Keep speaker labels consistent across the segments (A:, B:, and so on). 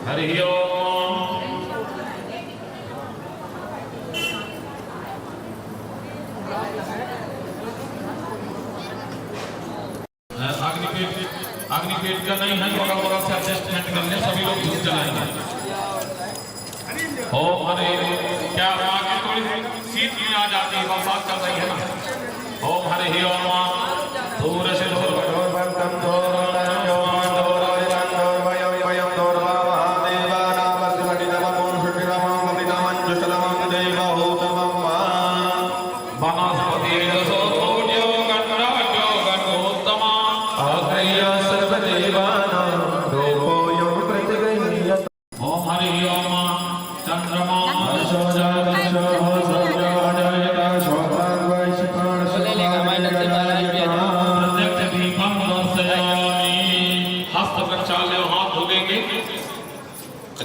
A: हरि ओम। अग्निपेट का नहीं है, बगल बगल से एडजस्टमेंट कर ले, सभी लोग धूप जलाएंगे। ओम हरे, क्या आगे थोड़ी शीत में आ जाती है, बरसात चल रही है ना। ओम हरे ही ओम। दूर से दूर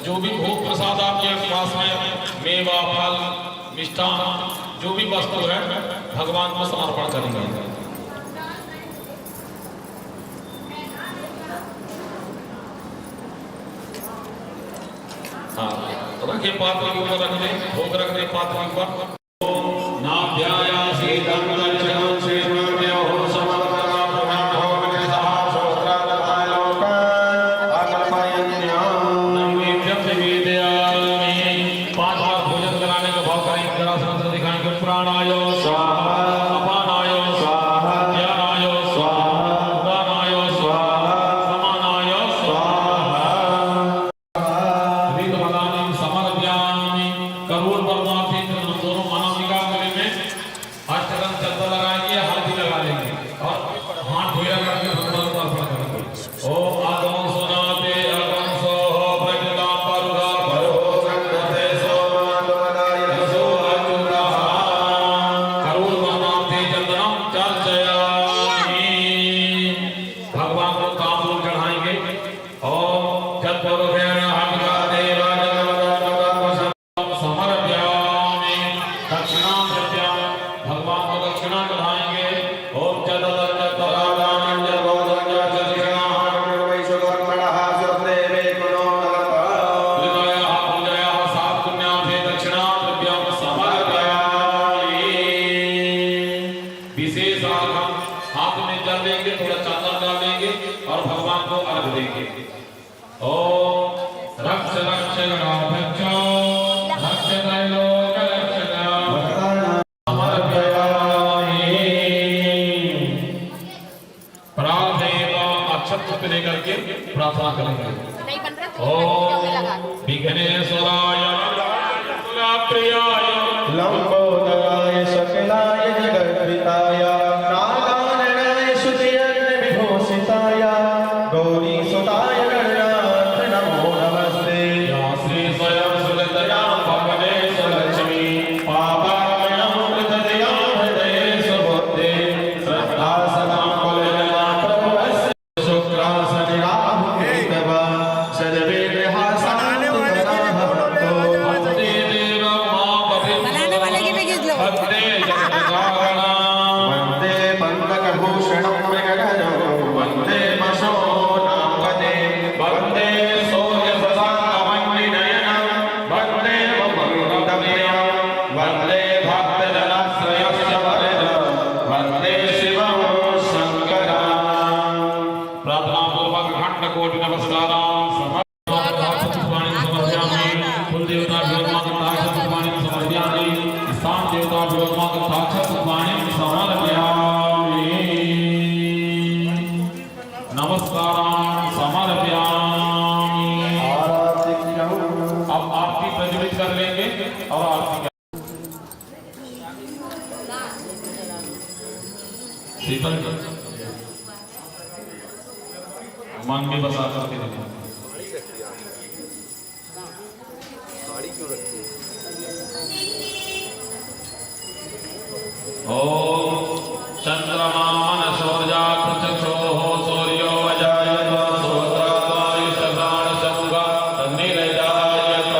A: जो भी भोग प्रसाद आपके पास में मेवा फल मिष्ठान जो भी वस्तु है भगवान को समर्पण करेंगे। हाँ, रखे पात्र के ऊपर रख दे, भोग रख दे पात्र के ऊपर। नाभ्याया शीतम दर्शनम श्रीमद्यो समर्पणा प्रणाम भोग निसहा सहस्रालताय लोकान् अकल्पयन्याम् नैवेद्यं निवेदयामि। 5 बार भोजन कराने का भाव करेंगे, जरा मंत्र दिखाएंगे। प्राणाय स्वाहा, अपानाय स्वाहा, ज्ञानाय स्वाहा, उदानाय स्वाहा, समानाय स्वाहा। करोड़ परमार्थी दोनों मानविका गले में अष्टगंध चंदा लगाएंगे, हल्दी लगा लेंगे और हाथ धोया करके भगवान को अर्पण करेंगे। ओम आगम सोनाते अगम सोहो प्रजला परुगा परो गंधते सोमादवदाय रसो अचुरा। करोड़ परमार्थी चंदनम चर्चयामि। भगवान को तांबूल चढ़ाएंगे। ओम चतुर्वेण हविका देवा भगवान को दक्षिणा चढ़ाएंगे। ओम विशेष हाथ में जल लेंगे, थोड़ा चादर डाल लेंगे और भगवान को अर्घ देंगे। ओम रक्ष रक्ष गणाध्यक्ष रक्ष त्रैलोक रक्षक अक्षत लेकर के प्रार्थना करेंगे। ओम विघ्नेश्वराय प्रियाय
B: लंबोदराय सकलाय जगद्विताय नागाननाय स्तुत्यर्थ विभूषिताय गौरीसुताय गणनाथ नमो नमस्ते।
A: या श्री स्वयं सुलतया भगवे सुलक्ष्मी पापामयं कृतदया हृदये सुबुद्धे श्रद्धा सदा कुलजना प्रभुवस्य
B: शुक्रासन राहु केतव सदवेद्रहासान् तुकराभवतो
A: वन्दे देव
C: बनाने वाले की भी गिज लो।
A: वन्दे जगद्धारणा
B: वन्दे पन्दकभूषणं मृगधरं वन्दे पशोनाङ्गदे
A: वन्दे सूर्यशशाङ्कमण्डिनयनं वन्दे ममरुदमेयं
B: वन्दे भक्तजनाश्रयस्य वरदं वन्दे शिवं शङ्करम्।
A: प्रार्थना पूर्वक घंट कोटि नमस्कारां कुल देवता विरोधमागताक्षतुष्पाणिं समर्पयामि। स्थान देवता विरोधमागताक्षतुष्पाणिं समर्पयामि। नमस्कारां समर्पयामि। अब आरती प्रज्वलित कर लेंगे और आरती शीतल मन में बसा करके देखो। ओम चंद्रमा मनसो जात चक्षुः सूर्यो अजायत श्रोत्रायुष प्राणशमुख निरजायत।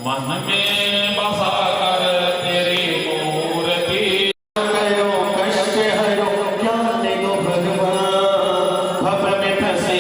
A: मन में बसा कर तेरी मूर्ति
B: कष्ट हरो ज्ञान दो भगवान भव में फंसे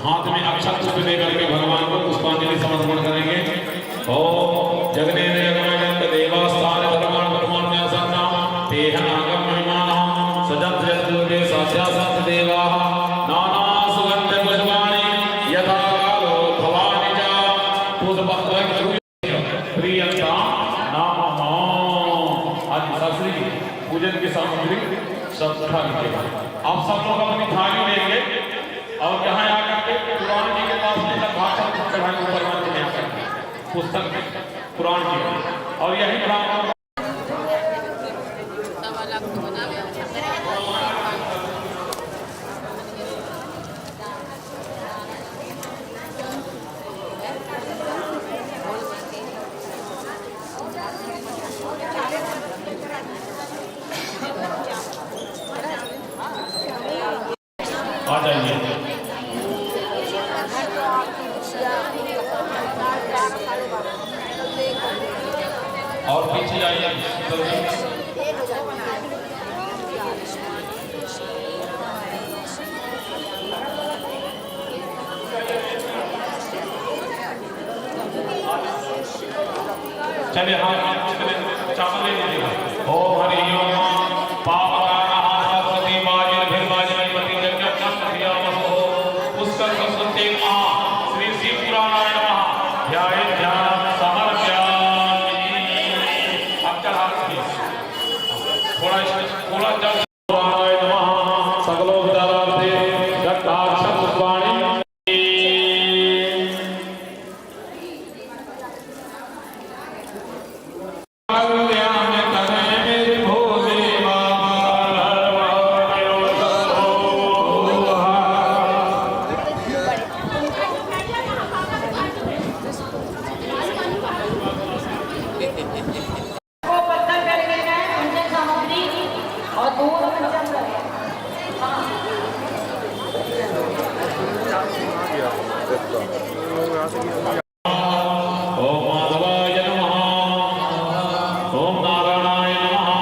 A: हाथ में अक्षत पुष्प लेकर के भगवान को पुष्पांजलि समर्पण करेंगे। ओम जगने जगन्नाथ देवास्थान धर्माण ब्रह्मण्यसन्ना तेहनागम महिमानः सजन्त जगदुर्गे साध्यासन्त देवाः नाना सुगन्ध पुष्पाणि यथा कालो भवानि च पुष्पत्रयं प्रियंता नामो। आज शास्त्री पूजन की सामग्री सब उठा लीजिए। आप सब लोग अपनी थाली लेंगे और यहाँ आकर के पुराण जी के पास लेकर भाषण चढ़ाई ऊपर मंच में आकर पुस्तक में पुराण जी और यही ब्राह्मण आ जाइए। और पीछे आइए। चलिए हाँ चावल ले लीजिए। ओम हरि ओम पावनाः सरस्वती वाजिनीर्भिर्वाजिनीपति जगन्नाथ प्रियामस्तो पुष्कर सरस्वती मां श्री शिव पुराणाय नमः ध्याये ध्यान समर्पयामि। अब चढ़ा थोड़ा जल पुराणाय नमः सकलोपचारार्थे दत्ताक्षर पुष्पाणि ओम माधवाय नमः ओम नारायणाय नमः।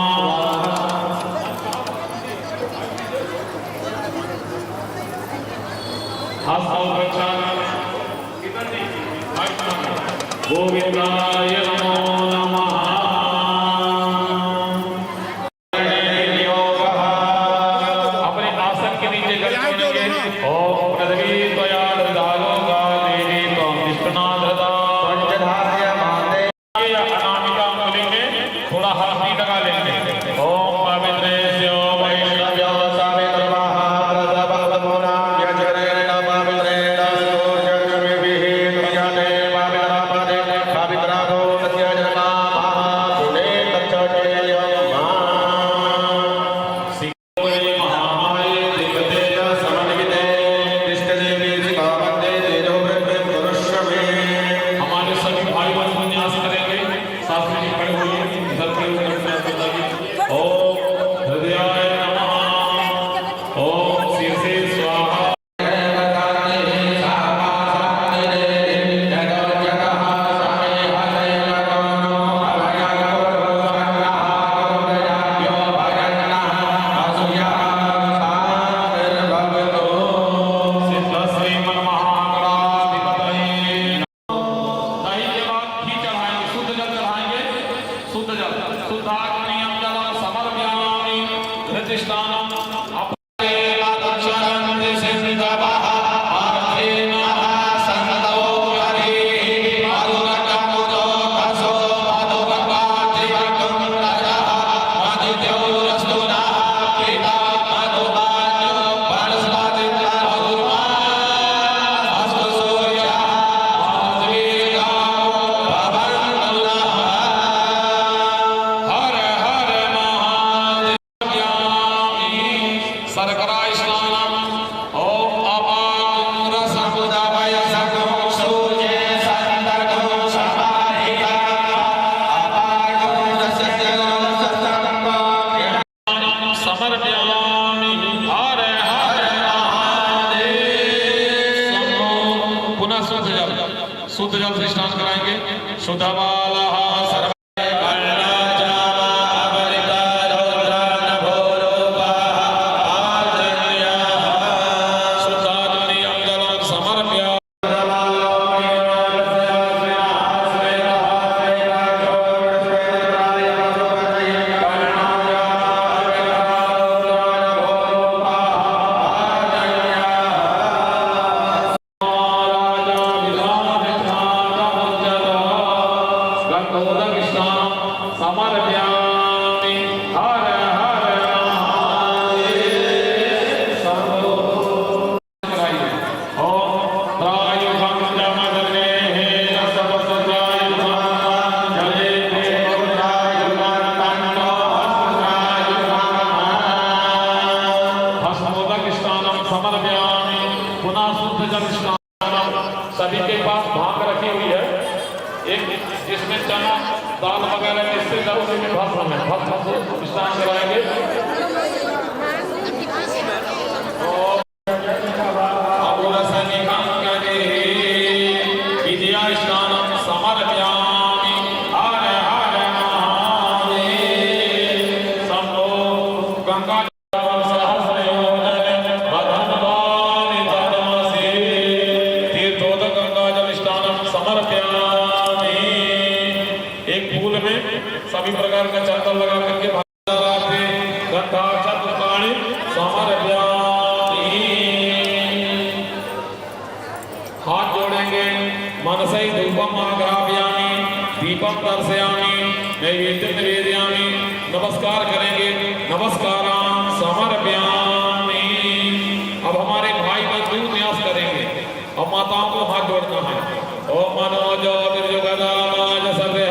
A: गोविंदाय नमो नमः। अपने आसन के नीचे ओम पृथ्वी त्वया ददालोका देवी त्वं विष्णुनाथदा पंचधार्यमाने। अनामिका बोलेंगे थोड़ा हल्दी लगा लेंगे। ओम पवित्रेभ्यो वैष्णव्यो सावित्रमः प्रदपमुना यजरेण पवित्रेण सूर्यग्रविः तुर्यते पवित्रपदे पवित्रागो सत्यजन्मा महापुणे तच्चटेयं महामाये दिवतेज समन्विते इष्टदेवी शिखावन्ते तेजो वृद्धि पुरुषमे। हमारे सभी भाई बहन न्यास करेंगे। सुधबालः सर्व सभी के पास भाग रखी हुई है, एक जिसमें चना दाल वगैरह इससे जरूरी में भस्म है, भस्म से स्नान कराएंगे। विद्या स्नानम समर्पयामि हर हर महादेव। सब लोग गंगा सभी प्रकार का चंदन लगा करके हाथ जोड़ेंगे। मनसै धूपम आग्रापयामि दीपम दर्शयामि नैवेद्यं निवेदयामि। नमस्कार करेंगे, नमस्कारान् समर्पयामि। अब हमारे भाई बंधु न्यास करेंगे और माताओं को हाथ जोड़ना है। ओम मनोजो निर्जुगदाज सर्वे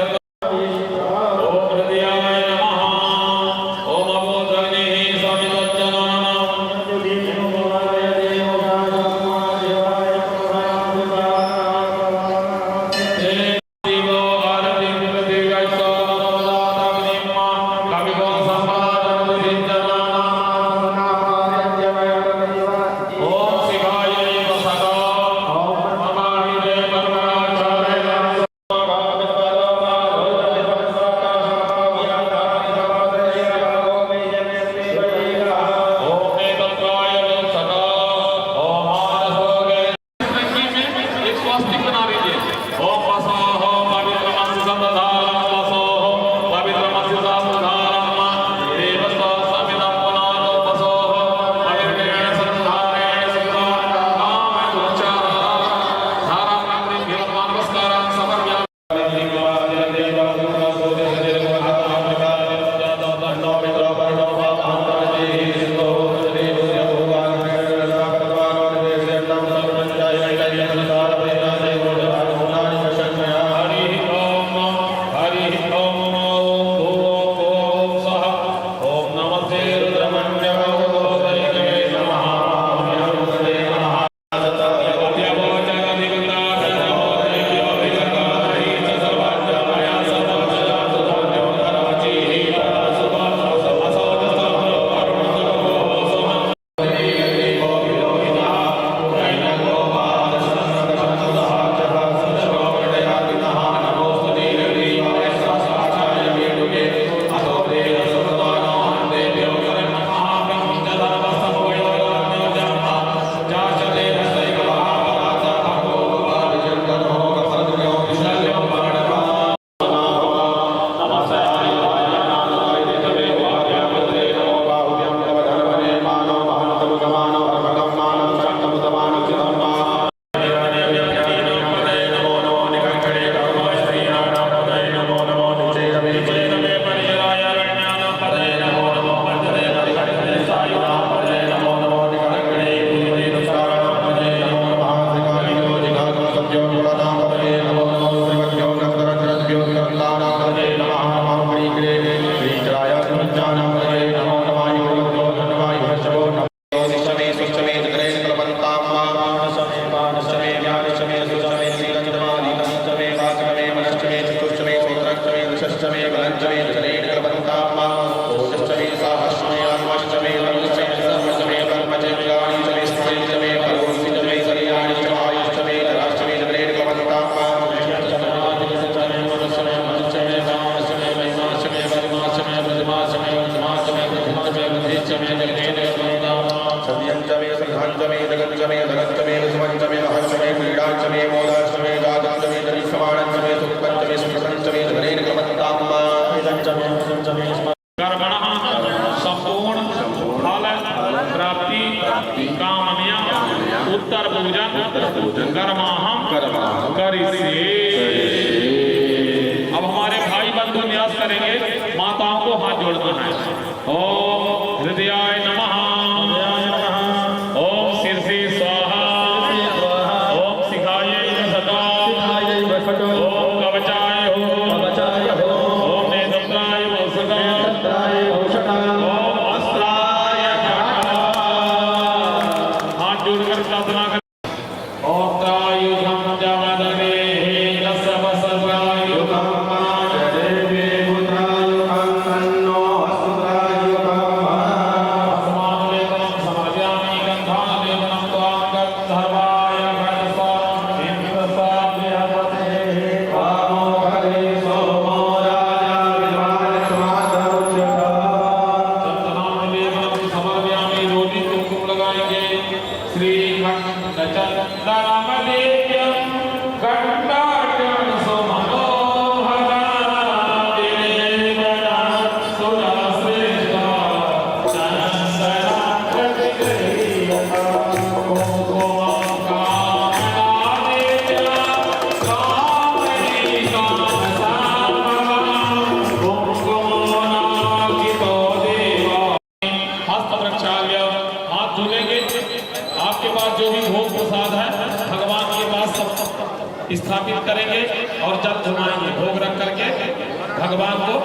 A: भगवान को,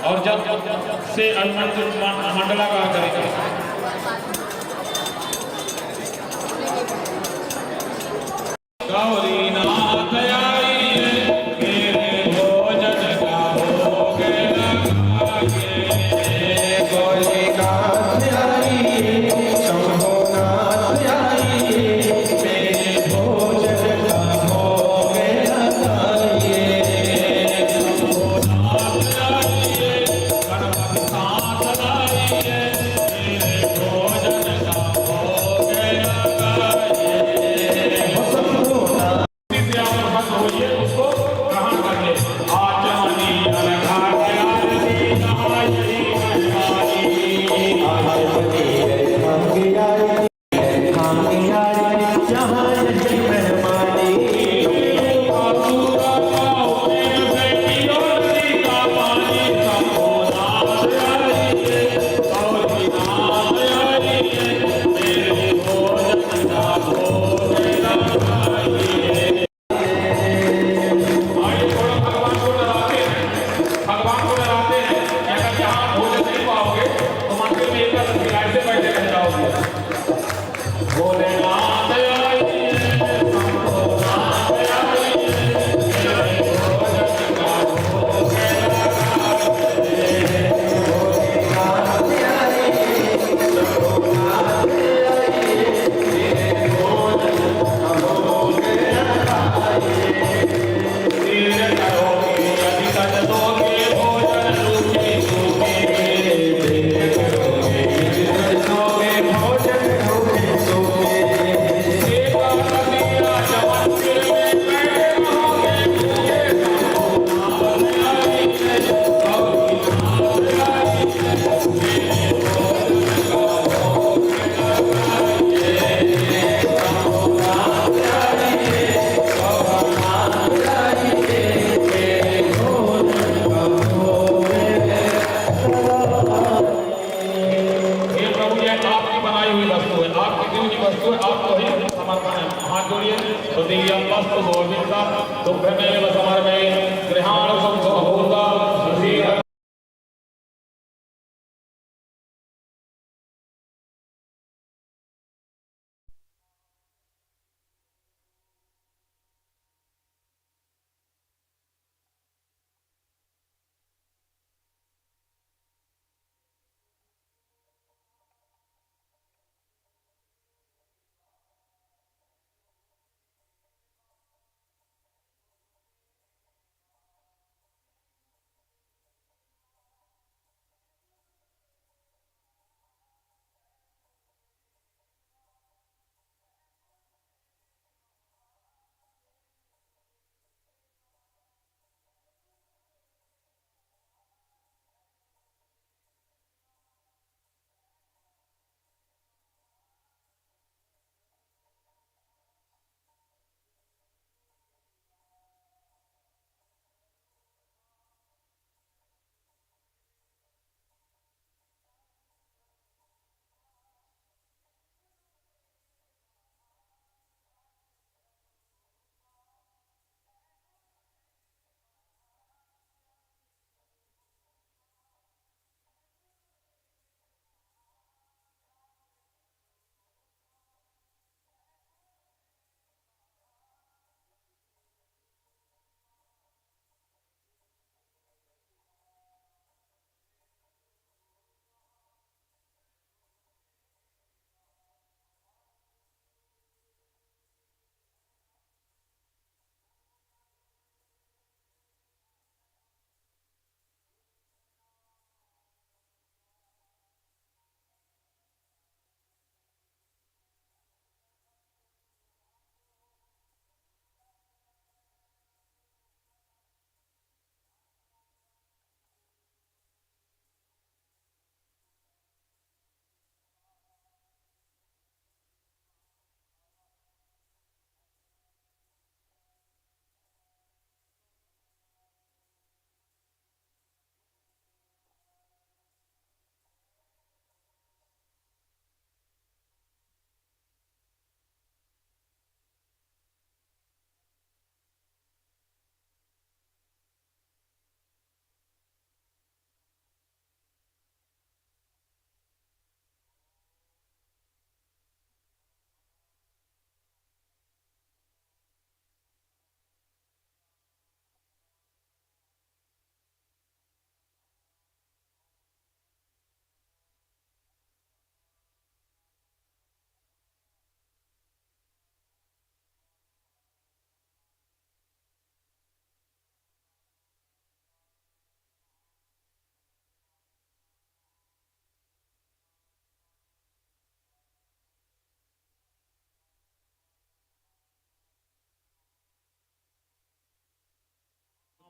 A: और जब से मंडलाकार करेंगे। गौरीनाथ आइए, मेरे भोजन का भोग लगाइए।
B: गौरीनाथ आइए, शंभुनाथ आइए, मेरे भोजन का भोग लगाइए।
A: शंभुनाथ आइए, गणपति साथ लाइए, मेरे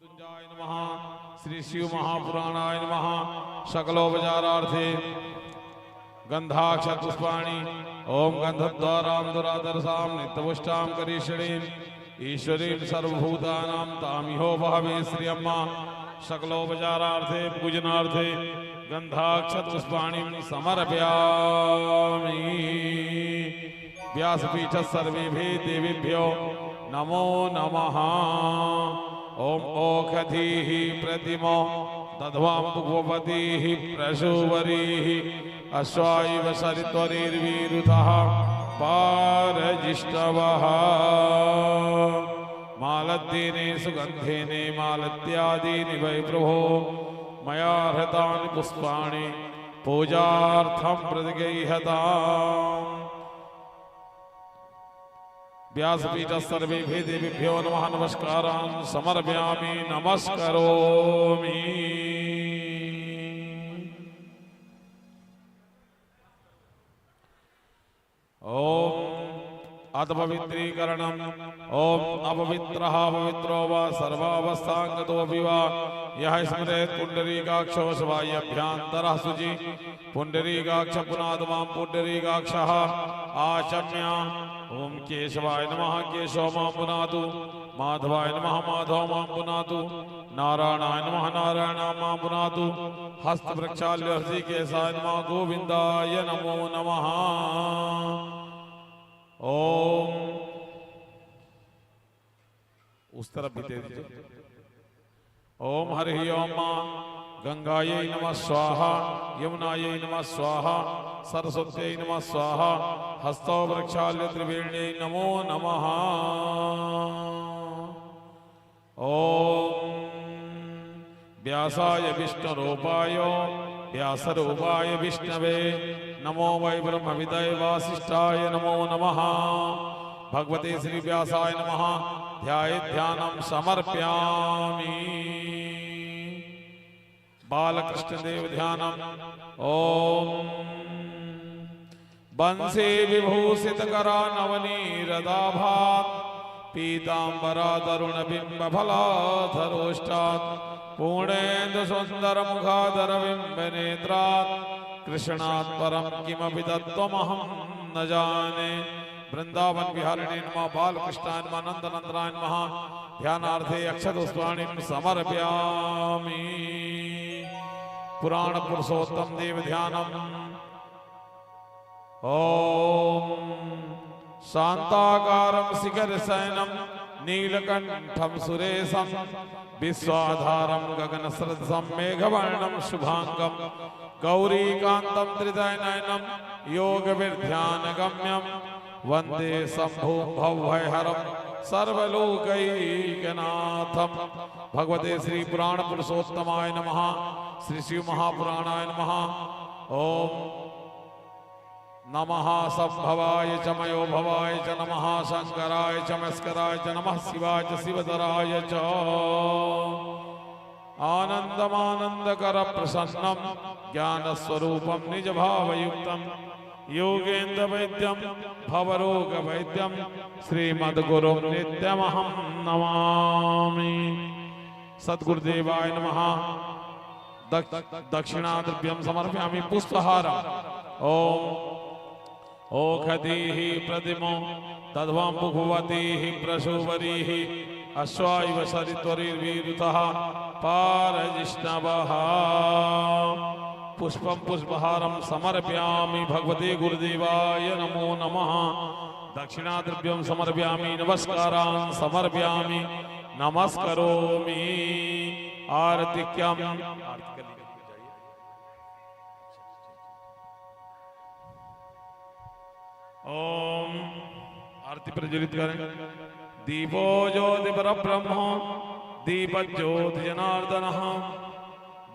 A: मृत्युंजय नमः श्री शिव महापुराणाय नमः सकलोपचारार्थे गंधाक्षर पुष्पाणि ओम गंधद्वारां दुरादर्शां नित्यपुष्टां करीषणीं ईश्वरीं सर्वभूतानां तामिहो भावे श्री अम्मा सकलोपचारार्थे पूजनार्थे गंधाक्षर पुष्पाणिं समर्पयामि। व्यासपीठ सर्वेभ्यो देवीभ्यो नमो नमः। ओम ओखधीः प्रतिमो दध्वां भुवपतिः प्रसूवरीः अश्वायव सरित्वरीर्वीरुतः पारजिष्टवः मालद्दीने सुगन्धेने मालत्यादीनि वै प्रभो मया हृतानि पुष्पाणि पूजार्थं प्रतिगृह्यताम्। व्यासपीठ सर्वेभ्यो देवीभ्यो नमः नमस्कारान् समर्पयामि नमस्करोमि। ओम अतपवित्रीकरणम् ओम अपवित्रः पवित्रो वा सर्वावस्थांगतोऽपि वा यः स्मरेत् पुण्डरीकाक्षो शिवायभ्यान्तरः शुचि पुण्डरीकाक्ष पुनादमां पुण्डरीकाक्षः आचम्य ओम केशवाय नमः केशव मां पुनातु माधवाय नमः माधव मां पुनातु नारायणाय नमः नारायण मां पुनातु हस्तप्रक्षाल्य हृषिकेशाय नमः गोविन्दाय नमो नमः। ओम उस तरफ भी दे दीजिए। ओम हरि ओम गंगायै नमः स्वाहा यमुनायै नमः स्वाहा सरस्वत्यै नमः स्वाहा हस्तौ वृक्षाल्य त्रिवेण्यै नमो नमः। ओम व्यासाय विष्णुरूपाय व्यासरूपाय विष्णवे नमो वै ब्रह्मविदये वासिष्ठाय नमो नमः। भगवते श्री व्यासाय नमः ध्यायेत् ध्यानं समर्पयामि। बालकृष्ण देव ध्यानम् ओम बंसे विभूषित करा नवनीरदाभात् पीतांबरा तरुण बिंब फलाधरोष्टात् पूर्णेन्दु सुंदर मुखाधर बिंब नेत्रात् कृष्णात् परम किमपि तत्त्वमहं न जाने। वृंदावन विहारिणे नमः बालकृष्णाय नमः नंदनंदनाय नमः। ध्यानार्थे अक्षतपुष्पाणिं समर्पयामि। पुराण पुरुषोत्तम देव ध्यानम् ओम शांताकारं शिखर शयनं नीलकंठं सुरेशं विश्वाधारं गगनसदृशं मेघवर्णं शुभांगं गौरीकान्तं त्रिदयनयनं योगविध्यानगम्यं वंदे शंभुं भवभयहरं सर्वलोकैकनाथं। भगवते श्री पुराण पुरुषोत्तमाय नमः श्री शिव महापुराणाय नमः। ओम नमः संभवाय च मयो भवाय च नमः शंकराय च मस्कराय च नमः शिवाय च शिवधराय च आनंदमानंदकर प्रसन्नं ज्ञानस्वरूपं निजभावयुक्तं योगेन्द्र वैद्यं भवरोग वैद्यं श्रीमद्गुरुं नित्यमहं नमामि। सद्गुरुदेवाय नमः। दक्षिणाद्रव्यं समर्पयामि पुष्पहारम् ओम ओखधीः प्रतिमो तद्वां भुवतीः प्रसूवरीः अश्वायव सरित्वरीर्वीरुतः पारजिष्णवः पुष्पं पुष्पहारं समर्पयामि। भगवते गुरुदेवाय नमो नमः। दक्षिणाद्रव्यं समर्पयामि नमस्कारान् समर्पयामि नमस्करोमि। आरतिक्यम् ओम आरती प्रज्वलित करें। दीपो ज्योति परब्रह्म दीपज्योति जनार्दनः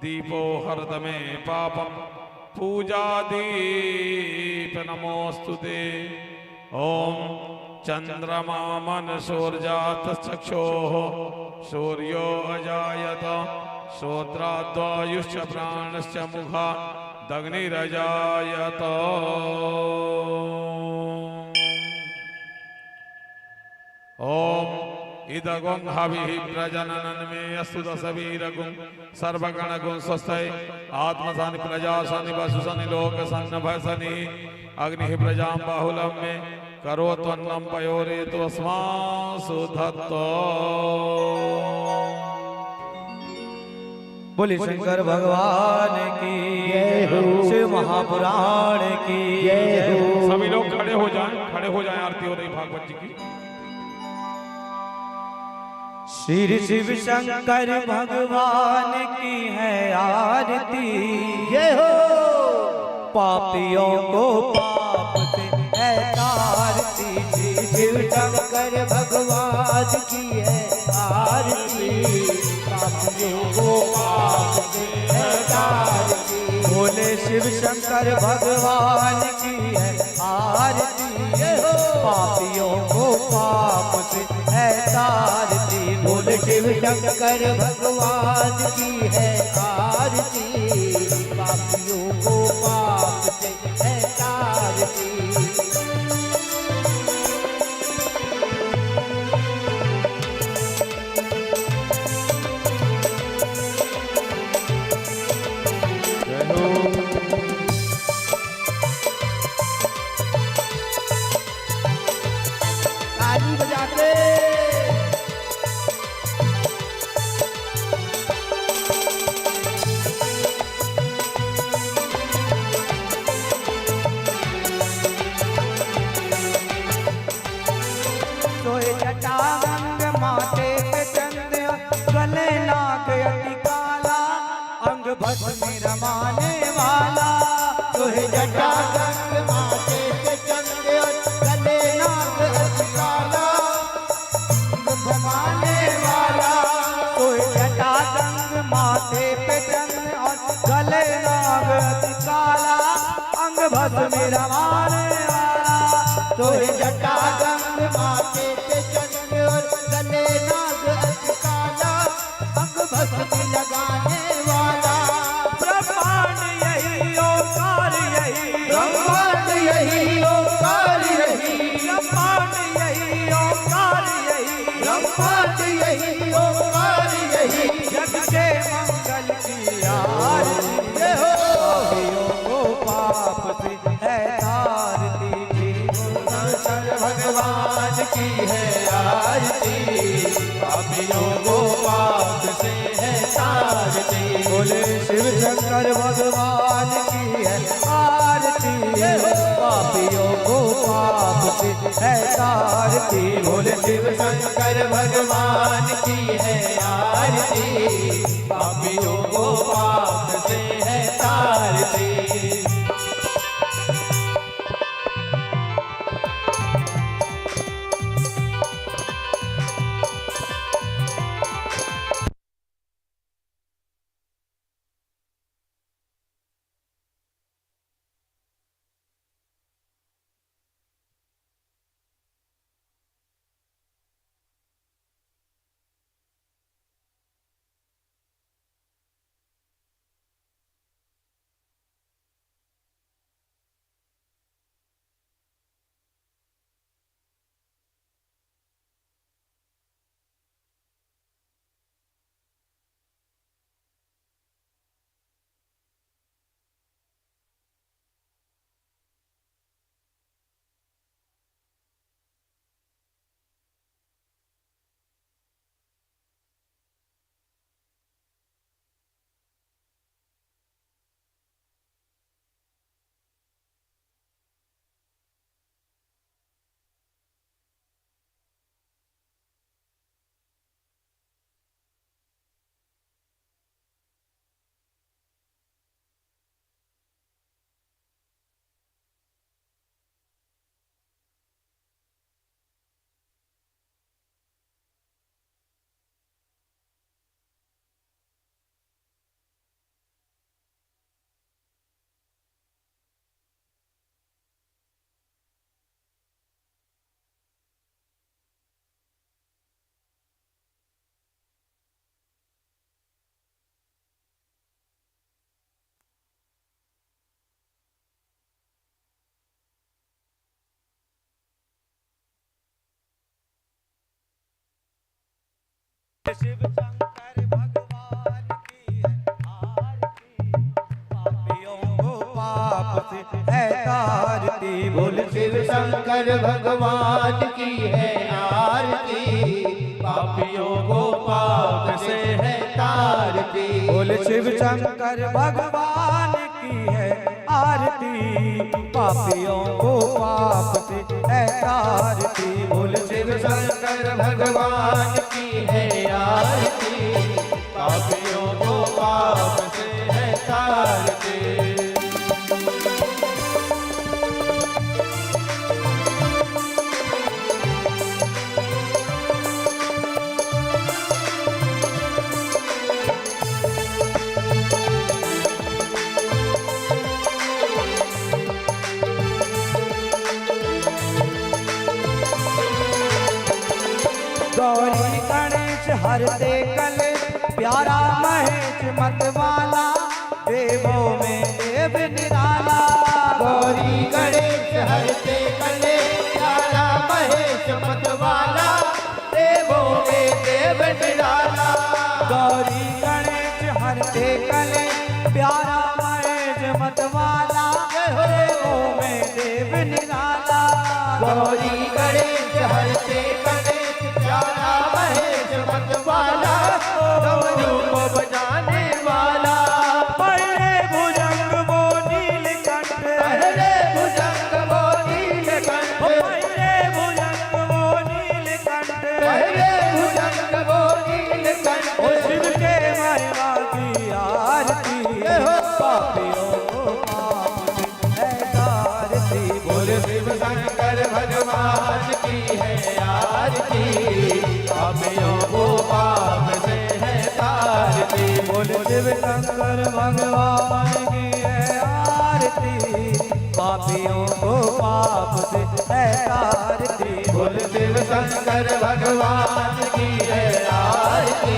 A: दीपो हरत मे पापम पूजा दीप नमोस्तुते। ओम चंद्रमा मनसोर्जात चक्षोः सूर्यो अजायत श्रोत्राद्वायुश्च प्राणश्च मुखा दग्निरजायत। ओम इदगुं हविः प्रजननं मे अस्तु दशवीरगुं सर्वगणगुं स्वस्ति आत्मसानि प्रजासानि वसुसानि लोकसन्नभसनि अग्निः प्रजां बाहुलं मे करोत्वन्नं पयोरेतु अस्मासु धत्तो।
D: बोले शंकर भगवान की जय हो, शिव महापुराण की जय हो।
A: सभी लोग खड़े हो जाएं, आरती हो रही भागवत जी की।
D: श्री शिव शंकर भगवान की है आरती जय हो। पापियों को पाप से है तारती, श्री शिव शंकर भगवान की है आरती। पापियों को पाप से है तारती, बोले शिव शंकर भगवान की है आरती जय हो। पापियों को पाप से है तारती, बोले शिव शंकर भगवान की है आरती। पापियों को पाप से है तारती। ताली बजा के सोए जटा गंग माथे पे चंद्र, गले नाग अति काला, अंग भस्म में रमाने वाला। सोए जटा गंग माथे पे चंद्र, गले नाग अति काला, अंग भमाने वाला। सोए जटा गंग माथे पे चंद्र और गले नाग अति काला, अंग भस्म में रमाने वाला। सोए जटा गंग माथे पे चंद्र और गले नाग अति काला, अंग भस्म में लगाने वाला। ब्रह्मांड यही ओंकार यही, ब्रह्मांड यही ओंकार यही, ब्रह्मांड यही ओंकार यही, ब्रह्मांड यही ओंकार यही। जग के मंगल की आरती जय हो। पापियों को पाप से है तारती, शंकर भगवान की है आरती। पापियों को पाप से है तारती, बोले शिव शंकर भगवान की है आरती। पापियों को पाप से है तारती, बोले शिव शंकर भगवान की है आरती। पापियों को पाप से है तारती। शिव शंकर भगवान की है आरती, पापियों को पाप से है तारती।
B: बोल शिव शंकर भगवान की है आरती, पापियों को पाप से है तारती।
D: बोल शिव शंकर भगवान की है आरती, पापियों को पाप से है तारती।
B: बोल शिव शंकर भगवान की है आरती, पापियों को पाप से है तारती।
D: गौरी गणेश हरते कलेश, प्यारा महेश मतवाला, देवों में देव निराला।
B: गौरी गणेश हरते कलेश, प्यारा महेश मतवाला, देवों में देव निराला।
D: गौरी गणेश हरते कलेश, प्यारा महेश मतवाला, देवों में देव निराला।
B: गौरी गणेश हरते कलेश, प्यारा महेश मतवाला, डमरू को बजाने वाला।
D: पहले भुजंग वो नीलकंठ,
B: पहले भुजंग वो नीलकंठ,
D: पहले भुजंग वो नीलकंठ,
B: पहले भुजंग वो नीलकंठ।
D: ओ शिव के महिमा की आरती, पापियों को पाप से है तारती।
B: बोल शिव शंकर भगवान की है आरती, पापियों को पाप से है तारती।
D: बोल शिव शंकर भगवान की है आरती, पापियों को पाप से है तारती।
B: बोल शिव शंकर भगवान की है आरती,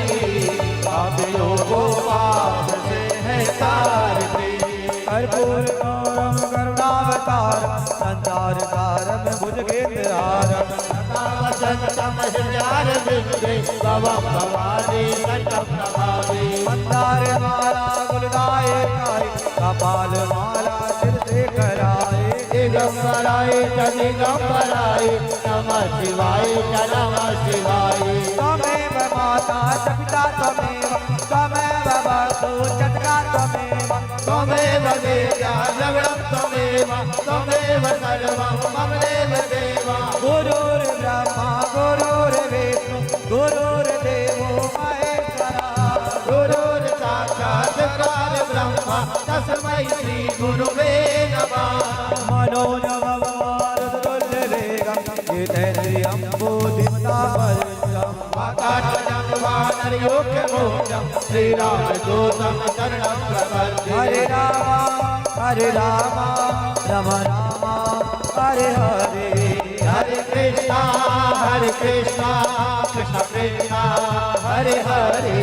B: पापियों को पाप से है तारती।
D: कर्पूर गौरम करुणावतारम, संसार सारम भुजगेन्द्रहारम।
B: वसंतम हृदयार विद्ये, भवम भवानी कंठम नमामि।
D: मंदार माला गुलदायकाय, कपाल माला सिर से कराए।
B: दिगंबराय च दिगंबराय, नमः शिवाय च नमः शिवाय।
D: त्वमेव माता च पिता त्वमेव, त्वमेव बन्धु च भ्राता त्वमेव।
B: त्वमेव वेद्या द्रविणं त्वमेव, त्वमेव सर्वं मम देव देव।
D: गुरुर्ब्रह्मा गुरुर्विष्णु गुरुर्देवो महेश्वरा।
B: गुरुर्साक्षात् परब्रह्म, तस्मै श्री गुरुवे नमः।
D: मनोजवं मारुततुल्यवेगं, जितेन्द्रियं बुद्धिमतापरं।
B: वातात्मजं वानरयोग्यमोक्षं, श्रीरामदूतं शरणं प्रपद्ये।
D: हरे राम राम राम हरे हरे।
B: हरे कृष्णा कृष्ण कृष्ण हरे हरे।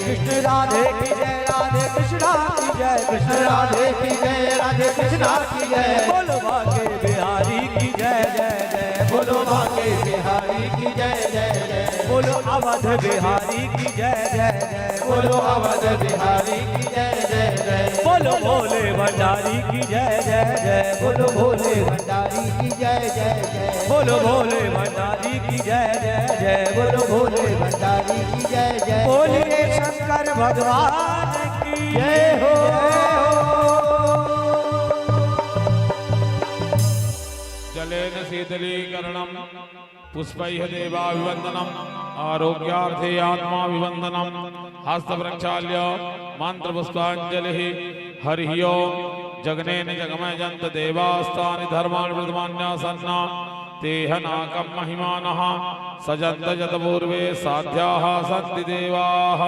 D: कृष्ण राधे की जय, राधे कृष्णा की जय,
B: कृष्ण राधे की जय, राधे कृष्णा की जय।
D: बोलो बाके बिहारी की जय जय जय।
B: बोलो बाके बिहारी की जय जय जय।
D: बोलो अवध बिहारी की जय जय जय।
B: बोलो अवध बिहारी की जय जय जय।
D: बोलो भोले भंडारी की जय जय जय।
B: बोलो भोले भंडारी की जय जय जय।
D: बोलो भोले भंडारी की जय जय जय।
B: बोलो भोले भंडारी की जय जय।
D: बोलिए शंकर भगवान की
B: जय हो।
A: जलेन शीतलीकरणं पुष्पैः देवाभिवन्दनम् आरोग्यार्थे आत्माभिवन्दनम् हस्तप्रक्षाल्य मन्त्रपुष्पाञ्जलिः हरिः ओम् जगनेन जगमयजन्त देवास्तानि धर्माणि प्रथमान्यासन्ना तेह नाकं महिमानः सजन्त यतपूर्वे साध्याः सन्ति देवाः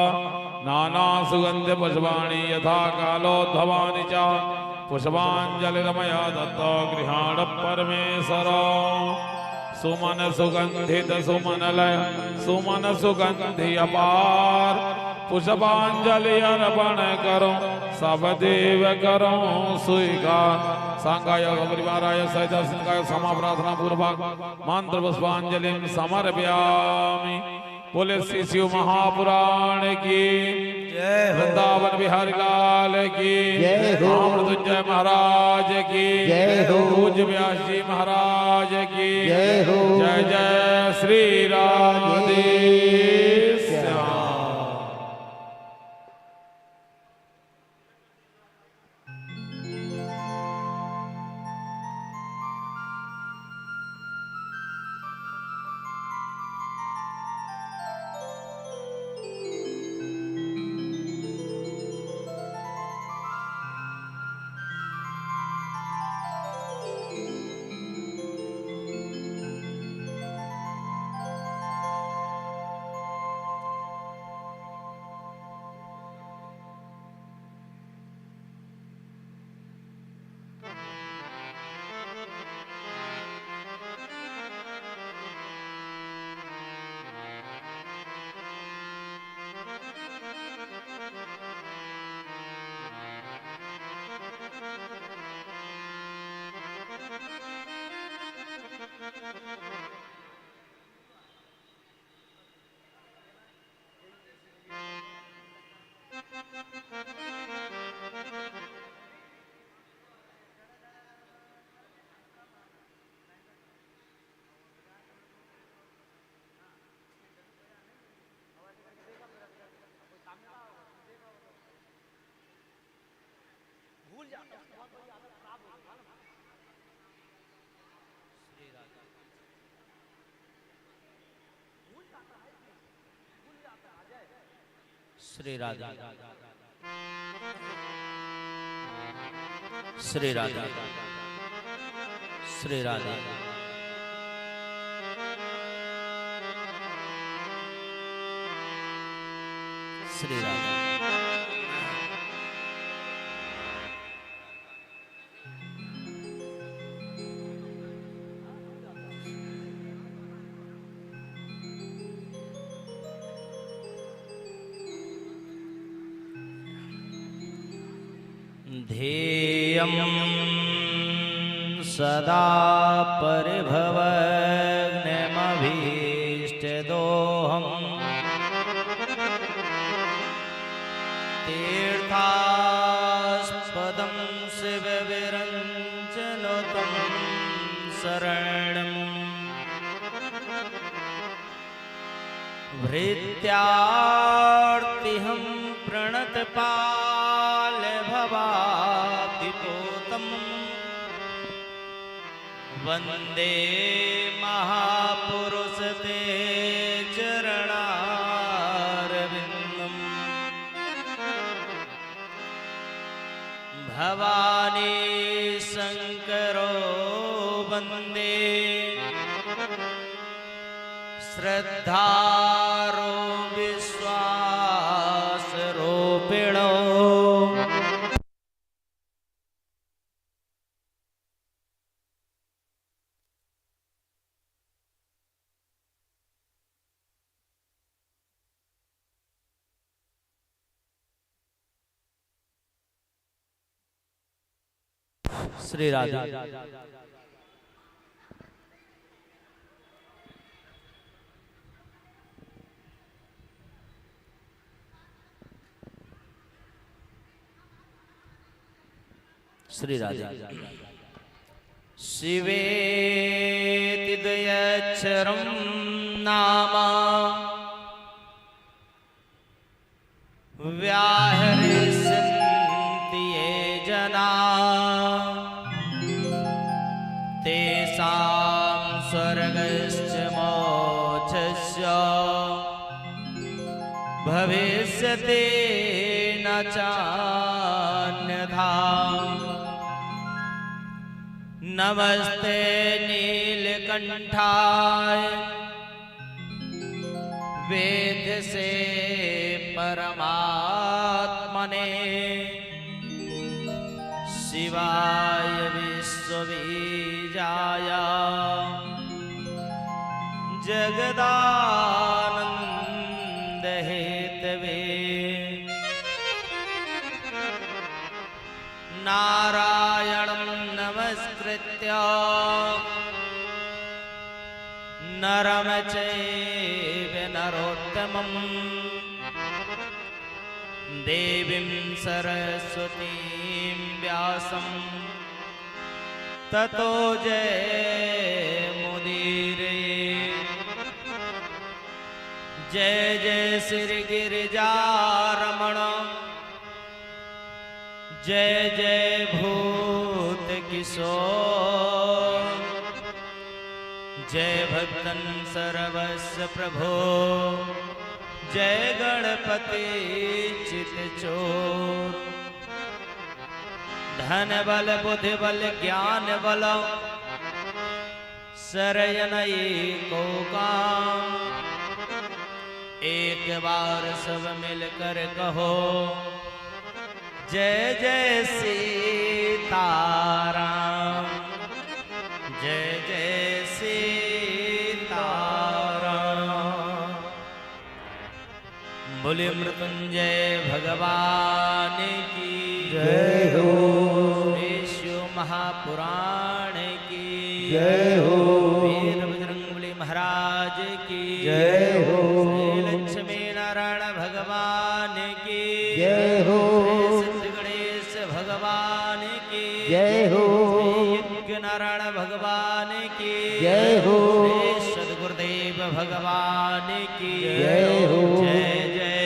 A: नानासुगन्ध्यपुष्पाणि यथा कालोद्भवानि च पुष्पाञ्जलिरमया दत्तो गृहाण परमेश्वर सुमन सुगंधित सुमनलय सुमन सुगंधि अपार पुष्पांजलि अर्पण करो सब देव करो स्वीकार सांगाय परिवाराय सहित संगाय समा प्रार्थना पूर्वक मंत्र पुष्पांजलि समर्पयामि बोले श्री शिव महापुराण की जय, वृंदावन बिहारी लाल की
B: जय हो,
A: मृत्युंजय महाराज की
B: जय हो,
A: पूज्य व्यास जी महाराज की
B: जय हो,
A: जय जय श्री राधे श्याम।
E: श्री राधा श्री राधा श्री राधा श्री राधा। ध्येयं सदा परिभवग्नमभीष्टदोहम् तीर्थास्पदं शिवविरञ्जनुतं शरणम् भृत्यार्तिहं प्रणतपालभवाब्धिपोतम् वन्दे महापुरुष ते चरणारविन्दम्। भवानी शङ्करो वन्दे श्रद्धारो विश्वासरूपिणो। श्री राधा श्री राधा। शिवेति द्व्यक्षरं नाम व्याहरिष्यन्ति ये जना तेषां स्वर्गश्च मोक्षश्च भविष्यति न चान्यथा। नमस्ते नीलकंठाय वेद से परमात्मने शिवाय विश्वबीजाय जगदानंद हेतवे नारायणं नमस्कृत्य नरं चैव नरोत्तमं सर्वं देवीं सरस्वतीं व्यासं ततो जयमुदीरये। जय जय श्री गिरिजारमण, जय जय भूत किशोर, जय भक्तन सर्वस्व प्रभो, जय गणपति चित चोर। धन बल बुद्धि बल ज्ञान बल शरण को काम, एक बार सब मिलकर कहो जय जय सीताराम, जय जय सीताराम। बोले मृत्युंजय भगवान की
B: जय हो,
E: विष्णु महापुराण की
B: जय हो,
E: वीर बजरंगबली महाराज की
B: जय हो,
E: श्री लक्ष्मी नारायण भगवान की
B: जय हो,
E: श्री सिद्ध गणेश भगवान की
B: जय हो,
E: श्री यज्ञ नारायण भगवान की
B: जय हो,
E: श्री सद्गुरुदेव भगवान की
B: जय हो।
E: जय जय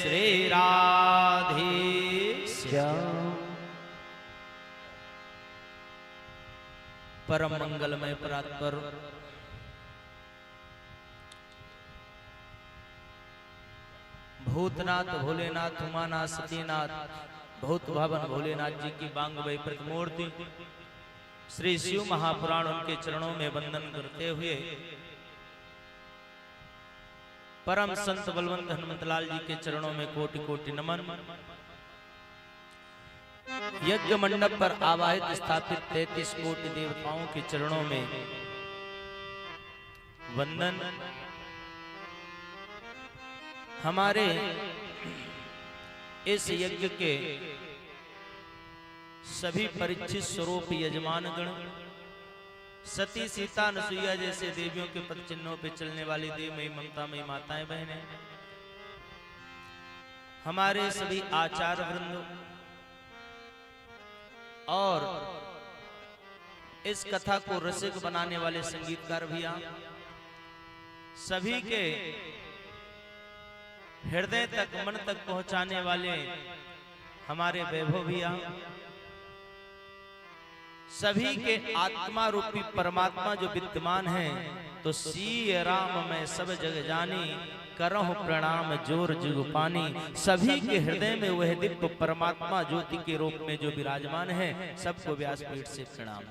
E: श्री राधे
B: श्याम।
E: परम मंगलमय परात्पर भूतनाथ भोलेनाथ उमानाथ सतीनाथ भूत भवन भोलेनाथ जी की बांग वही प्रतिमूर्ति श्री शिव महापुराण उनके चरणों में वंदन करते हुए परम संत बलवंत हनुमतलाल जी के चरणों में कोटि कोटि नमन। यज्ञ मंडप पर आवाहित स्थापित 33 कोटि देवताओं के चरणों में वंदन। हमारे इस यज्ञ के सभी परीक्षित स्वरूप यजमान गण, सती सीता अनुसुईया जैसे देवियों के पद चिन्हों पर चलने वाली देवमयी ममतामयी माताएं बहनें, हमारे सभी आचार्य वृंद और इस कथा को रसिक बनाने वाले संगीतकार भैया, सभी के हृदय तक मन तक पहुंचाने वाले हमारे वैभव भैया, सभी के आत्मा रूपी परमात्मा जो विद्यमान है, तो सिय राम मैं सब जग जानी, करहु प्रणाम जोर जुग पानी। सभी के हृदय में वह दिव्य परमात्मा ज्योति के रूप में जो विराजमान है, सबको व्यासपीठ से प्रणाम।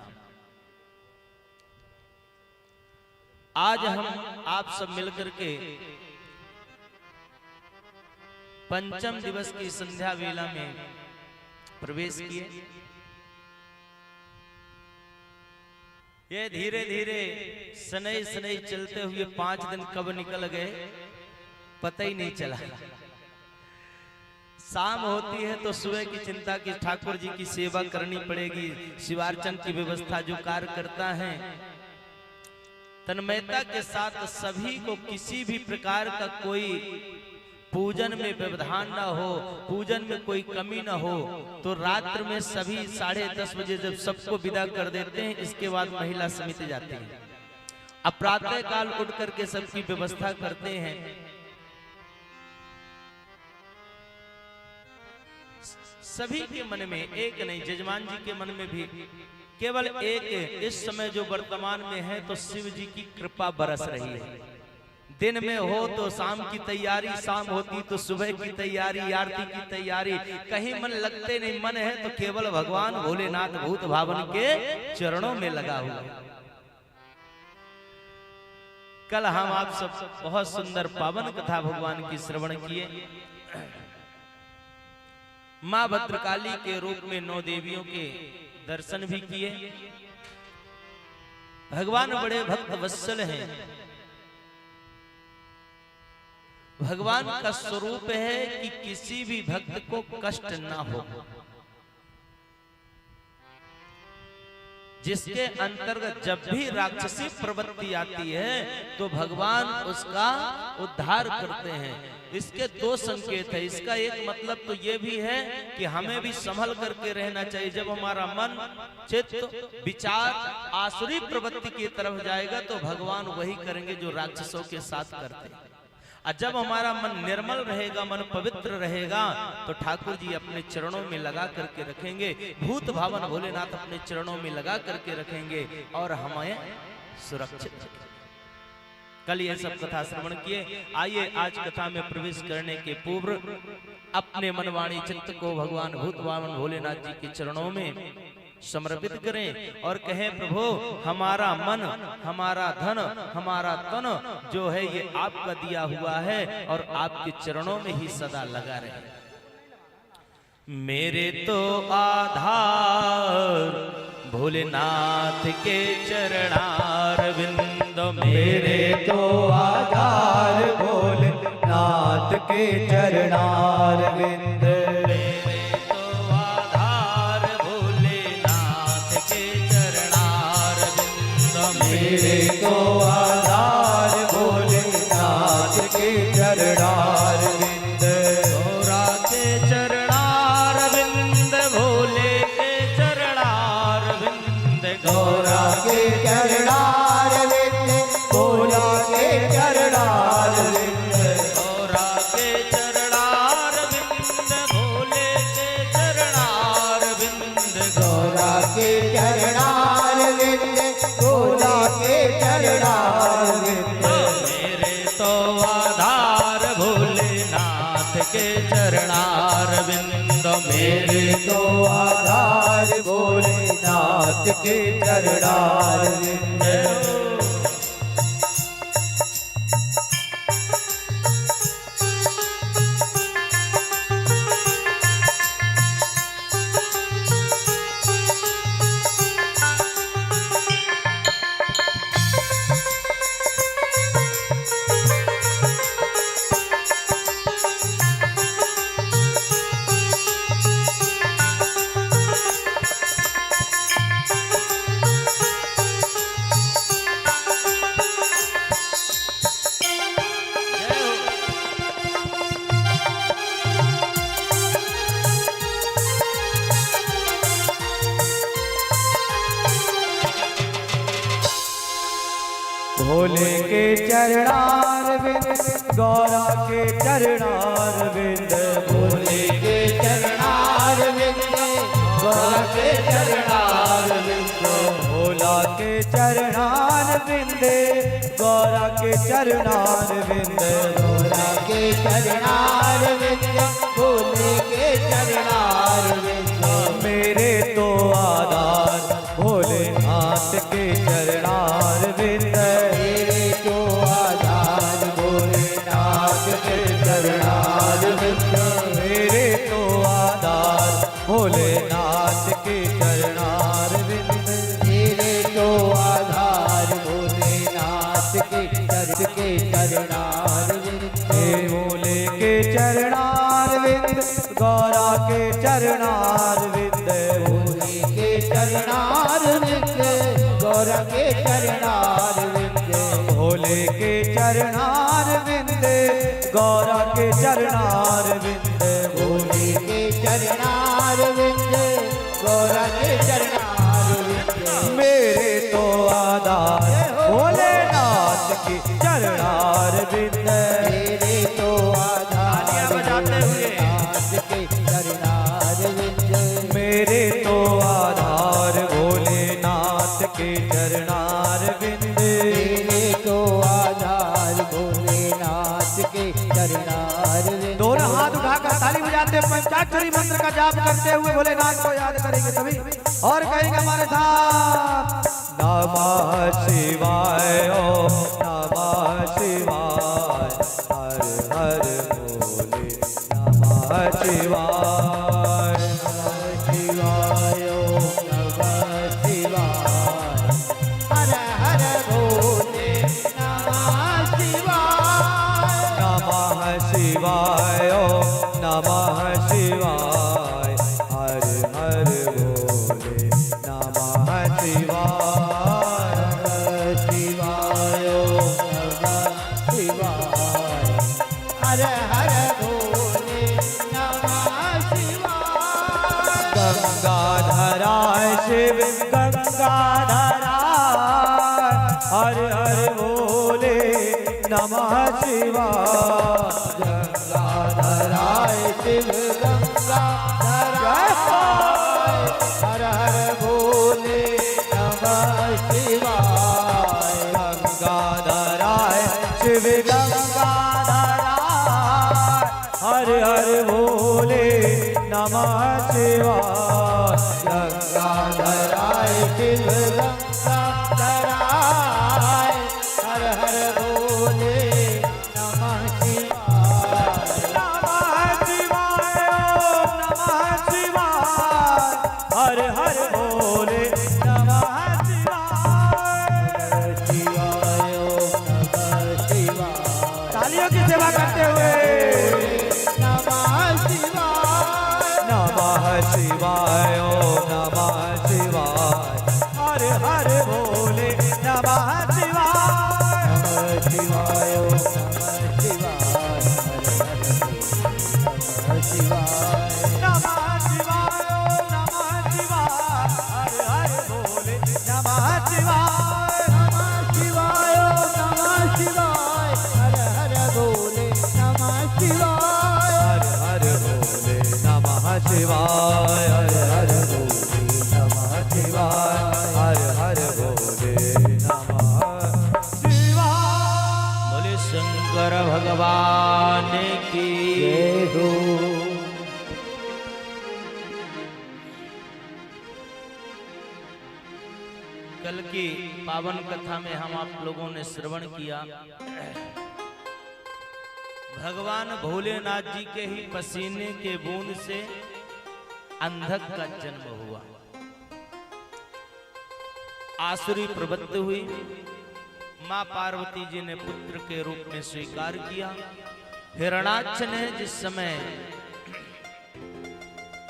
E: आज हम आप सब मिलकर के पंचम दिवस की संध्या वेला में प्रवेश किए। ये धीरे धीरे सनई सनई चलते हुए 5 दिन कब निकल गए पता ही नहीं चला। शाम होती है तो सुबह की चिंता की ठाकुर जी की सेवा करनी पड़ेगी, शिवार्चन की व्यवस्था जो कार्य करता है तन्मयता के साथ सभी को किसी भी प्रकार का कोई पूजन में व्यवधान न हो, पूजन में कोई कमी न हो, तो रात्र में सभी 10:30 बजे जब सबको विदा कर देते हैं, इसके बाद महिला समिति जाती है। अब प्रातः काल उठ करके सबकी व्यवस्था करते हैं। सभी के मन में एक नहीं, जजमान जी के मन में भी केवल एक, इस समय जो वर्तमान में है तो शिव जी की कृपा बरस रही है। दिन में हो तो शाम की तैयारी, शाम होती तो सुबह की तैयारी, आरती की तैयारी, कहीं मन लगते नहीं। मन है तो केवल भगवान भोलेनाथ भूत भावन के चरणों में लगा हुआ है। कल हम आप सब बहुत सुंदर पावन कथा भगवान की श्रवण किए। मां भद्रकाली के रूप में 9 देवियों के दर्शन भी किए। भगवान बड़े भक्त वत्सल हैं। भगवान का स्वरूप है कि किसी भी भक्त को कष्ट ना हो। जिसके अंतर्गत जब भी राक्षसी प्रवृत्ति आती है तो भगवान उसका उद्धार करते हैं। इसके दो संकेत है। इसका एक मतलब तो ये भी है कि हमें भी संभल करके रहना चाहिए। जब हमारा मन, चित्त, विचार आसुरी प्रवृत्ति की तरफ जाएगा तो भगवान वही करेंगे जो राक्षसों के साथ करते हैं। और जब हमारा मन निर्मल रहेगा, मन पवित्र रहेगा, तो ठाकुर जी अपने चरणों में लगा करके रखेंगे। भूत भावन भोलेनाथ अपने चरणों में लगा करके रखेंगे और हमें सुरक्षित रखेंगे। कल ये सब कथा श्रवण किए। आइए आज कथा में प्रवेश करने के पूर्व अपने मनवाणी चित्त को भगवान भूत भावन भोलेनाथ जी के चरणों में समर्पित करें और कहें, प्रभु हमारा मन, हमारा धन, हमारा तन जो है ये आपका दिया हुआ है और आपके चरणों में ही सदा लगा रहे। मेरे तो आधार भोलेनाथ के चरणारविंद,
D: मेरे तो आधार भोलेनाथ के चरणारविंद, मेरे तो आधार भोलेनाथ के चरणारविंद,
E: गौरा के चरणारविंद, भोले के चरणारविंद,
D: गौरा के चरणारविंद, भोला के चरणारविंद,
E: गौरा के चरणारविंद, भोले के चरणारविंद,
D: गौरा के चरणारविंद, भोला के चरणारविंद,
E: मेरे तो आधार भोलेनाथ के चरणारविंद,
D: मेरे तो आधार भोलेनाथ के चरणारविंद। भोले के चरणारविंद, गौरा के चरणारविंद, भोले के चरणारविंद, गौरा के चरणारविंद, भोला के चरणारविंद, गौरा के चरणारविंद, गौरा के चरणारविंद, भोले के चरणारविंद, मेरे तो आधार भोलेनाथ के चरणारविंद, मेरे तो आधार भोलेनाथ के चरणारविंद, मेरे तो आधार भोलेनाथ के चरणारविंद, मेरे तो आधार भोलेनाथ के चरणारविंद, भोले के चरणारविंद, गौरा के चरणारविंद, भोले के चरणारविंद, गौरा के चरणारविंद, भोले के चरणारविंद, गौरा के चरणारविंद, भोले के चरणारविंद, गौरा के चरणारविंद, मेरे तो आधार भोलेनाथ के चरणारविंद, मेरे तो आधार भोलेनाथ के चरणारविंद, मेरे तो आधार भोलेनाथ के चरणारविंद, मेरे तो आधार भोलेनाथ के चरणारविंद। दोनों हाथ उठाकर ताली बजाते पंचाक्षरी मंत्र का जाप करते हुए भोलेनाथ को याद करेंगे सभी और कहेंगे हमारे साथ, नमः शिवाय ओम नमः शिवाय, हर हर भोले नमः शिवाय, नमः शिवाय ओम नमः शिवाय, हर हर भोले नमः शिवाय, नमः शिवाय ओम नमः शिवाय, हर हर भोले नमः शिवाय। शिव गंगाधरा हर हर बोले नमः शिवाय
B: गंगाधराय शिव गंगाधराय हर हर बोले नमः शिवाय
D: गंगाधराय शिव गंगाधरा हर हर बोले नमः शिवाय
B: गंगाधराय शिव गंगाधराय हर हर बोले नमः शिवाय
D: नमः शिवाय नमः शिवाय हर हर बोले नमः शिवाय
B: शिवाय नमः शिवाय
D: तालियों की सेवा करते हुए
B: नमः शिवाय
D: नमः शिवाय नमः शिवाय हर हर बोले नमः शिवाय
B: नमः शिवाय नमः शिवाय
D: नमः शिवाय नमः शिवाय हर हर बोले नमः शिवाय
B: नमः शिवाय नमः शिवाय हर हर बोले नमः शिवाय
D: हर हर बोले नमः शिवाय हर हर बोले नमः शिवाय हर हर बोले नमः शिवाय
E: बोले शंकर भगवान की
B: जय हो
E: कल की पावन कथा में हम आप लोगों ने श्रवण किया भगवान भोलेनाथ जी के ही पसीने के बूंद से अंधक का जन्म हुआ, आसुरी प्रवृत्त हुई। मां पार्वती जी ने पुत्र के रूप में स्वीकार किया। हिरणाक्ष ने जिस समय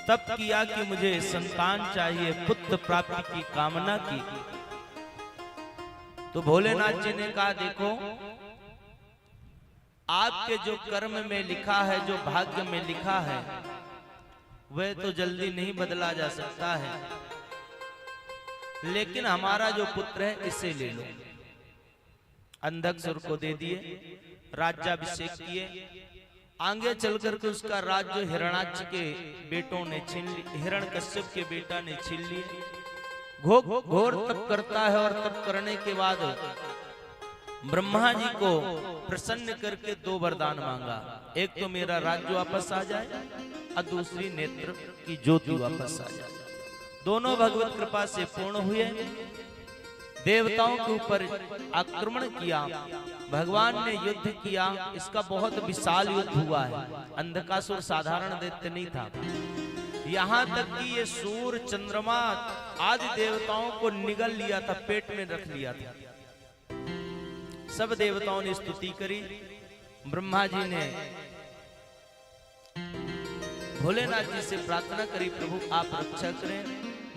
E: तप किया कि मुझे संतान चाहिए, पुत्र प्राप्ति की कामना की, तो भोलेनाथ जी ने कहा देखो आपके जो कर्म में लिखा है, जो भाग्य में लिखा है, वह तो जल्दी नहीं बदला जा सकता है, लेकिन हमारा जो पुत्र है इसे ले लो। अंधक सुर को दे दिए, राज्याभिषेक किए। आगे चलकर के उसका राज्य हिरणाक्ष के बेटों ने छीन लिया, हिरण्यकश्यप के बेटा ने छीन लिए। घोर तप करता है और तप करने के बाद ब्रह्मा जी को प्रसन्न करके दो वरदान मांगा, एक तो मेरा राज्य वापस आ जाए और दूसरी नेत्र की ज्योति वापस आ जाए। दोनों भगवत कृपा से पूर्ण हुए। देवताओं के ऊपर आक्रमण किया, भगवान ने युद्ध किया। इसका बहुत विशाल युद्ध हुआ है। अंधकासुर साधारण दैत्य नहीं था। यहाँ तक कि ये सूर्य चंद्रमा आदि देवताओं को निगल लिया था, पेट में रख लिया था। सब देवताओं ने स्तुति करी। ब्रह्मा जी ने भोलेनाथ जी से प्रार्थना करी, प्रभु आप रक्षा करें।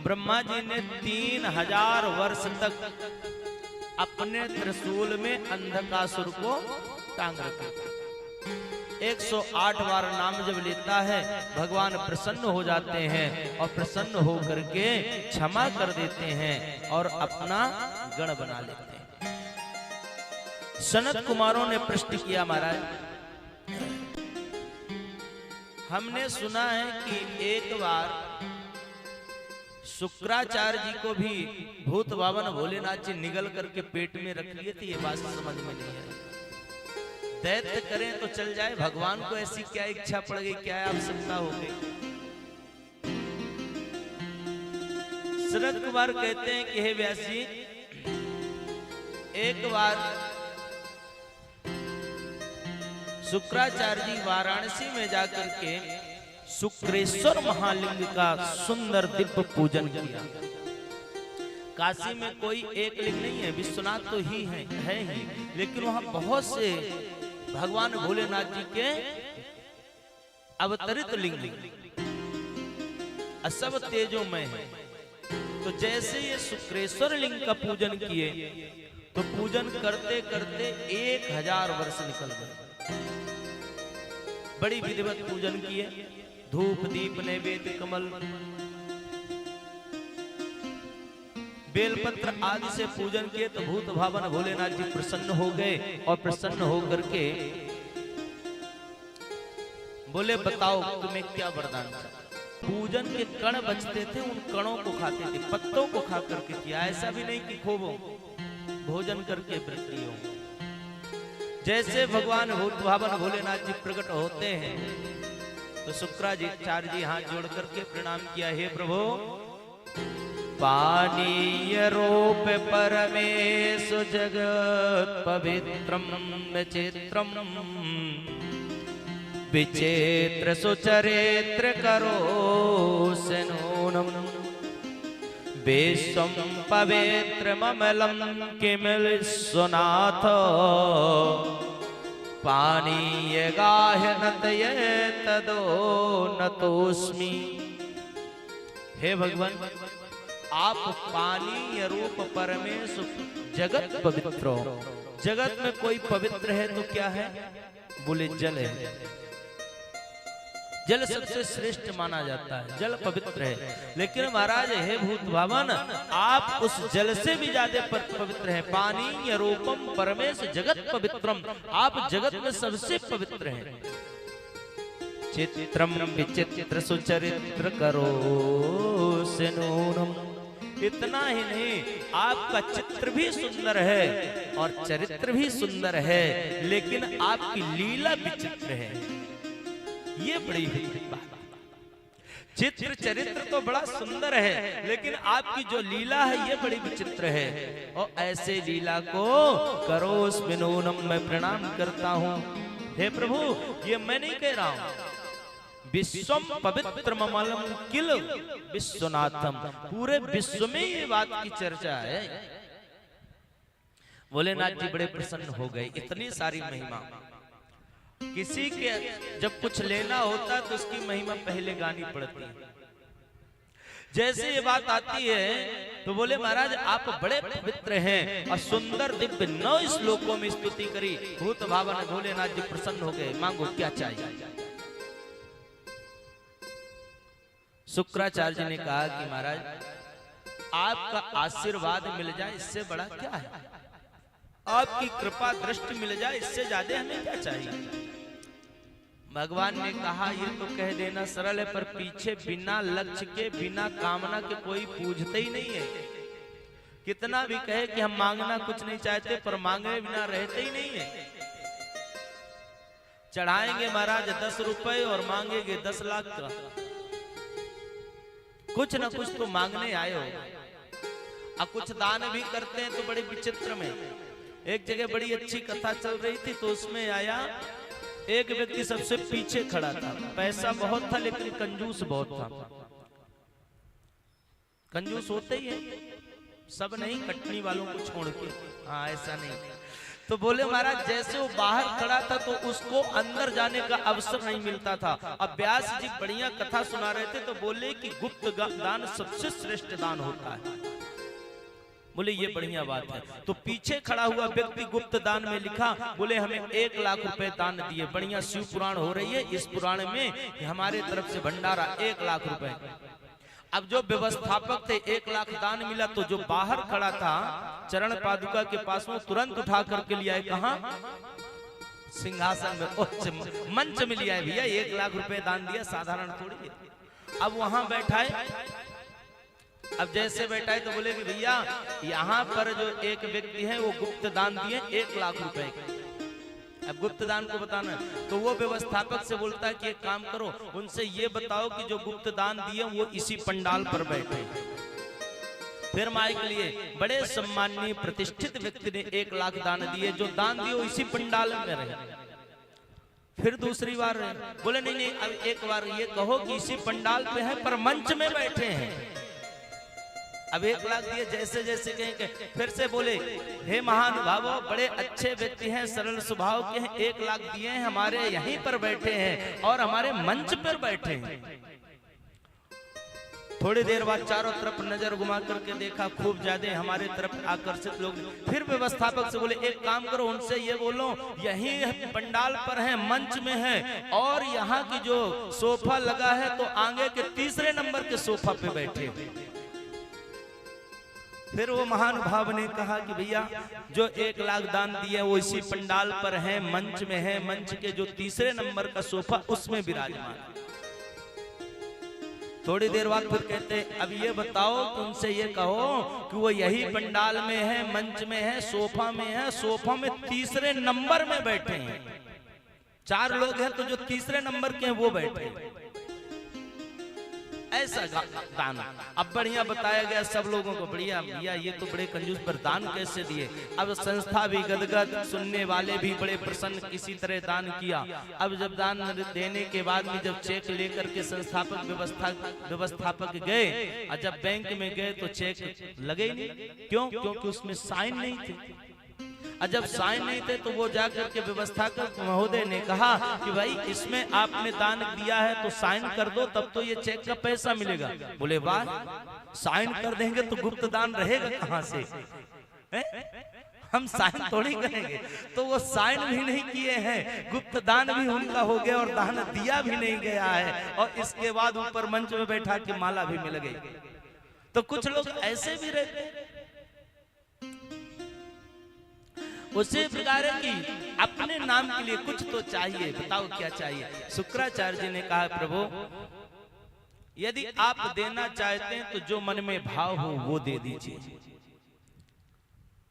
E: ब्रह्मा जी ने 3000 वर्ष तक अपने त्रिशूल में अंधकासुर को टांग रखा। 108 बार नाम जब लेता है भगवान प्रसन्न हो जाते हैं और प्रसन्न होकर के क्षमा कर देते हैं और अपना गण बना लेते हैं। सनत कुमारों ने प्रश्न किया, महाराज हमने सुना है कि एक बार शुक्राचार्य जी को भी भूत बावन भोलेनाथ जी निगल करके पेट में रख लिए थे। ये बात समझ में नहीं आई। दैत्य करें तो चल जाए, भगवान को ऐसी क्या इच्छा पड़ गई, क्या आवश्यकता हो गई। सनत कुमार कहते हैं कि हे व्यास जी, एक बार शुक्राचार्य जी वाराणसी में जाकर के शुक्रेश्वर महालिंग का सुंदर दिव्य पूजन किया। काशी में कोई एक लिंग नहीं है, विश्वनाथ तो ही है ही, लेकिन वहां बहुत से भगवान भोलेनाथ जी के अवतरित लिंग सब तेजोमय है। तो जैसे ये शुक्रेश्वर लिंग का पूजन किए तो पूजन करते करते 1000 वर्ष निकल गए। बड़ी विधिवत पूजन किए, धूप दीप नैवेद्य कमल बेलपत्र आदि से पूजन किए तो भूत भावन भोलेनाथ जी प्रसन्न हो गए और प्रसन्न होकर के बोले बताओ तुम्हें क्या वरदान चाहिए। पूजन के कण बचते थे, उन कणों को खाते थे, पत्तों को खा करके किया, ऐसा भी नहीं कि खूब भोजन करके वृद्धि हो। जैसे भगवान भूत भावन भोलेनाथ जी प्रकट होते हैं तो शुक्राचार्य जी हाथ जोड़ करके प्रणाम किया, हे प्रभु पानीय रूप परमेशु जगत पवित्रम विचित्रम विचित्र सुचरित्र करो सनूनम विश्वम पवित्र ममलम किमिल सुनाथ पानीय गाह्य नतये तदो नतोस्मि। हे भगवान आप पानीय रूप परमेशु जगत पवित्र हो। जगत में कोई पवित्र है तो क्या है? बोले जल है। जल सबसे श्रेष्ठ माना जाता है, जल पवित्र है। लेकिन महाराज हे भूत भावन आप उस जल से भी ज्यादा पवित्र है। पानी रूपम परमेश जगत पवित्रम, आप जगत में सबसे पवित्र हैं। चित्रम विचित्र सुचरित्र करो सनूनम। इतना ही नहीं, आपका चित्र भी सुंदर है और चरित्र भी सुंदर है, लेकिन आपकी लीला विचित्र है। ये बड़ी बात। चित्र चरित्र तो बड़ा सुंदर है, लेकिन आपकी जो लीला है ये बड़ी विचित्र है। और ऐसे लीला को करो स्मिनूनम, मैं प्रणाम करता हूँ। हे प्रभु ये मैं नहीं कह रहा हूँ, विश्वम पवित्र ममलम किल विश्वनाथम, पूरे विश्व में ये बात की चर्चा है। भोलेनाथ जी बड़े प्रसन्न हो गए। इतनी सारी महिमा, किसी के जब कुछ लेना होता है तो उसकी महिमा पहले गानी पड़ती है। जैसे ये बात आती है तो बोले महाराज आप बड़े पवित्र हैं और सुंदर दिव्य 9 श्लोकों में स्तुति करी। भूत भावन भोलेनाथ जी प्रसन्न हो गए। मांगो क्या चाहिए। शुक्राचार्य जी ने कहा कि महाराज आपका आशीर्वाद मिल जाए इससे बड़ा क्या है, आपकी कृपा दृष्टि मिल जाए इससे ज्यादा हमें क्या चाहिए। भगवान ने कहा ये तो कह देना सरल है, पर पीछे बिना लक्ष्य के बिना कामना के कोई पूछते ही नहीं है। कितना भी कहे कि हम मांगना कुछ नहीं चाहते, पर मांगे बिना रहते ही नहीं है। चढ़ाएंगे महाराज 10 रुपए और मांगेंगे 10 लाख का। कुछ ना कुछ तो मांगने आए हो। अब कुछ दान भी करते हैं तो बड़े विचित्र में। एक जगह बड़ी अच्छी कथा चल रही थी तो उसमें आया एक व्यक्ति सबसे पीछे खड़ा था। पैसा बहुत था लेकिन कंजूस बहुत था। कंजूस होते ही है, सब नहीं, कटनी वालों को छोड़ के। हाँ ऐसा नहीं। तो बोले महाराज जैसे वो बाहर खड़ा था तो उसको अंदर जाने का अवसर नहीं मिलता था। अब व्यास जी बढ़िया कथा सुना रहे थे तो बोले कि गुप्त दान सबसे श्रेष्ठ दान होता है। बोले ये बढ़िया बात है। तो पीछे खड़ा हुआ व्यक्ति गुप्त दान में लिखा, बोले हमें 1 लाख रुपए दान दिए। बढ़िया शिव पुराण हो रही है, इस पुराण में हमारे तरफ से भंडारा 1 लाख रुपए। अब जो व्यवस्थापक थे 1 लाख दान मिला, तो जो बाहर खड़ा था चरण पादुका के पास में तुरंत उठा करके लिया है। कहा? सिंहासन में, मंच में लिया है। भैया 1 लाख रुपए दान दिया, साधारण थोड़ी है। अब वहां बैठा है। अब जैसे बैठा है तो बोले कि भैया यहाँ पर जो एक व्यक्ति है वो गुप्त दान दिए 1 लाख रुपए के। अब गुप्त दान को बताना है तो वो व्यवस्थापक से बोलता है कि एक काम करो, उनसे ये बताओ कि जो गुप्त दान दिए वो इसी पंडाल पर बैठे। फिर माइक लिए बड़े सम्माननीय प्रतिष्ठित व्यक्ति ने 1 लाख दान दिए। जो दान दिए वो इसी पंडाल में रहे। फिर दूसरी बार बोले नहीं नहीं, अब एक बार ये कहो कि इसी पंडाल पे है पर मंच में बैठे हैं। अब 1 लाख दिए, जैसे जैसे कहेंगे फिर से बोले हे महानुभावों, बड़े अच्छे व्यक्ति हैं, सरल स्वभाव के हैं, 1 लाख दिए हैं, हमारे यहीं पर बैठे हैं और हमारे मंच पर बैठे हैं। थोड़ी देर बाद चारों तरफ नजर घुमा करके देखा, खूब ज्यादा हमारे तरफ आकर्षित लोग। फिर व्यवस्थापक से बोले एक काम करो, उनसे ये बोलो यही पंडाल पर है, मंच में है और यहाँ की जो सोफा लगा है तो आगे के 3रे नंबर के सोफा पे बैठे। फिर वो महानुभाव ने कहा कि भैया जो 1 लाख दान दिए वो इसी पंडाल पर है, मंच में है, मंच के जो तीसरे नंबर का सोफा उसमें विराजमान। थोड़ी देर बाद फिर कहते अब ये बताओ, तुमसे ये कहो कि वो यही पंडाल में है, मंच में है, सोफा में है, सोफा में तीसरे नंबर में बैठे हैं। 4 लोग हैं तो जो तीसरे नंबर के हैं वो बैठे हैं। ऐसा दान अब बढ़िया बताया गया सब लोगों को, बढ़िया भैया ये तो बड़े कंजूस, पर दान कैसे दिए। अब संस्था भी गदगद, सुनने वाले भी बड़े प्रसन्न, किसी तरह दान किया। अब जब दान देने के बाद में जब चेक लेकर के व्यवस्थापक गए और जब बैंक में गए तो चेक लगे ही नहीं। क्यों? क्योंकि उसमें साइन नहीं थे। और जब साइन नहीं थे तो वो जाकर के व्यवस्थापक महोदय ने कहा कि भाई इसमें आपने दान दिया है तो साइन कर दो, तब तो ये चेक का पैसा मिलेगा। बोले वाह, साइन कर देंगे तो गुप्त दान रहेगा कहां से? हम साइन थोड़ी करेंगे। तो वो साइन भी नहीं किए हैं, गुप्त दान भी उनका हो गया और दान दिया भी नहीं गया है। और इसके बाद ऊपर मंच में बैठा के माला भी मिल गई। तो कुछ लोग ऐसे भी रहते। उसी प्रकार की अपने नाम के लिए कुछ तो चाहिए, बताओ क्या चाहिए। शुक्राचार्य जी ने कहा प्रभु यदि आप देना चाहते हैं तो जो मन में भाव हो वो दे दीजिए।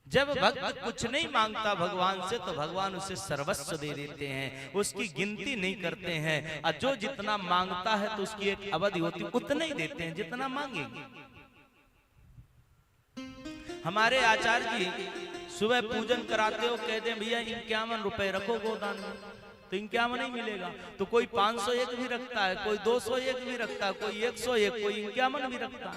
E: जब भक्त कुछ नहीं मांगता भगवान से तो भगवान उसे सर्वस्व दे देते हैं, उसकी गिनती नहीं करते हैं। और जो जितना मांगता है तो उसकी एक अवधि होती, उतना ही देते हैं जितना मांगेंगे। हमारे आचार्य जी सुबह पूजन कराते हो, कहते हैं भैया 51 रुपए रखो गोदान में, तो 51 ही मिलेगा। तो कोई 501 भी रखता है, कोई 201 भी रखता है, कोई 101, कोई 51 भी रखता है।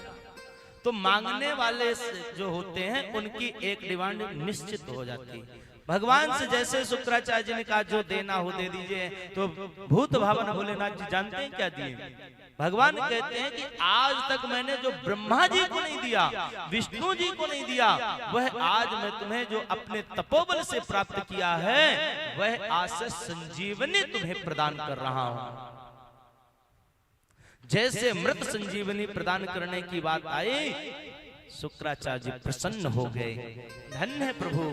E: तो मांगने वाले जो होते हैं उनकी एक डिमांड निश्चित हो जाती है। भगवान से जैसे शुक्राचार्य जी ने कहा जो देना हो दे दीजिए, तो भूत भावन भोलेनाथ जी जानते हैं क्या दिए? भगवान कहते हैं कि आज तक मैंने जो ब्रह्मा जी को नहीं दिया, विष्णु जी को नहीं दिया, वह आज मैं तुम्हें जो अपने तपोबल से प्राप्त किया है वह आशीष संजीवनी तुम्हें प्रदान कर रहा हूं। जैसे मृत संजीवनी प्रदान करने की बात आई, शुक्राचार्य जी प्रसन्न हो गए। धन्य है प्रभु,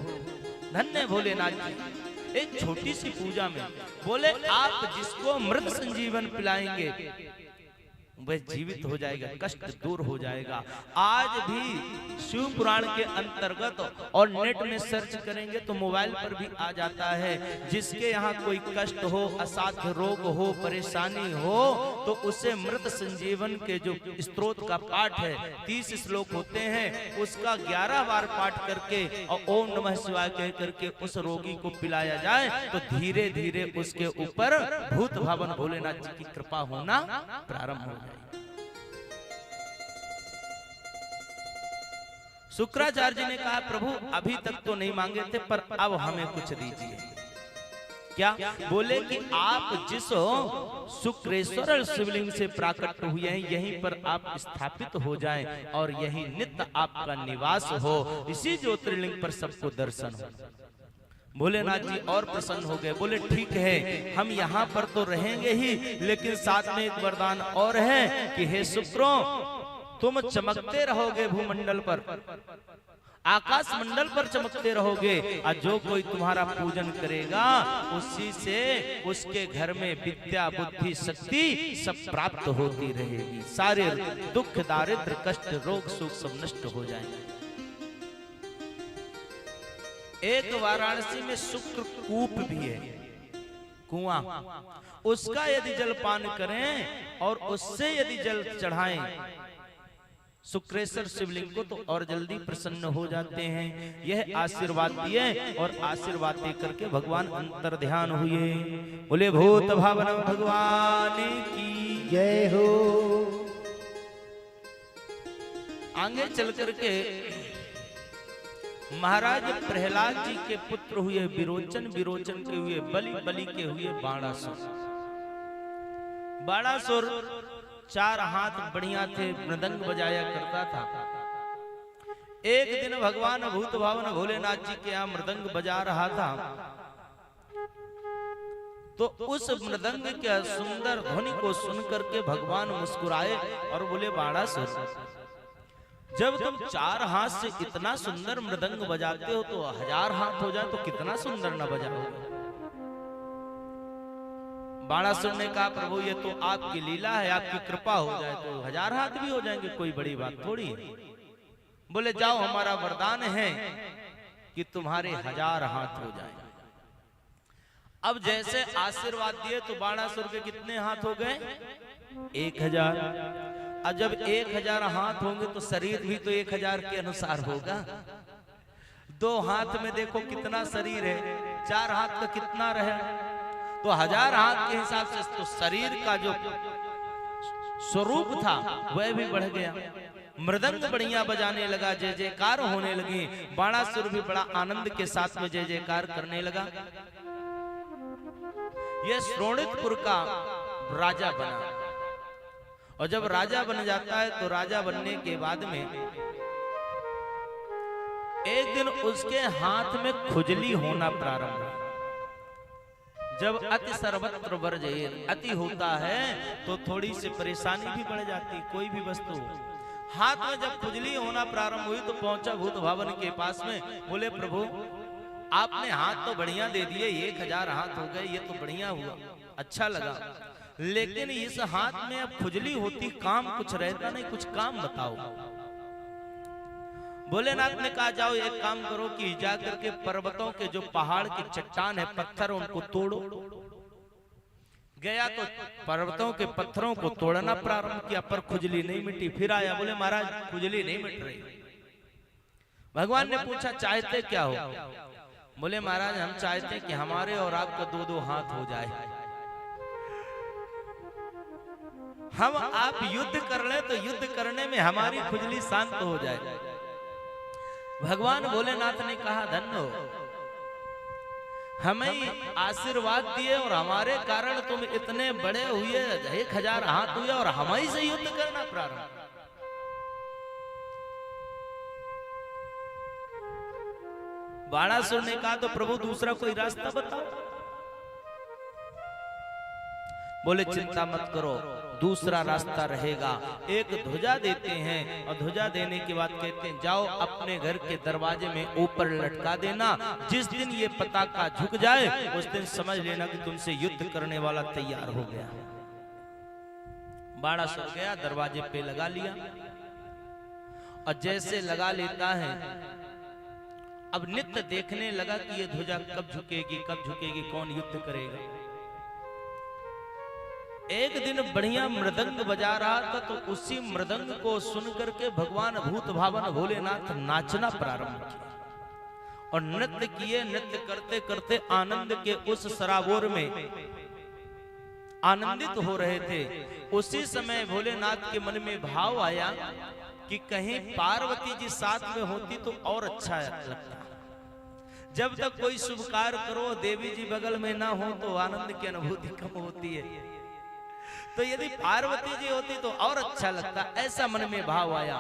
E: धन्य है भोलेनाथ जी। एक छोटी सी पूजा में बोले आप जिसको मृत संजीवन पिलाएंगे वह जीवित हो जाएगा, कष्ट दूर हो जाएगा। आज भी शिव पुराण के अंतर्गत और नेट में सर्च करेंगे तो मोबाइल पर भी आ जाता है, जिसके यहाँ कोई कष्ट हो, असाध्य रोग हो, परेशानी हो, तो उसे मृत संजीवन के जो स्तोत्र का पाठ है 30 श्लोक होते हैं, उसका 11 बार पाठ करके और ओम नमः शिवाय कह करके उस रोगी को पिलाया जाए तो धीरे धीरे उसके ऊपर भूत भावन भोलेनाथ जी की कृपा होना प्रारंभ हो जाए। शुक्राचार्य जी ने कहा प्रभु अभी तक तो नहीं मांगे थे पर अब हमें कुछ दीजिए। क्या? बोले कि आप जिस शुक्रेश्वर शिवलिंग से प्राकट हुए हैं यहीं पर आप स्थापित हो जाएं और यही नित्य आपका निवास हो, इसी ज्योतिर्लिंग पर सबको दर्शन हो। भोलेनाथ जी और प्रसन्न हो गए। बोले ठीक है हम यहाँ पर तो रहेंगे ही, लेकिन साथ में एक वरदान और है कि हे शुक्रों तुम चमकते रहोगे भूमंडल पर, आकाश मंडल पर चमकते रहोगे, और जो कोई तुम्हारा पूजन करेगा उसी से उसके घर में विद्या बुद्धि शक्ति सब प्राप्त होती रहेगी, सारे दुख दारिद्र कष्ट रोग सुख सब नष्ट हो जाएंगे। एक वाराणसी में शुक्र कूप भी है, कुआं, उसका यदि जल पान करें और उससे यदि जल चढ़ाएं शुक्रेश्वर शिवलिंग को तो और जल्दी प्रसन्न हो जाते हैं। यह आशीर्वाद दिए और आशीर्वाद दे करके भगवान अंतर ध्यान हुए। बोले भूत भावन भगवान की
B: जय हो।
E: आगे चल करके महाराज प्रहलाद जी के पुत्र हुए विरोचन, विरोचन के हुए बलि, बलि के हुए बाणासुर। बाणासुर 4 हाथ बढ़िया थे, मृदंग बजाया करता था। एक दिन भगवान भूत भावन भोलेनाथ जी के यहाँ मृदंग बजा रहा था, तो उस मृदंग के सुंदर ध्वनि को सुन करके भगवान मुस्कुराए और बोले बाणासुर जब तुम 4 हाथ से इतना सुंदर मृदंग बजाते हो तो 1000 हाथ हो जाए तो कितना सुंदर न बजाओ। बाणासुर ने कहा प्रभु ये तो आपकी लीला है, आपकी कृपा हो जाए तो 1000 हाथ भी हो जाएंगे, कोई बड़ी बात थोड़ी है। बोले जाओ हमारा वरदान है कि तुम्हारे 1000 हाथ हो जाए। अब जैसे आशीर्वाद दिए तो बाणासुर के कितने हाथ हो गए? 1000। अब जब 1000 हाथ होंगे तो शरीर भी तो 1000 के अनुसार होगा। 2 हाथ में देखो कितना शरीर है, 4 हाथ का कितना रहे, तो 1000 हाथ के हिसाब से तो शरीर का जो स्वरूप था वह भी बढ़ गया। मृदंग बढ़िया बजाने लगा, जय जयकार होने लगी। बाणासुर भी बड़ा आनंद के साथ में जय जयकार करने लगा। यह श्रोणितपुर का राजा बना, और जब राजा बन जाता है तो राजा बनने के बाद में एक दिन उसके हाथ में खुजली होना प्रारंभ हुआ। जब अति सर्वत्र वर्जयेत्, अति होता है तो थोड़ी सी परेशानी भी बढ़ जाती। कोई भी वस्तु हाथ में जब खुजली होना प्रारंभ हुई तो पहुंचा भूत भावन के पास में, बोले प्रभु आपने हाथ तो बढ़िया दे दिए, 1000 हाथ हो गए, ये तो बढ़िया हुआ, अच्छा लगा, लेकिन इस हाथ में अब खुजली होती, काम कुछ रहता नहीं, कुछ काम बताओ। भोलेनाथ ने कहा जाओ एक काम करो कि जाकर के पर्वतों के जो पहाड़ की चट्टान है, पत्थर, उनको तोड़ो। गया तो पर्वतों के पत्थरों को तोड़ना प्रारंभ किया, पर खुजली नहीं मिटी। फिर आया, बोले महाराज खुजली नहीं मिट रही। भगवान ने पूछा चाहते क्या हो? बोले महाराज हम चाहते कि हमारे और आपका 2-2 हाथ हो जाए, हम आप युद्ध कर ले तो युद्ध करने में हमारी खुजली शांत हो जाए। भगवान भोलेनाथ ने कहा धन्य हो, हमें आशीर्वाद दिए और हमारे कारण तुम इतने बड़े हुए, 1000 हाथ हुए और हम ही से युद्ध करना प्रारंभ। बाणासुर ने कहा तो प्रभु दूसरा कोई रास्ता बताओ। बोले चिंता मत करो, दूसरा रास्ता रहेगा। एक ध्वजा देते हैं और ध्वजा देने के बाद कहते हैं जाओ अपने घर के दरवाजे में ऊपर लटका देना, जिस दिन ये पताका झुक जाए उस दिन समझ लेना कि तुमसे युद्ध करने वाला तैयार हो गया। बाणासुर गया, दरवाजे पे लगा लिया, और जैसे लगा लेता है अब नित्य देखने लगा कि ये ध्वजा कब झुकेगी, कब झुकेगी, कौन युद्ध करेगा। एक दिन बढ़िया मृदंग बजा रहा था तो उसी मृदंग को सुन करके भगवान भूत भावन भोलेनाथ नाचना प्रारंभ किया और नृत्य किए। नृत्य करते करते आनंद के उस सराबोर में आनंदित हो रहे थे। उसी समय भोलेनाथ के मन में भाव आया कि कहीं पार्वती जी साथ में होती तो और अच्छा लगता। जब तक कोई शुभ कार्य करो देवी जी बगल में ना हो तो आनंद की अनुभूति कम होती है, तो यदि पार्वती जी होती तो और अच्छा लगता। ऐसा मन में भाव आया।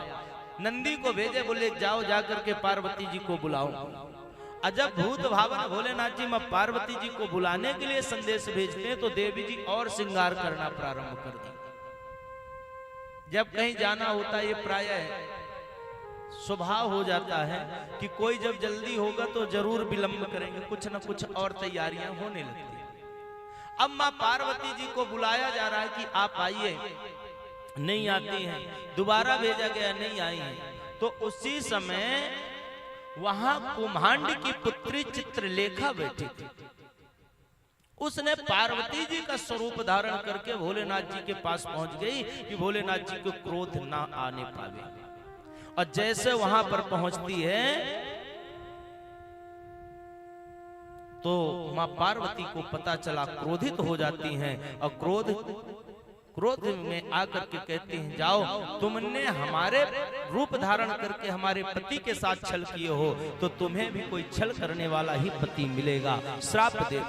E: नंदी को भेजे, बोले जाओ जाकर के पार्वती जी को बुलाओ। और जब भूत भावन भोलेनाथ जी में पार्वती जी को बुलाने के लिए संदेश भेजते हैं तो देवी जी और श्रृंगार करना प्रारंभ कर दी। जब कहीं जाना होता है, ये प्रायः स्वभाव हो जाता है कि कोई जब जल्दी होगा तो जरूर विलंब करेंगे, कुछ न कुछ और तैयारियां होने लगती है। अब मां पार्वती जी को बुलाया जा रहा है कि आप आइए, नहीं आती हैं। दोबारा भेजा गया, नहीं आई हैं। तो उसी समय वहां कुम्हांड की पुत्री चित्रलेखा बैठी थी। उसने पार्वती जी का स्वरूप धारण करके भोलेनाथ जी के पास पहुंच गई कि भोलेनाथ जी को क्रोध ना आने पावे। और जैसे वहां पर पहुंचती है तो मां पार्वती को पता चला, क्रोधित हो जाती हैं और क्रोध में आकर के कहती हैं जाओ, तुमने हमारे रूप धारण करके हमारे पति के साथ छल किए हो तो तुम्हें भी कोई छल करने वाला ही पति मिलेगा, श्राप दे।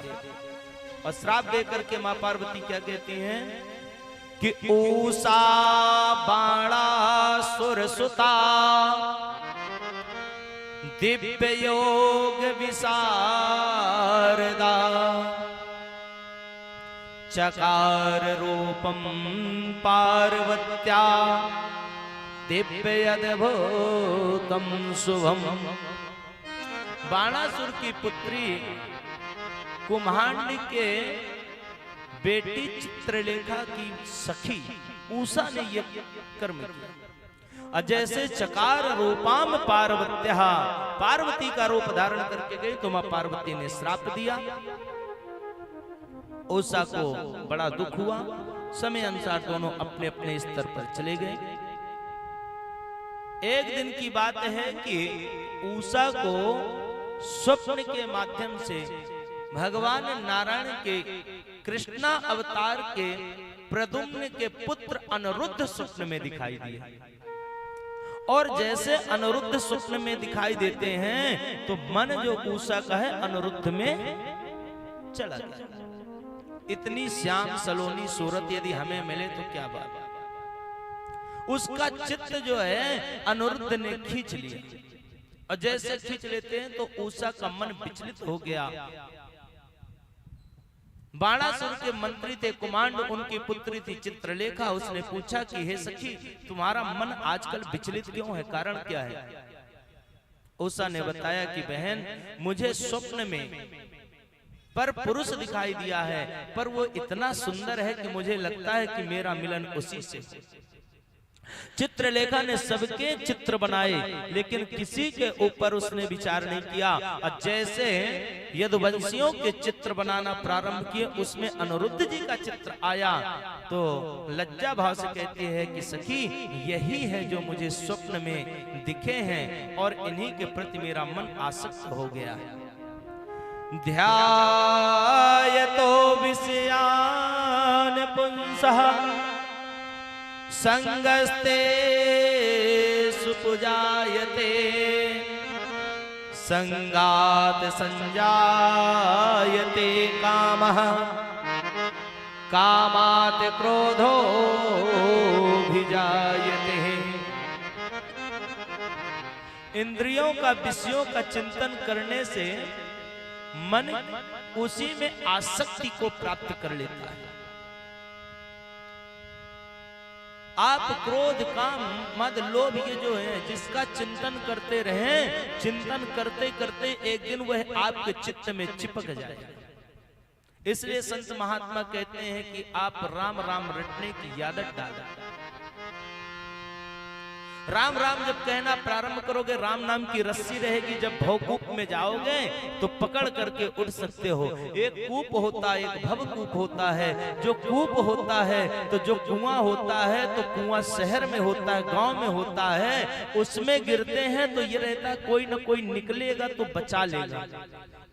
E: और श्राप दे करके मां पार्वती क्या कहती हैं कि ऊषा बाणा सुरसुता दिव्य योग विशारदा चकार रूपम पार्वत्या दिव्यद्भुतं शुभम। बाणासुर की पुत्री कुम्हांड के बेटी चित्रलेखा की सखी उषा ने यह कर्म किया। जैसे चकार रूपाम पार्वत्या, पार्वती का रूप धारण करके गई तो मां पार्वती ने श्राप दिया। उषा को बड़ा दुख हुआ। समय अनुसार दोनों अपने अपने स्तर पर चले गए। एक दिन की बात है कि उषा को स्वप्न के माध्यम से भगवान नारायण के कृष्णा अवतार के प्रद्युम्न के पुत्र अनिरुद्ध स्वप्न में दिखाई दिए। और जैसे अनिरुद्ध स्वप्न में दिखाई देते हैं तो मन जो उषा का है अनिरुद्ध में चला गया। इतनी श्याम सलोनी सूरत यदि हमें मिले तो क्या बात। उसका चित्त जो है अनिरुद्ध ने खींच लिया। और जैसे खींच लेते हैं तो उषा का मन विचलित हो गया। बाणासुर के मंत्री थे कुमांड, उनकी पुत्री थी चित्रलेखा। उसने पूछा कि हे सखी, तुम्हारा मन आजकल विचलित क्यों है, कारण क्या है? उषा ने बताया कि बहन, मुझे स्वप्न में पर पुरुष दिखाई दिया है, पर वो इतना सुंदर है कि मुझे लगता है कि मेरा मिलन उसी से। चित्रलेखा ने सबके चित्र बनाए लेकिन किसी के ऊपर उसने विचार नहीं किया। और जैसे यदुवंशियों के चित्र बनाना प्रारंभ किए उसमें अनिरुद्ध जी का चित्र आया तो लज्जा भाव से कहती है कि सखी, यही है जो मुझे स्वप्न में दिखे हैं और इन्हीं के प्रति मेरा मन आसक्त हो गया है। ध्यायतो विषयान् पुंसः संगस्ते सुपुजायते संगात संजायते कामः कामात् क्रोधो भिजायते। इंद्रियों का विषयों का चिंतन करने से मन उसी में आसक्ति को प्राप्त कर लेता है। आप क्रोध, काम, मद, लोभ ये जो है जिसका चिंतन करते रहें, चिंतन करते करते एक दिन वह आपके चित्त में चिपक जाए। इसलिए संत महात्मा कहते हैं कि आप राम राम रटने की आदत डालें। राम राम जब कहना प्रारंभ करोगे, राम नाम की रस्सी रहेगी। जब भवकूप में जाओगे तो पकड़ करके उड़ सकते हो। एक कूप होता है, एक भवकूप होता है। जो कूप होता है तो जो कुआं होता है तो कुआं शहर में होता है, गांव में होता है। उसमें गिरते हैं तो ये रहता है कोई ना कोई निकलेगा तो बचा लेगा।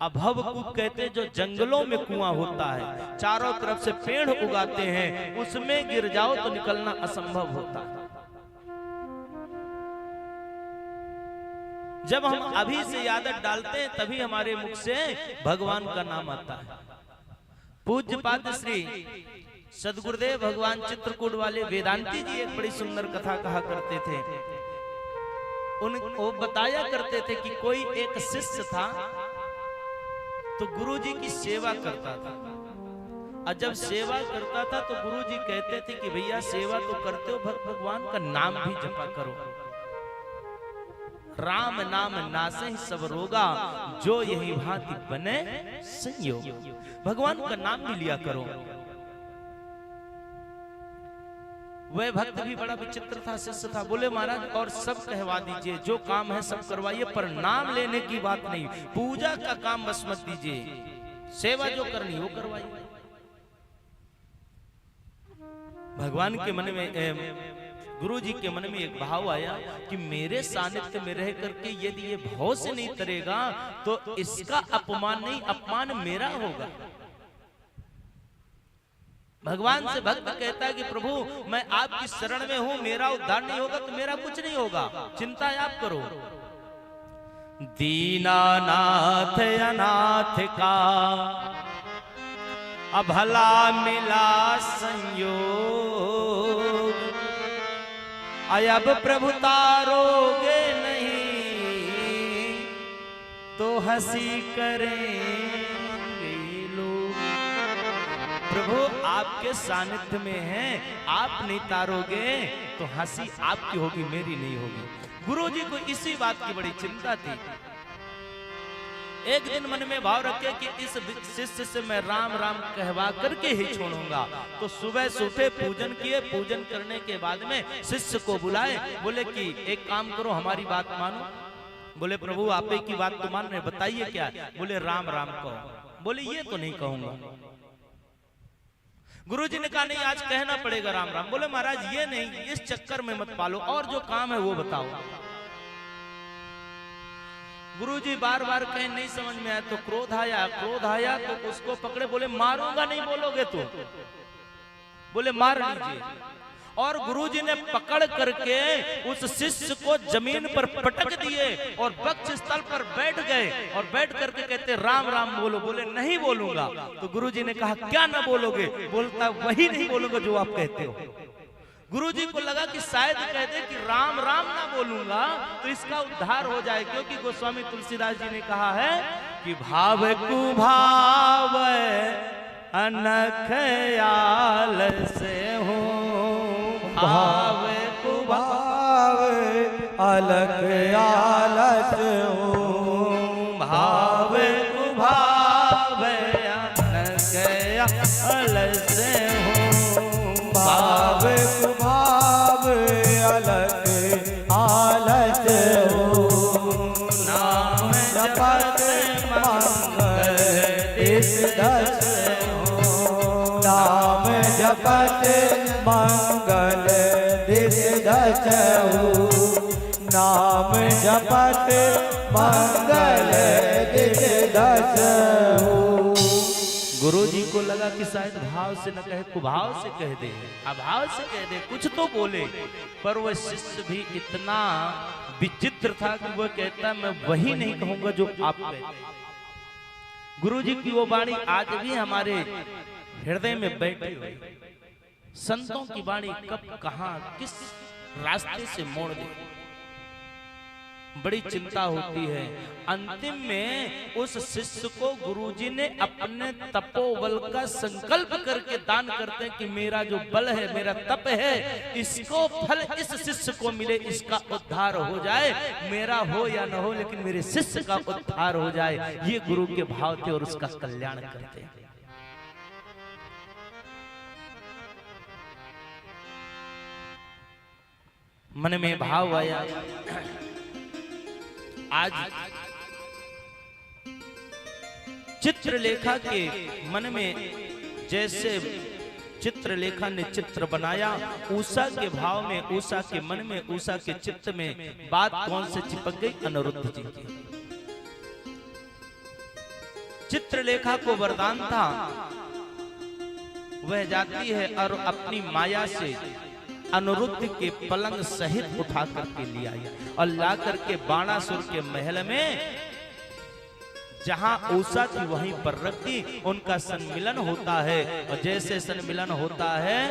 E: अब भवकूप कहते हैं जो जंगलों में कुआं होता है, चारों तरफ से पेड़ उगाते हैं, उसमें गिर जाओ तो निकलना असंभव होता है। जब हम अभी से आदत डालते हैं तभी हमारे मुख से भगवान का नाम आता है। पूज्य पाद श्री सदगुरुदेव भगवान चित्रकूट वाले वेदांती जी एक बड़ी सुंदर कथा कहा करते थे। वो बताया करते थे कि कोई एक शिष्य था तो गुरुजी की सेवा करता था। और जब सेवा करता था तो गुरुजी कहते थे कि भैया सेवा तो करते हो, भगवान का नाम भी जपा करो। राम नाम नासे सब रोगा, जो यही भांति बने संयोग। भगवान का नाम भी लिया करो। वह भक्त भी बड़ा विचित्र था, शिष्य था। बोले महाराज और सब कहवा दीजिए, जो काम है सब करवाइए, पर नाम लेने की बात नहीं। पूजा का काम बस मत दीजिए, सेवा जो करनी वो करवाइए। भगवान के मन में, गुरु जी के मन में एक भाव आया कि मेरे सानिध्य में रह करके यदि ये भाव से नहीं तरेगा तो इसका अपमान नहीं, अपमान मेरा होगा। भगवान से भक्त कहता है कि प्रभु मैं आपकी शरण में हूं, मेरा उद्धार नहीं होगा तो मेरा कुछ नहीं होगा, चिंता आप करो। दीनानाथ अनाथ का अभला मिला संयोग, अब प्रभु तारोगे नहीं तो हंसी करेंगे लोग। प्रभु आपके सानिध्य में हैं, आप नहीं तारोगे तो हंसी आपकी होगी, मेरी नहीं होगी। गुरुजी को इसी बात की बड़ी चिंता थी। एक दिन मन में भाव रखे कि इस शिष्य से मैं राम राम कहवा करके ही छोड़ूंगा। तो सुबह से उठे, पूजन किए, पूजन करने के बाद में शिष्य को बुलाए, बोले कि एक काम करो, हमारी बात मानो। बोले प्रभु आप ही की बात तो मान रहे, बताइए क्या। बोले राम राम कहो। बोले ये तो नहीं कहूंगा। गुरुजी ने कहा नहीं आज कहना पड़ेगा राम राम। बोले महाराज ये नहीं, इस चक्कर में मत पालो, और जो काम है वो बताओ। गुरुजी बार बार कहे नहीं समझ में आया तो क्रोध आया तो उसको पकड़े, बोले मारूंगा नहीं बोलोगे तो। बोले मार लीजिए। और गुरुजी ने पकड़ करके उस शिष्य को जमीन पर पटक दिए और वक्ष स्थल पर बैठ गए और बैठ करके कहते राम राम बोलो। बोले नहीं बोलूंगा। तो गुरुजी ने कहा क्या ना बोलोगे। बोलता वही नहीं बोलूंगा जो आप कहते हो। गुरुजी को लगा कि शायद कह दे कि राम राम ना बोलूंगा तो इसका उद्धार हो जाए, क्योंकि गोस्वामी तुलसीदास जी ने कहा है कि भाव कुभाव अनख आल से हो, भाव कुभाव
D: अलख आलस हो,
E: भाव कुभाव अनख आल से हो,
D: भाव कुभाव अलख आलस हो।
E: नाम
D: जपत मंगल दिस दस हो, नाम जपत मंगल दिस दस हो, नाम जपत मंगल दिस दस हो।
E: गुरुजी को लगा कि शायद भाव से न कहे, कुभाव से कह दे, अभाव से कह दे, कुछ तो बोले। पर वह शिष्य भी इतना विचित्र था कि वह कहता मैं वही नहीं कहूंगा जो आप कहते। गुरुजी की वो वाणी आज भी हमारे हृदय में बैठी हुई। संतों की वाणी कब कहां किस रास्ते से मोड़ दे, बड़ी चिंता होती है। अंतिम में उस शिष्य को गुरुजी ने अपने तपोबल का संकल्प करके दान करते हैं कि मेरा जो बल है, मेरा तप है, इसको फल इस शिष्य को मिले, इसका उद्धार हो जाए। मेरा हो या न हो लेकिन मेरे शिष्य का उद्धार हो जाए। ये गुरु के भाव थे और उसका कल्याण करते हैं। मन में भाव आया, आज चित्रलेखा के मन में जैसे चित्रलेखा ने चित्र बनाया, उषा के भाव में, उषा के मन में, उषा के चित्त में बात कौन से चिपक गई? अनिरुद्ध जी की। चित्रलेखा को वरदान था, वह जाती है और अपनी माया से अनिरुद्ध के पलंग सहित उठा करके ले आई और ला करके बाणासुर के महल में जहां उषा थी वहीं पर रख दी। उनका सन्मिलन होता है और जैसे सन्मिलन होता है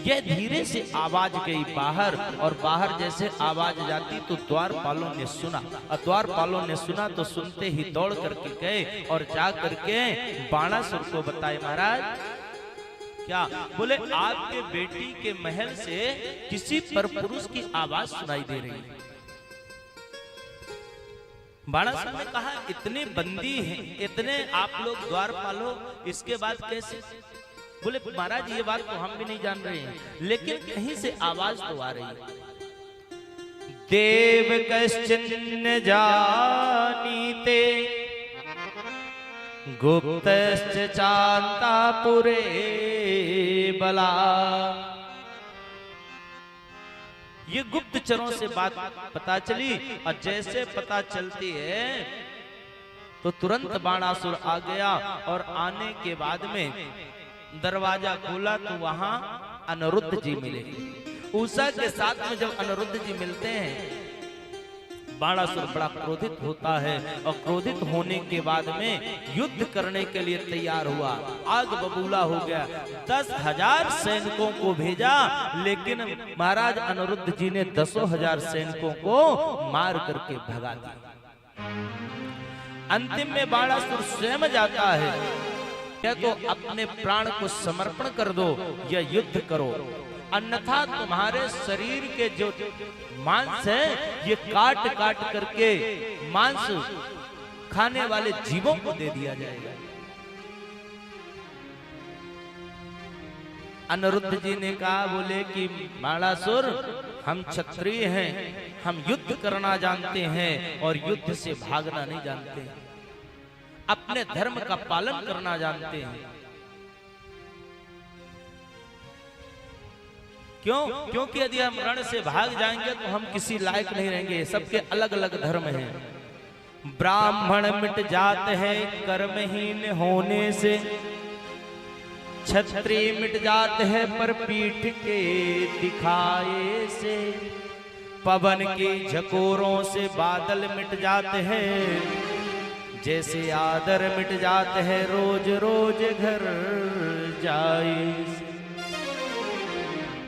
E: यह धीरे से आवाज गई बाहर, और बाहर जैसे आवाज जाती तो द्वारपालों ने सुना, और द्वारपालों ने सुना तो सुनते ही दौड़ करके गए और जा करके बाणासुर को बताए महाराज क्या? बोले आपके बेटी के महल से किसी पर पुरुष की आवाज सुनाई दे रही है। बाणासुर ने कहा इतने बंदी हैं, इतने आप लोग द्वारपालो, इसके बाद कैसे? बोले महाराज ये बात तो हम भी नहीं जान रहे हैं, लेकिन कहीं से आवाज तो आ रही है। देव कश्चिन्न जानीते गुप्तश्च चांतापुरे बला। ये गुप्तचरों से बात पता चली, और जैसे पता चलती है तो तुरंत बाणासुर आ गया, और आने के बाद में दरवाजा खोला तो वहां अनिरुद्ध जी मिले। उषा के साथ में जब अनिरुद्ध जी मिलते हैं, बाणासुर बड़ा क्रोधित होता है, और क्रोधित होने के बाद में युद्ध करने के लिए तैयार हुआ। आग बबूला हो गया, 10,000 सैनिकों को भेजा, लेकिन महाराज अनिरुद्ध जी ने 10,000 सैनिकों को मार करके भगा दिया। अंतिम में बाणासुर स्वयं जाता है, क्या तो अपने प्राण को समर्पण कर दो या युद्ध करो, अन्यथा तुम्हारे शरीर के जो मांस है ये काट काट करके मांस खाने वाले जीवों को दे दिया जाएगा। अनिरुद्ध जी ने कहा, बोले कि बाणासुर हम क्षत्रिय हैं, हम युद्ध करना जानते हैं और युद्ध से भागना नहीं जानते, अपने धर्म का पालन करना जानते हैं। क्यों? क्योंकि यदि हम रण से भाग जाएंगे तो हम किसी लायक नहीं रहेंगे। सबके अलग अलग धर्म हैं। ब्राह्मण मिट जाते हैं कर्महीन होने से, क्षत्रिय मिट जाते हैं पर पीठ के दिखाए से, पवन की झकोरों से बादल मिट जाते हैं, जैसे आदर मिट जाते हैं रोज रोज घर जाए से।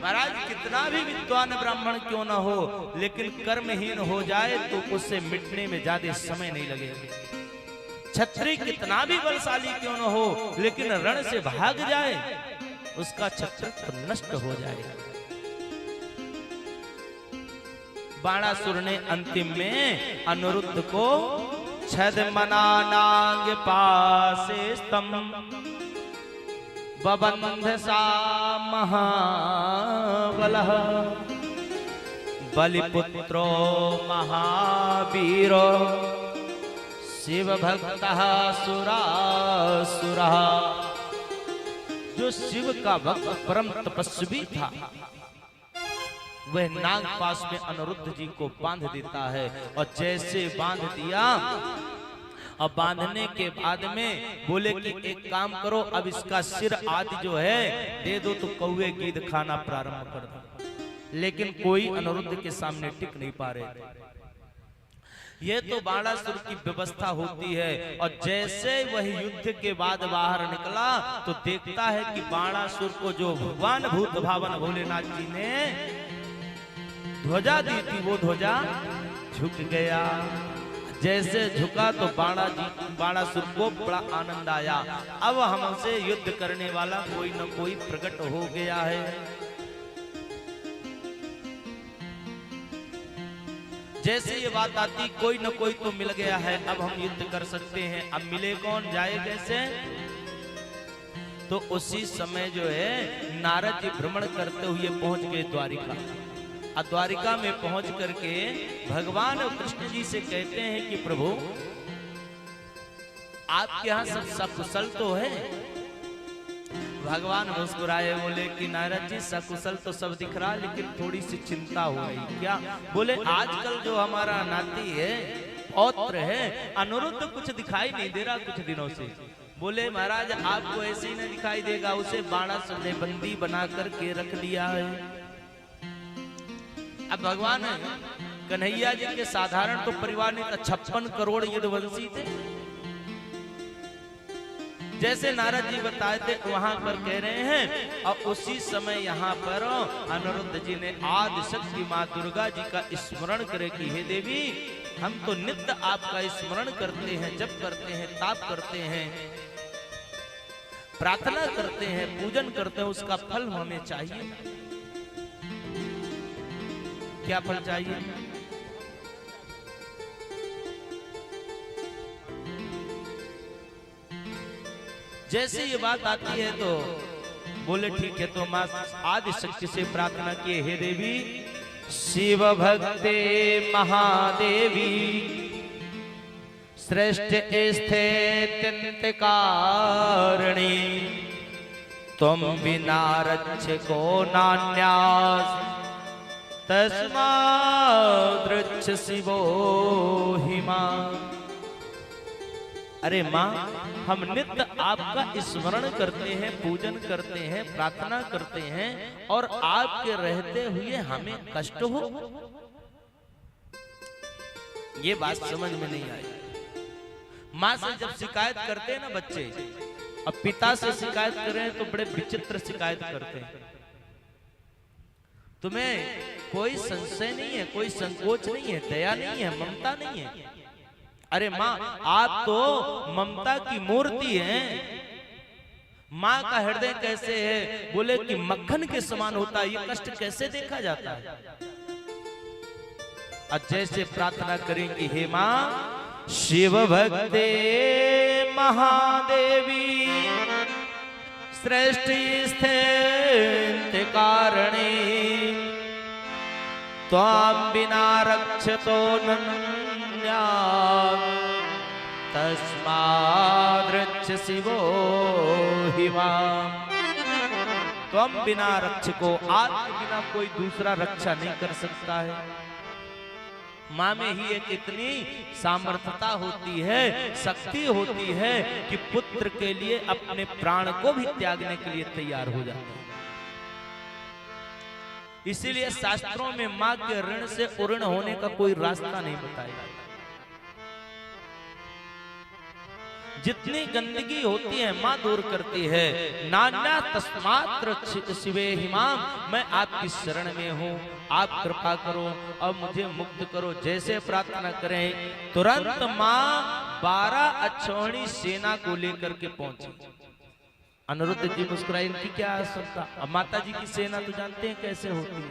E: महाराज कितना भी विद्वान ब्राह्मण क्यों ना हो, लेकिन कर्महीन हो जाए तो उससे मिटने में ज्यादा समय नहीं लगेगा। क्षत्रिय कितना भी बलशाली क्यों न हो, लेकिन रण से भाग जाए उसका क्षत्रित्व नष्ट हो जाएगा। बाणासुर ने अंतिम में अनिरुद्ध को छद मना नांग पासे स्तम बबंध सा महाबलः बलिपुत्रो महावीरो शिव भक्तः सुरासुरः। जो शिव का भक्त परम तपस्वी था वह नागपाश में अनिरुद्ध जी को बांध देता है, और जैसे बांध दिया और बांधने के बाद में बोले कि एक काम करो, अब इसका सिर आदि जो है दे दो तो कौवे गीद खाना प्रारंभ कर दो। लेकिन कोई अनिरुद्ध के सामने टिक नहीं पा रहे। ये तो बाणासुर की व्यवस्था होती है। और जैसे वह युद्ध के बाद बाहर निकला तो देखता है कि बाणासुर को जो भगवान भूत भावन भोलेनाथ जी ने ध्वजा दी थी वो ध्वजा झुक गया। जैसे झुका तो बाणासुर को बड़ा आनंद आया, अब हमसे युद्ध करने वाला कोई न कोई प्रकट हो गया है। जैसे ये बात आती कोई न कोई तो मिल गया है, अब हम युद्ध कर सकते हैं। अब मिले कौन, जाए कैसे? तो उसी समय जो है नारद जी भ्रमण करते हुए पहुंच गए द्वारिका। द्वारिका में पहुंच करके भगवान कृष्ण जी से कहते हैं कि प्रभु आपके यहाँ सब सकुशल तो है? भगवान मुस्कुराए, बोले कि नारद जी सकुशल तो सब दिख रहा, लेकिन थोड़ी सी चिंता हो रही। क्या? बोले आजकल जो हमारा नाती है, पौत्र है अनिरुद्ध, कुछ दिखाई नहीं दे रहा कुछ दिनों से। बोले महाराज आपको ऐसे ही नहीं दिखाई देगा, उसे बाणासुर ने बंदी बना करके रख लिया है। अब भगवान कन्हैया जी के साधारण तो परिवार ने 56 करोड़ यदुवंशी थे। जैसे नारद जी बताए थे वहां पर कह रहे हैं, और उसी समय यहाँ पर अनिरुद्ध जी ने आदिशक्ति माँ दुर्गा जी का स्मरण करे कि हे देवी हम तो नित्य आपका स्मरण करते हैं, जप करते हैं, ताप करते हैं, प्रार्थना करते हैं, पूजन करते हैं, उसका फल हमें चाहिए। क्या फल चाहिए? जैसे ये बात आती है तो बोले ठीक है, तो मां आदिशक्ति से प्रार्थना किए, हे देवी शिव भक्ते महादेवी श्रेष्ठ स्थित कारणी तुम बिना रक्षको नान्यास तस्माद् शिवो हिमा। अरे माँ हम नित्य आपका स्मरण करते हैं, पूजन करते हैं, प्रार्थना करते हैं, और आपके रहते हुए हमें कष्ट हो, ये बात समझ में नहीं आई। माँ से जब शिकायत करते हैं ना बच्चे, अब पिता से शिकायत करें तो बड़े विचित्र शिकायत करते हैं। तुम्हें कोई संशय नहीं है, कोई संकोच नहीं है, दया नहीं है, ममता नहीं है, अरे माँ आप तो ममता की मूर्ति हैं, माँ का हृदय कैसे है? बोले कि मक्खन के समान होता है, ये कष्ट कैसे देखा जाता है? और जैसे प्रार्थना करेंगे, हे माँ शिव भक्ते महादेवी सृष्टि स्थिति कारणे त्वां बिना रक्षतो नन्या तस्माद् शिवो हि माम्। त्वं बिना रक्षको, आपके बिना कोई दूसरा रक्षा नहीं कर सकता है। माँ में ही एक इतनी सामर्थ्यता होती है, शक्ति होती है कि पुत्र के लिए अपने प्राण को भी त्यागने के लिए तैयार हो जाती है। इसीलिए शास्त्रों में माँ के ऋण से उऋण होने का कोई रास्ता नहीं बताया। जितनी गंदगी होती है माँ दूर करती है। नान्या तस्मात् शिवे हि माम्, मैं आपकी शरण में हूँ, आप कृपा करो और मुझे मुक्त करो। जैसे प्रार्थना करें तुरंत माँ 12 अक्षौहिणी सेना को लेकर के पहुंची। अनिरुद्ध जी मुस्कुराए, इनकी क्या आवश्यकता? अब माता जी की सेना तो जानते हैं कैसे होती है।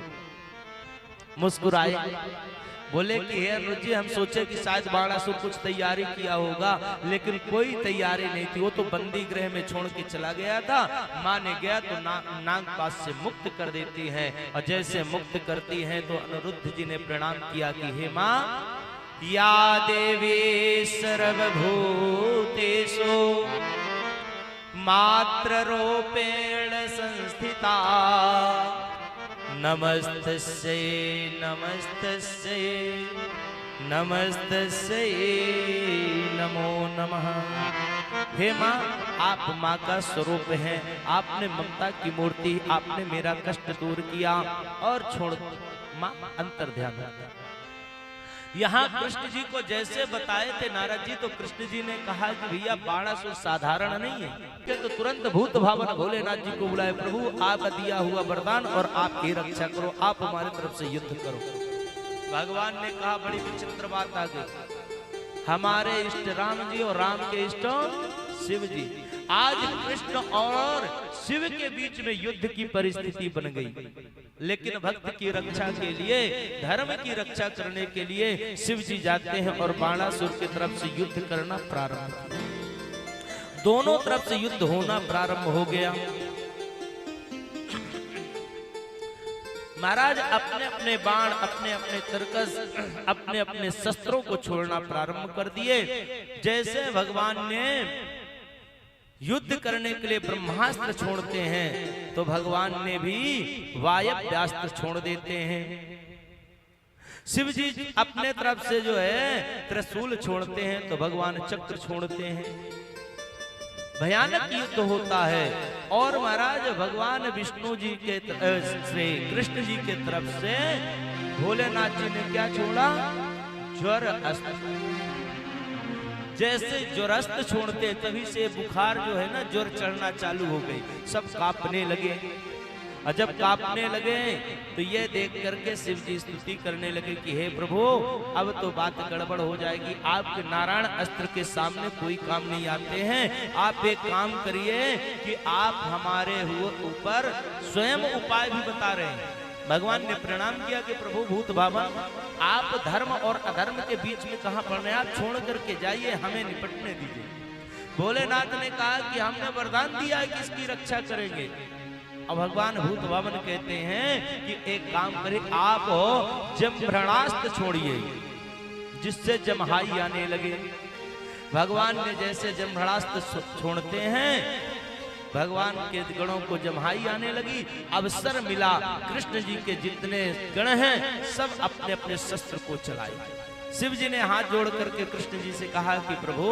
E: मुस्कुराए, बोले कि हे अनिरुद्ध जी, हम सोचे कि शायद बाणासुर कुछ तैयारी किया होगा, लेकिन कोई तैयारी नहीं थी। वो तो बंदी गृह में छोड़ के चला गया था। माँ ने गया तो नागपाश से मुक्त कर देती है, और जैसे मुक्त करती है तो अनिरुद्ध जी ने प्रणाम किया कि हे माँ, या देवी सर्वभूतेषु मात्र रूपेण संस्थिता नमस्तस्यै नमस्तस्यै नमस्तस्यै नमो नमः। हे माँ, आप माँ का स्वरूप हैं, आपने ममता की मूर्ति, आपने मेरा कष्ट दूर किया और छोड़। माँ अंतर ध्यान। यहाँ कृष्ण जी को जैसे बताए थे नारद जी, तो कृष्ण जी ने कहा कि भैया बाणासुर साधारण नहीं है। तो तुरंत भूत भावन भोलेनाथ जी को बुलाए, प्रभु आप दिया हुआ वरदान और आप की रक्षा करो, आप हमारी तरफ से युद्ध करो। भगवान ने कहा बड़ी विचित्र बात आ गई, हमारे इष्ट राम जी और राम के इष्ट शिव जी, आज कृष्ण और शिव के बीच में युद्ध की परिस्थिति बन गई। लेकिन भक्त की रक्षा के लिए, धर्म की रक्षा करने के लिए शिव जी जाते हैं और बाणासुर की तरफ से युद्ध करना प्रारंभ किया। दोनों तरफ से युद्ध होना प्रारंभ हो गया। महाराज अपने अपने बाण, अपने अपने तरकस, अपने अपने शस्त्रों को छोड़ना प्रारंभ कर दिए। जैसे भगवान ने युद्ध करने के लिए ब्रह्मास्त्र छोड़ते हैं, तो भगवान ने भी वायव्यास्त्र छोड़ देते हैं। शिव जी अपने तरफ से जो है त्रिशूल छोड़ते हैं, तो भगवान चक्र छोड़ते हैं। भयानक युद्ध होता है। और महाराज भगवान विष्णु जी के श्री कृष्ण जी के तरफ से भोलेनाथ जी ने क्या छोड़ा? ज्वर अस्त्र। जैसे ज्वरस्त्र छोड़ते तभी से बुखार जो है ना, ज्वर चढ़ना चालू हो गई, सब कांपने लगे। और जब कांपने लगे तो ये देख करके शिव जी स्तुति करने लगे कि हे प्रभु, अब तो बात गड़बड़ हो जाएगी, आपके नारायण अस्त्र के सामने कोई काम नहीं आते हैं। आप एक काम करिए कि आप हमारे ऊपर स्वयं उपाय भी बता रहे हैं। भगवान ने प्रणाम किया कि प्रभु भूत भावन, आप धर्म और अधर्म के बीच में कहां पड़ रहे हैं, आप छोड़ करके जाइए, हमें निपटने दीजिए। भोलेनाथ ने कहा कि हमने वरदान दिया है कि इसकी रक्षा करेंगे। अब भगवान भूत भावन कहते हैं कि एक काम करें, आप जमभ्रणास्त्र छोड़िए जिससे जमहाई आने लगे। भगवान ने जैसे जमभ्रणास्त्र छोड़ते हैं, भगवान के गणों को जमहाई आने लगी। अवसर मिला, कृष्ण जी के जितने गण हैं सब अपने अपने शस्त्र को चलाए। शिव जी ने हाथ जोड़ करके कृष्ण जी से कहा कि प्रभु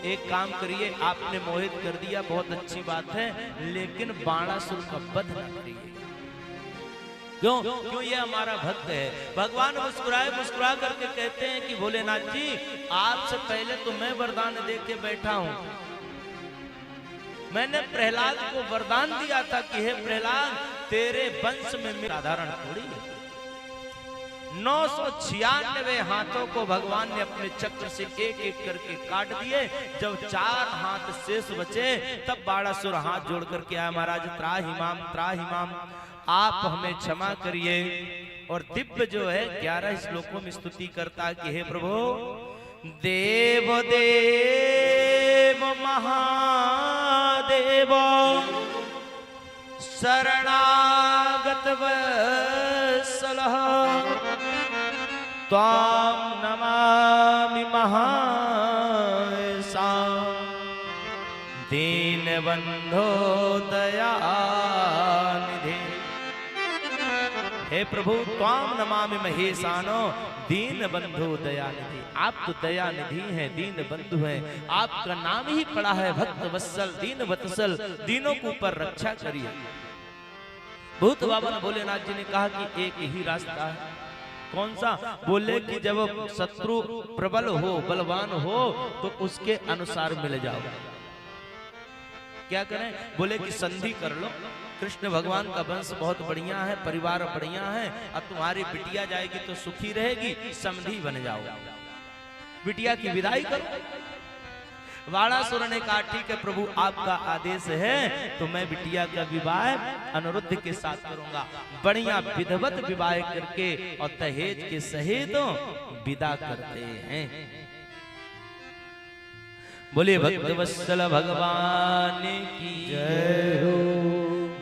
E: एक काम करिए, आपने मोहित कर दिया, बहुत अच्छी बात है, लेकिन बाणासुर का वध न करिए। क्यों? क्यों? ये हमारा भक्त है। भगवान मुस्कुरा करके कहते हैं कि भोलेनाथ जी, आपसे पहले तो मैं वरदान दे के बैठा हूं। मैंने प्रहलाद को वरदान दिया था कि हे प्रहलाद, तेरे वंश में साधारण थोड़ी है, 996 हाथों को भगवान ने अपने चक्र से एक एक करके काट दिए। जब 4 हाथ शेष बचे तब बाणासुर हाथ जोड़ करके आया, महाराज त्राहिमाम आप हमें क्षमा करिए। और दिव्य जो है 11 श्लोकों में स्तुति करता कि हे प्रभु, देव देव महादेव शरणागत वत्सलः त्वां नमामि महासां दीनबन्धो दयानिधे। हे प्रभु, त्वां नमामि महेशानो दीन बंधु दयानिधि। आप तो दयानिधि हैं, दीन बंधु हैं। आपका नाम ही पड़ा है भक्त वत्सल, दीन वत्सल, दीनों के ऊपर रक्षा करिए। भूत बाबा भोलेनाथ जी ने कहा कि एक ही रास्ता है। कौन सा? बोले कि जब शत्रु प्रबल हो, बलवान हो, तो उसके अनुसार मिल जाओ। क्या करें? बोले कि संधि कर लो। कृष्ण भगवान का वंश बहुत बढ़िया है, परिवार बढ़िया है, अब तुम्हारी बिटिया जाएगी तो सुखी रहेगी, समधी बन जाओ, बिटिया की विदाई करो। बाणासुर ने कहा ठीक है प्रभु, आपका आदेश है तो मैं बिटिया का विवाह अनुरुद्ध के साथ करूंगा। बढ़िया विधवत विवाह करके और दहेज के सहित विदा करते हैं। बोले भक्त वत्सल भगवान की जय हो।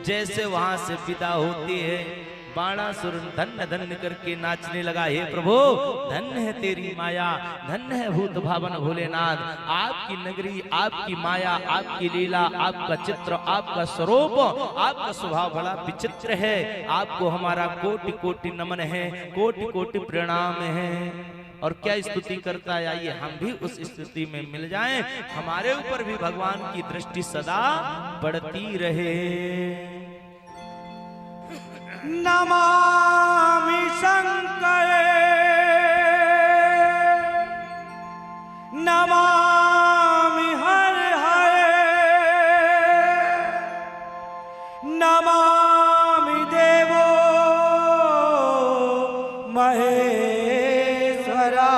E: जैसे वहां से विदा होती है, बाणासुर धन्य धन्य करके नाचने लगा। हे प्रभु, धन्य है तेरी माया, धन्य है भूत भावन भोलेनाथ। आपकी नगरी, आपकी माया, आपकी लीला, आपका चित्र, आपका स्वरूप, आपका स्वभाव बड़ा विचित्र है। आपको हमारा कोटि कोटि नमन है, कोटि कोटि प्रणाम है। और क्या स्तुति करता है, आइए हम भी उस स्तुति में मिल जाएं, हमारे ऊपर भी भगवान की दृष्टि सदा बढ़ती रहे।
B: नमामि शंकर नमामि हर नमामि देवो महेश्वरा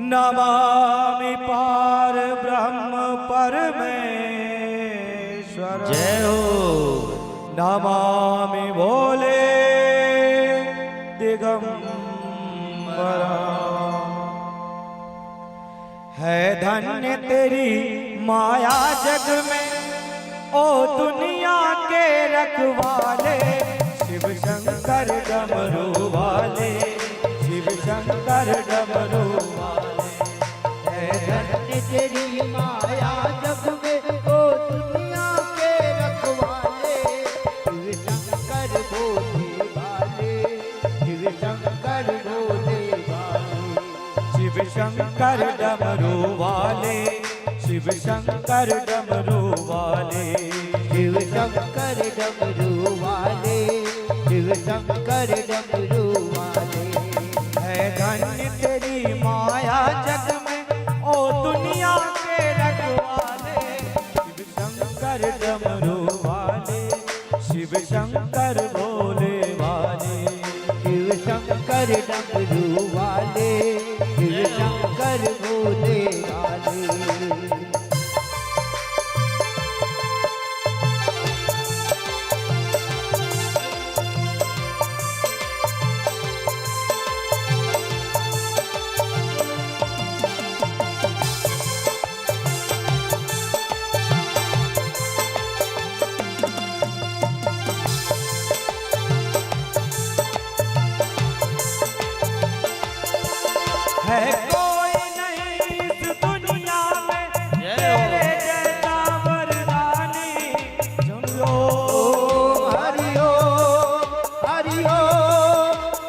B: नमामि पार ब्रह्म परमेश्वर।
E: जय हो।
B: नमामि भोले दिगंबरा। है धन्य तेरी माया जग में, ओ दुनिया के रखवाले, शिव शंकर डमरू वाले, शिव शंकर डमरू वाले। है धन्य तेरी माया जग में, ओ दुनिया के रखवाले, शिव शंकर भोले वाले, शिव शंकर भोले वाले। शिव शंकर डमरू वाले, शिव शंकर डमरू वाले, शिव शंकर डमरू वाले, शिव शंकर डमरू वाले। है धन्य तेरी माया जग में, ओ दुनिया के रखवाले, शिव शंकर डमरू वाले, शिव शंकर भोले वाले, शिव शंकर डमरू वाले, शिव शंकर भोले वाले। है कोई नहीं इस दुनिया में तेरे जैसा वरदानी। सुन लो हरिओ हरिओ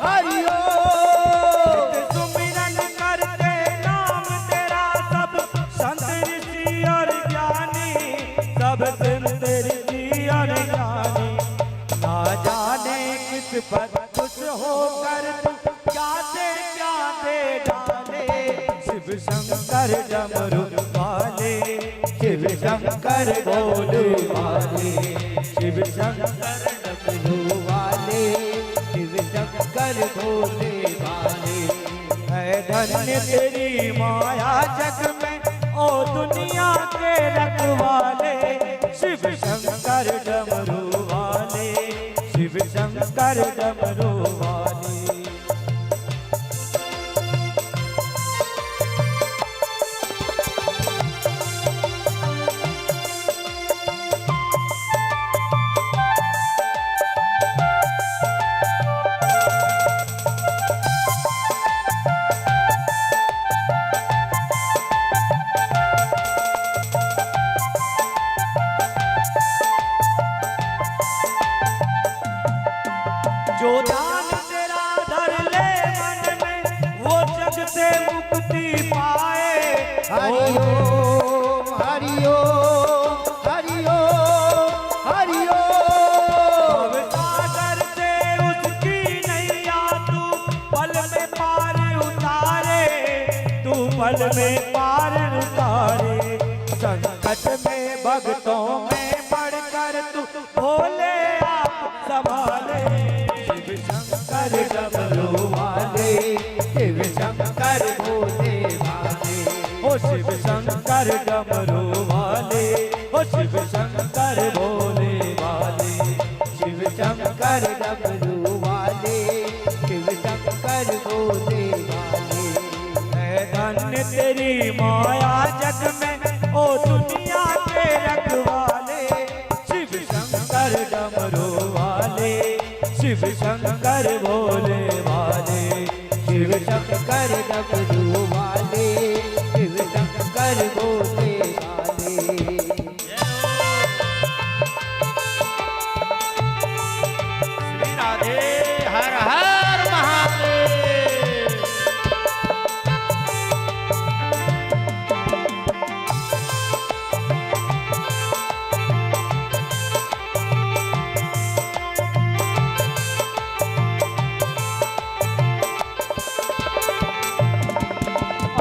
B: हरिओ। सुमिरन करते नाम तेरा सब संत ऋषि और ज्ञानी, सब संत ऋषि और ज्ञानी। ना जाने किस पर खुश होकर तू क्या से क्या दे डाले। शिव शंकर डमरू वाले, शिव शंकर भोले वाले, शिव शंकर डमरू वाले, शिव धन्य तेरी माया जग में ओ दुनिया के रखवाले, शिव शंकर डमरू वाले, शिव शंकर डमरू वाले। जो ध्यान तेरा धर ले मन में वो जग से मुक्ति पाए।
D: हरि ओम हरि ओम हरि ओम हरि ओम।
B: सागर से उसकी नैया तू पल में पार उतारे, तू पल में पार उतारे। संकट में भक्तों में पड़कर तू भोले आप संभाले, शिव शंकर डमरू वाले, शिव शंकर भोले वाले। ओ शिव शंकर डमरू वाले, ओ शिव शंकर भोले वाले, शिव शंकर
D: डमरू वाले, शिव शंकर भोले वाले।
B: है धन्य तेरी माया जग में ओ दुनिया के रखवाले, शिव शंकर डमरू वाले, शिव शंकर भोले वाले,
D: शिव शंकर डमरू वाले, शिव शंकर भोले वाले।
E: श्री राधे हर हर महादेव।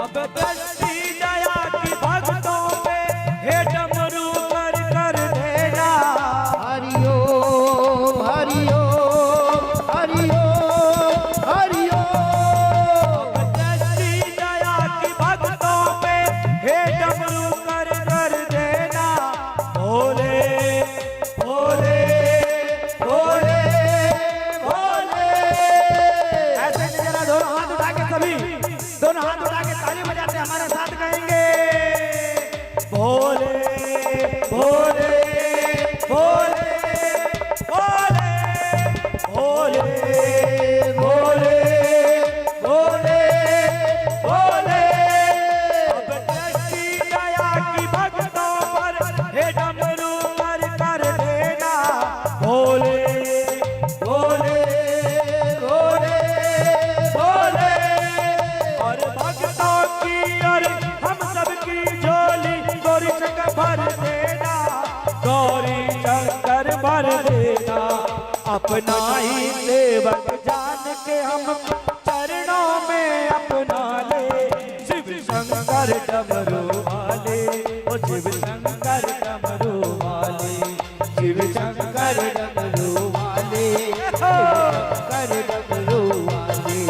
B: अब दृष्टि दया की भक्तों पे हे डमरू कर कर देना।
D: हरि ओम हरि ओम हरि ओम हरि ओम।
B: दृष्टि दया की भक्तों पे हे डमरू कर कर देना। भोले भोले भोले भोले। ऐसे नहीं, जरा दोनों हाथ उठा के सभी, दोनों हाथ उठा के ताली बजाते हमारे साथ कहेंगे भोले भोले भोले भोले भोले भोले भोले भोले। अब दृष्टि दया की भक्तों पर हे डमरू कर कर देना। भोले भोले भोले भोले। और भक्तों की और हम सबकी झोली गौरी शंकर भर देना, गौरी शंकर भर देना। अपना ही सेवक जान के हम चरणों में अपना ले, शिव शंकर डमरू वाले, ओ शिव शंकर डमरू वाले, शिव शंकर डमरू वाले,
D: शंकर डमरू वाले।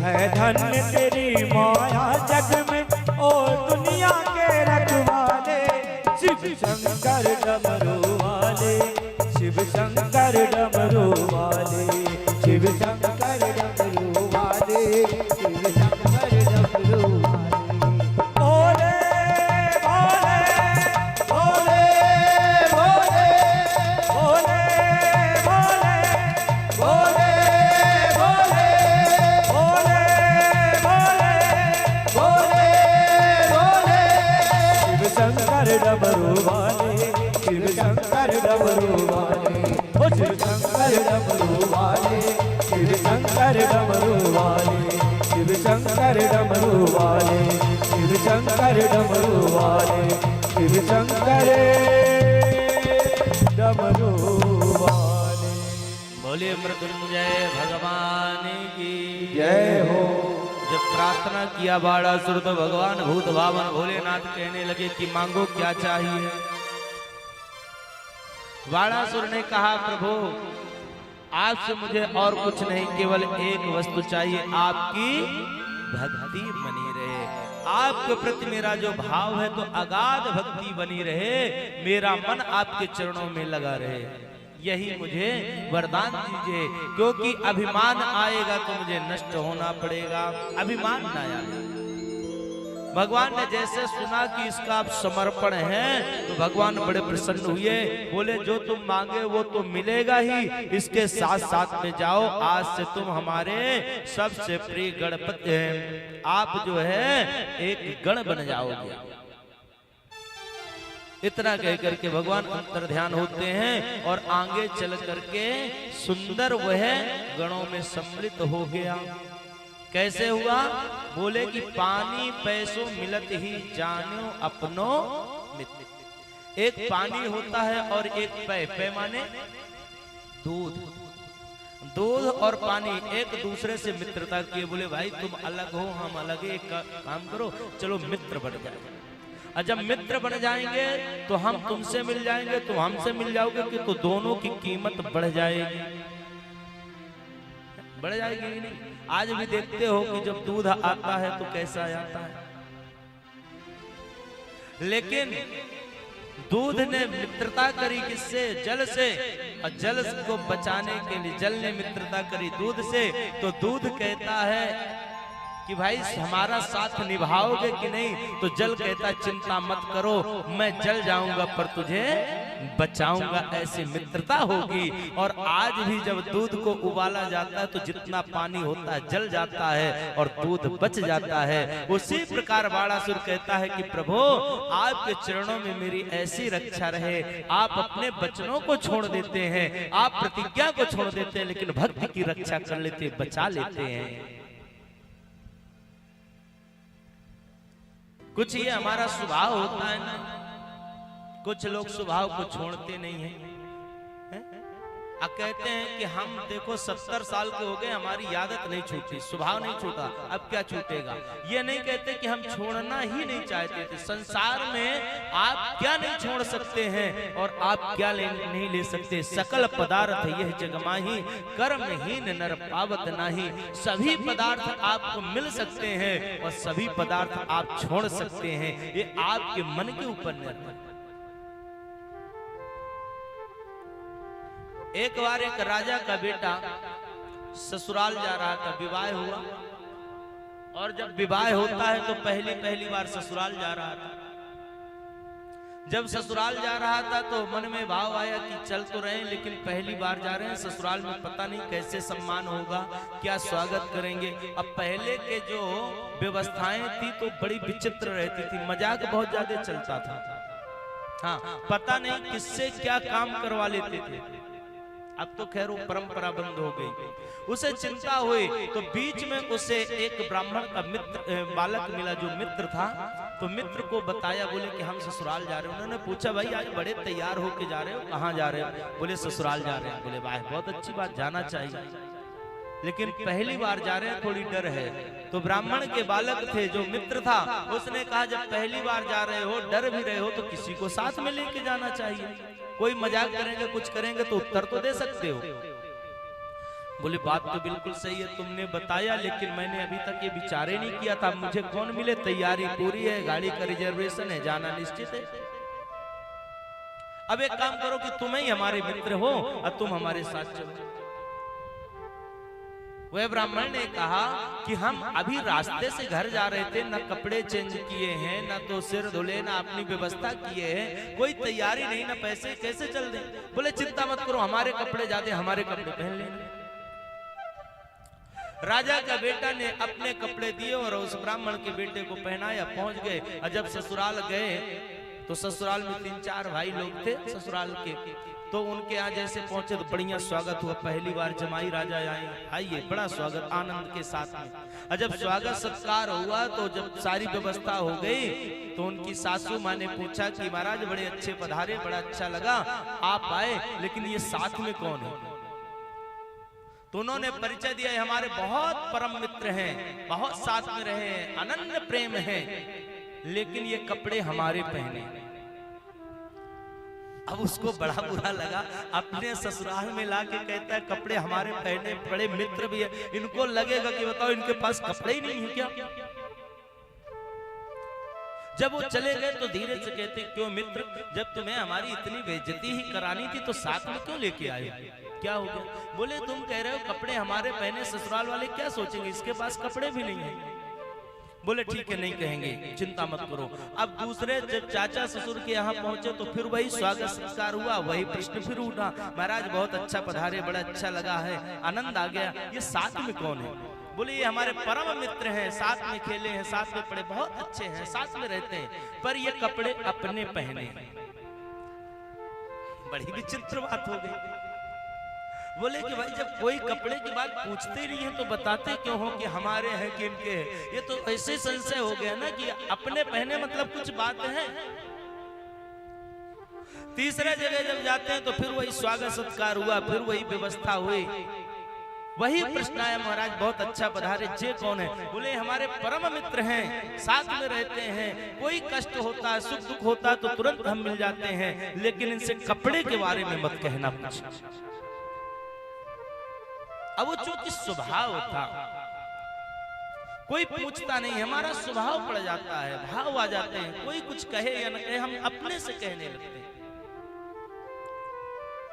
B: है धन्य तेरी माया जग में ओ दुनिया के रखवाले, शिव शंकर डमरू वाले, शिव शंकर डमरू वाले, शिव शंकर
D: डमरू वाले, शिव शंकर डमरू वाले।
B: भोले भोले भोले भोले भोले भोले भोले भोले भोले भोले भोले। शिव शंकर डमरू वाले, शिव शंकर डमरू वाले, ओ शिव शंकर डमरू वाले, शिव शंकर डमरू वाले, शिव शंकर डमरू वाले, शिव शंकर डमरू वाले, शिव शंकर डमरू वाले।
E: बोलिए मृत्युंजय भगवान की
B: जय हो।
E: जब प्रार्थना किया बाड़ासुर तो भगवान भूत भावन भोलेनाथ कहने लगे कि मांगो क्या चाहिए। बाड़ासुर ने कहा प्रभु आपसे मुझे और कुछ नहीं, केवल एक वस्तु चाहिए, आपकी भक्ति बनी रहे। आपके प्रति मेरा जो भाव है तो अगाध भक्ति बनी रहे, मेरा मन आपके चरणों में लगा रहे, यही मुझे वरदान दीजिए। क्योंकि अभिमान आएगा तो मुझे नष्ट होना पड़ेगा, अभिमान ना आए। भगवान ने जैसे सुना कि इसका आप समर्पण है तो भगवान बड़े प्रसन्न हुए, बोले जो तुम मांगे वो तो मिलेगा ही, इसके साथ साथ में जाओ, आज से तुम हमारे सबसे प्रिय गणपति हैं, आप जो है एक गण बन जाओगे। इतना कह करके भगवान अंतर ध्यान होते हैं और आगे चल करके सुंदर वह गणों में सम्मिलित हो गया। कैसे हुआ? बोले कि पानी पैसों मिलत ही जानो अपनो मित्र। एक पानी होता है और एक पै माने दूध, दूध और पानी एक दूसरे से मित्रता किए, बोले भाई तुम अलग हो हम अलग है, एक काम करो चलो मित्र बन जाए। और जब मित्र बन जाएंगे तो हम तुमसे मिल जाएंगे, तुम हमसे मिल जाओगे, कि तो दोनों की कीमत बढ़ जाएगी, बढ़ जाएगी नहीं। आज भी देखते हो कि जब दूध आता है तो कैसा आता है, लेकिन दूध ने मित्रता करी किससे? जल से, और जल को बचाने के लिए जल ने मित्रता करी दूध से। तो दूध कहता है कि भाई हमारा साथ निभाओगे कि नहीं? तो जल कहता चिंता मत करो, मैं जल जाऊंगा पर तुझे बचाऊंगा, ऐसी मित्रता होगी। और आज भी जब दूध को उबाला जाता है तो जितना पानी होता है जल जाता है और दूध बच जाता है। उसी प्रकार बाणासुर कहता है कि प्रभु आपके चरणों में मेरी ऐसी रक्षा रहे, आप अपने वचनों को छोड़ देते हैं, आप प्रतिज्ञा को छोड़ देते हैं, लेकिन भक्ति की रक्षा कर लेते, बचा लेते हैं। कुछ ये हमारा स्वभाव होता है ना, कुछ लोग स्वभाव को छोड़ते नहीं हैं, कहते हैं कि हम देखो 70 साल के हो गए, हमारी आदत नहीं छूटी, स्वभाव नहीं छूटा, अब क्या छूटेगा। ये नहीं कहते कि हम छोड़ना ही नहीं चाहते थे। संसार में आप क्या नहीं छोड़ सकते हैं और आप क्या नहीं ले सकते। सकल पदार्थ यह जगमाही, कर्महीन नर पावत नाही। सभी पदार्थ आपको मिल सकते हैं और सभी पदार्थ आप छोड़ सकते हैं, ये आपके मन के ऊपर निर्भर है। एक बार एक राजा का बेटा ससुराल जा रहा था, विवाह हुआ, और जब विवाह होता है तो पहली बार ससुराल जा रहा था। जब ससुराल जा रहा था तो मन में भाव आया कि चल तो रहे हैं लेकिन पहली बार जा रहे हैं ससुराल में, पता नहीं कैसे सम्मान होगा, क्या स्वागत करेंगे। अब पहले के जो व्यवस्थाएं थी तो बड़ी विचित्र रहती थी, मजाक बहुत ज्यादा चलता था। हाँ, पता नहीं किससे क्या काम करवा लेते थे। अब तो खैर वो परंपरा बंद हो गई। उसे चिंता हुई तो बीच में उसे एक ब्राह्मण का मित्र बालक मिला, जो मित्र था। तो मित्र को बताया, बोले कि हम ससुराल जा रहे हैं। उन्होंने पूछा भाई आज बड़े तैयार होके जा रहे हो, कहाँ जा रहे हो? बोले ससुराल जा रहे हैं। बोले वाह बहुत अच्छी बात, जाना चाहिए, लेकिन पहली बार जा रहे हैं, थोड़ी डर है। तो ब्राह्मण के बालक थे जो मित्र था, उसने कहा जब पहली बार जा रहे हो, डर भी रहे हो, तो किसी को साथ में लेके जाना चाहिए। कोई मजाक करेंगे, कुछ करेंगे तो उत्तर तो दे सकते हो। बोले बात तो बिल्कुल सही है, तुमने बताया, लेकिन मैंने अभी तक ये विचार ही नहीं किया था। मुझे कौन मिले? तैयारी पूरी है, गाड़ी का रिजर्वेशन है, जाना निश्चित है। अब एक काम करो कि तुम ही हमारे मित्र हो और तुम हमारे साथ चलो। वह ब्राह्मण ने कहा कि हम अभी रास्ते से घर जा रहे थे, ना कपड़े चेंज किए हैं, ना तो सिर धुले, ना अपनी व्यवस्था किए हैं, कोई तैयारी नहीं, ना पैसे, कैसे चल दें? बोले चिंता मत करो, हमारे कपड़े जाते, हमारे कपड़े पहन लेंगे। राजा का बेटा ने अपने कपड़े दिए और उस ब्राह्मण के बेटे को पहनाया। पहुंच गए और जब ससुराल गए तो ससुराल में 3-4 भाई लोग थे ससुराल के। तो उनके यहाँ जैसे पहुंचे तो बढ़िया स्वागत हुआ। पहली बार जमाई राजा आइए, बड़ा स्वागत आनंद के साथ में। और जब स्वागत सत्कार हुआ तो जब सारी व्यवस्था हो गई तो उनकी सासू माँ ने पूछा कि महाराज बड़े अच्छे पधारे, बड़ा अच्छा लगा आप आए, लेकिन ये साथ में कौन है? तो उन्होंने परिचय दिया, हमारे बहुत परम मित्र हैं, बहुत साथ में रहे हैं, अनन्य प्रेम है, लेकिन ये कपड़े हमारे पहने। अब उसको बड़ा बुरा लगा, अपने ससुराल में लाके कहता है कपड़े हमारे पहने बड़े मित्र भी है, इनको लगेगा कि बताओ इनके पास कपड़े ही नहीं है क्या। जब वो चले गए तो धीरे से कहते क्यों मित्र, जब तुम्हें हमारी इतनी बेइज्जती ही करानी थी तो साथ में क्यों लेके आए, क्या हो गया। बोले तुम कह रहे हो कपड़े हमारे पहने, ससुराल वाले क्या सोचेंगे, इसके पास कपड़े भी नहीं है। बोले ठीक है नहीं कहेंगे, चिंता मत करो। अब दूसरे जब चाचा ससुर के यहाँ पहुंचे तो फिर वही स्वागत सत्कार हुआ, वही प्रश्न फिर उठा, महाराज बहुत अच्छा पधारे, बड़ा अच्छा लगा है, आनंद आ गया, ये साथ में कौन है। बोले ये हमारे परम मित्र हैं, साथ में खेले हैं, साथ में पढ़े, बहुत अच्छे हैं, साथ में रहते हैं, पर ये कपड़े अपने पहने। बड़ी विचित्र बात हो गई। बोले कि भाई जब कोई कपड़े की बात पूछते नहीं है तो बताते क्यों हो कि हमारे हैं कि इनके हैं। ये तो ऐसे संशय हो गया ना कि अपने पहने मतलब कुछ बात है। तीसरे जगह जब जाते हैं तो फिर वही स्वागत सत्कार हुआ, फिर वही व्यवस्था हुई, वही प्रश्न आया, महाराज बहुत अच्छा पधारे, जे कौन है। बोले हमारे परम मित्र हैं, साथ में रहते हैं, कोई कष्ट होता है, सुख दुख होता है तो तुरंत हम मिल जाते हैं, लेकिन इनसे कपड़े के बारे में मत कहना कुछ। अब वो चूंकि स्वभाव था, कोई पूछता नहीं, हमारा स्वभाव पड़ जाता है, भाव आ जाते हैं, कोई कुछ कहे या न कहे हम अपने से कहने लगते हैं।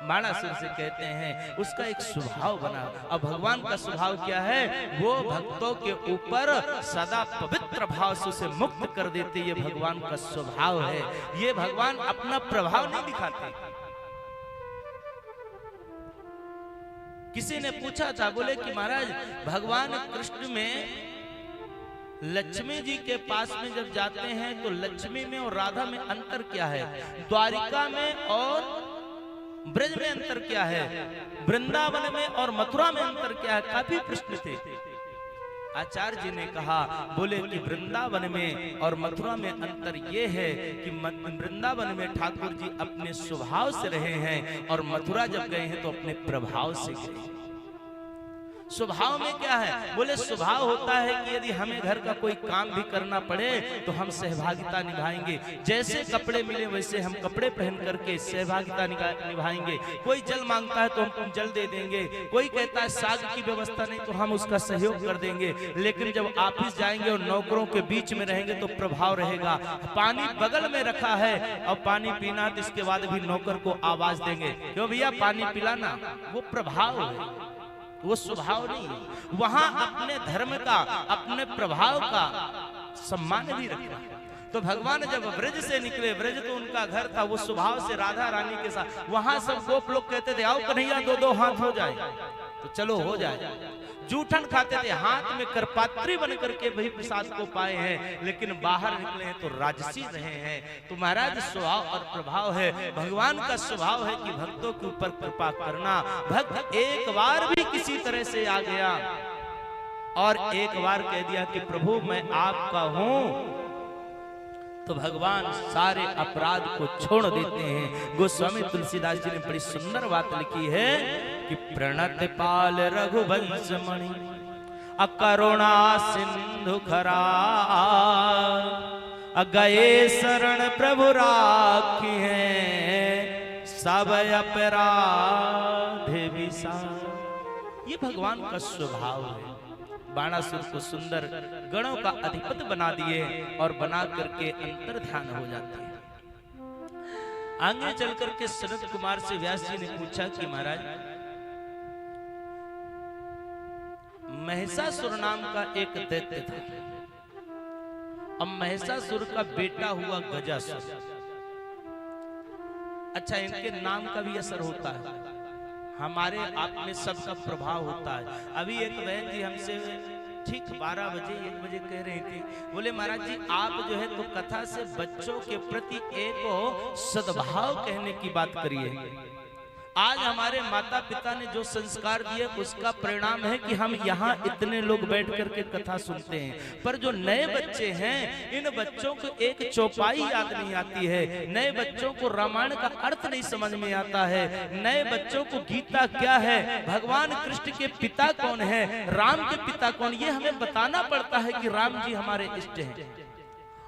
E: बाणासुर से कहते हैं उसका एक स्वभाव बना। अब भगवान का स्वभाव क्या है, वो भक्तों के ऊपर सदा पवित्र भाव से उसे मुक्त कर देते, ये भगवान का स्वभाव है। ये भगवान अपना प्रभाव नहीं दिखाते। किसी ने पूछा था, बोले कि महाराज भगवान कृष्ण में लक्ष्मी जी के पास में जब जाते हैं तो लक्ष्मी में और राधा में अंतर क्या है, द्वारिका में और ब्रज में अंतर क्या है, वृंदावन में और मथुरा में अंतर क्या है, काफी प्रश्न थे। आचार्य जी ने कहा, बोले कि वृंदावन में और मथुरा में अंतर ये है कि वृंदावन में ठाकुर जी अपने स्वभाव से रहे हैं और मथुरा जब गए हैं तो अपने प्रभाव से गए। स्वभाव में क्या है, बोले स्वभाव होता है कि यदि हमें घर का कोई काम भी करना पड़े तो हम सहभागिता निभाएंगे, जैसे कपड़े मिले वैसे हम कपड़े पहन करके सहभागिता निभाएंगे। कोई जल मांगता है तो हम जल दे देंगे, कोई कहता है साग की व्यवस्था नहीं तो हम उसका सहयोग कर देंगे। लेकिन जब ऑफिस जाएंगे और नौकरों के बीच में रहेंगे तो प्रभाव रहेगा। पानी बगल में रखा है और पानी पीना तो इसके बाद भी नौकर को आवाज देंगे, क्यों भैया पानी पिलाना, वो प्रभाव है, वो स्वभाव नहीं है। वहां अपने धर्म का, अपने प्रभाव का सम्मान भी रखना। तो भगवान जब ब्रज से निकले, ब्रज तो उनका घर था, वो स्वभाव से राधा रानी के साथ, वहां सब गोप लोग कहते थे आओ कन्हैया दो दो हाथ हो जाए, तो चलो हो जाए। जूठन खाते थे, हाथ में करपात्री बन करके वही प्रसाद को पाए हैं, लेकिन बाहर निकले हैं तो राजसी रहे हैं। तो महाराज स्वभाव और प्रभाव है, भगवान का स्वभाव है कि भक्तों के ऊपर कृपा करना। भक्त एक बार भी किसी तरह से आ गया और एक बार कह दिया कि प्रभु मैं आपका हूं, तो भगवान सारे अपराध को छोड़ देते हैं। गोस्वामी तुलसीदास जी ने बड़ी सुंदर बात लिखी है कि प्रणत पाल रघुवंश मणि अकरुणा सिंधु खरा, गए शरण प्रभु राखी है सब अपराध विसार। ये भगवान का स्वभाव है। बाणासुर को सुंदर गणों का अधिपति बना दिए और बना करके अंतर ध्यान हो जाते हैं। आगे चल करके सनत कुमार से व्यास जी ने पूछा कि महाराज महिषासुर नाम का एक दैत्य था, अब महिषासुर का बेटा हुआ गजासुर। अच्छा, इनके नाम का भी असर होता है, हमारे आप में सबका प्रभाव होता है। अभी एक बहन जी हमसे ठीक 12 बजे 1 बजे कह रही थी, बोले महाराज जी आप जो है तो कथा से बच्चों के प्रति एक सद्भाव कहने की बात करिए। आज हमारे माता पिता ने जो संस्कार दिए उसका परिणाम है कि हम यहाँ इतने लोग बैठ करके कथा सुनते हैं। पर जो नए बच्चे हैं, इन बच्चों को एक चौपाई याद नहीं आती है, नए बच्चों को रामायण का अर्थ नहीं समझ में आता है, नए बच्चों को गीता क्या है, भगवान कृष्ण के पिता कौन है, राम के पिता कौन, ये हमें बताना पड़ता है कि राम जी हमारे इष्ट हैं।